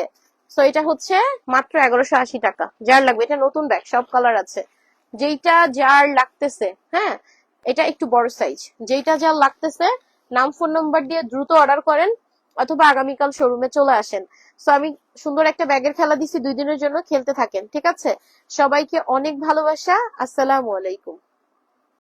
তো এটা হচ্ছে মাত্র 1180 টাকা, যার লাগবে, এটা নতুন ব্যাগ, সব কালার আছে, যেইটা যার লাগতেছে, হ্যাঁ, এটা একটু বড় সাইজ, যেইটা যার লাগতেছে নাম ফোন নাম্বার দিয়ে দ্রুত অর্ডার করেন, অথবা আগামীকাল শোরুমে চলে আসেন। সো আমি সুন্দর একটা ব্যাগের খেলা দিছি 2 দিনের জন্য, খেলতে থাকেন, ঠিক আছে। সবাইকে অনেক ভালোবাসা, আসসালামু আলাইকুম।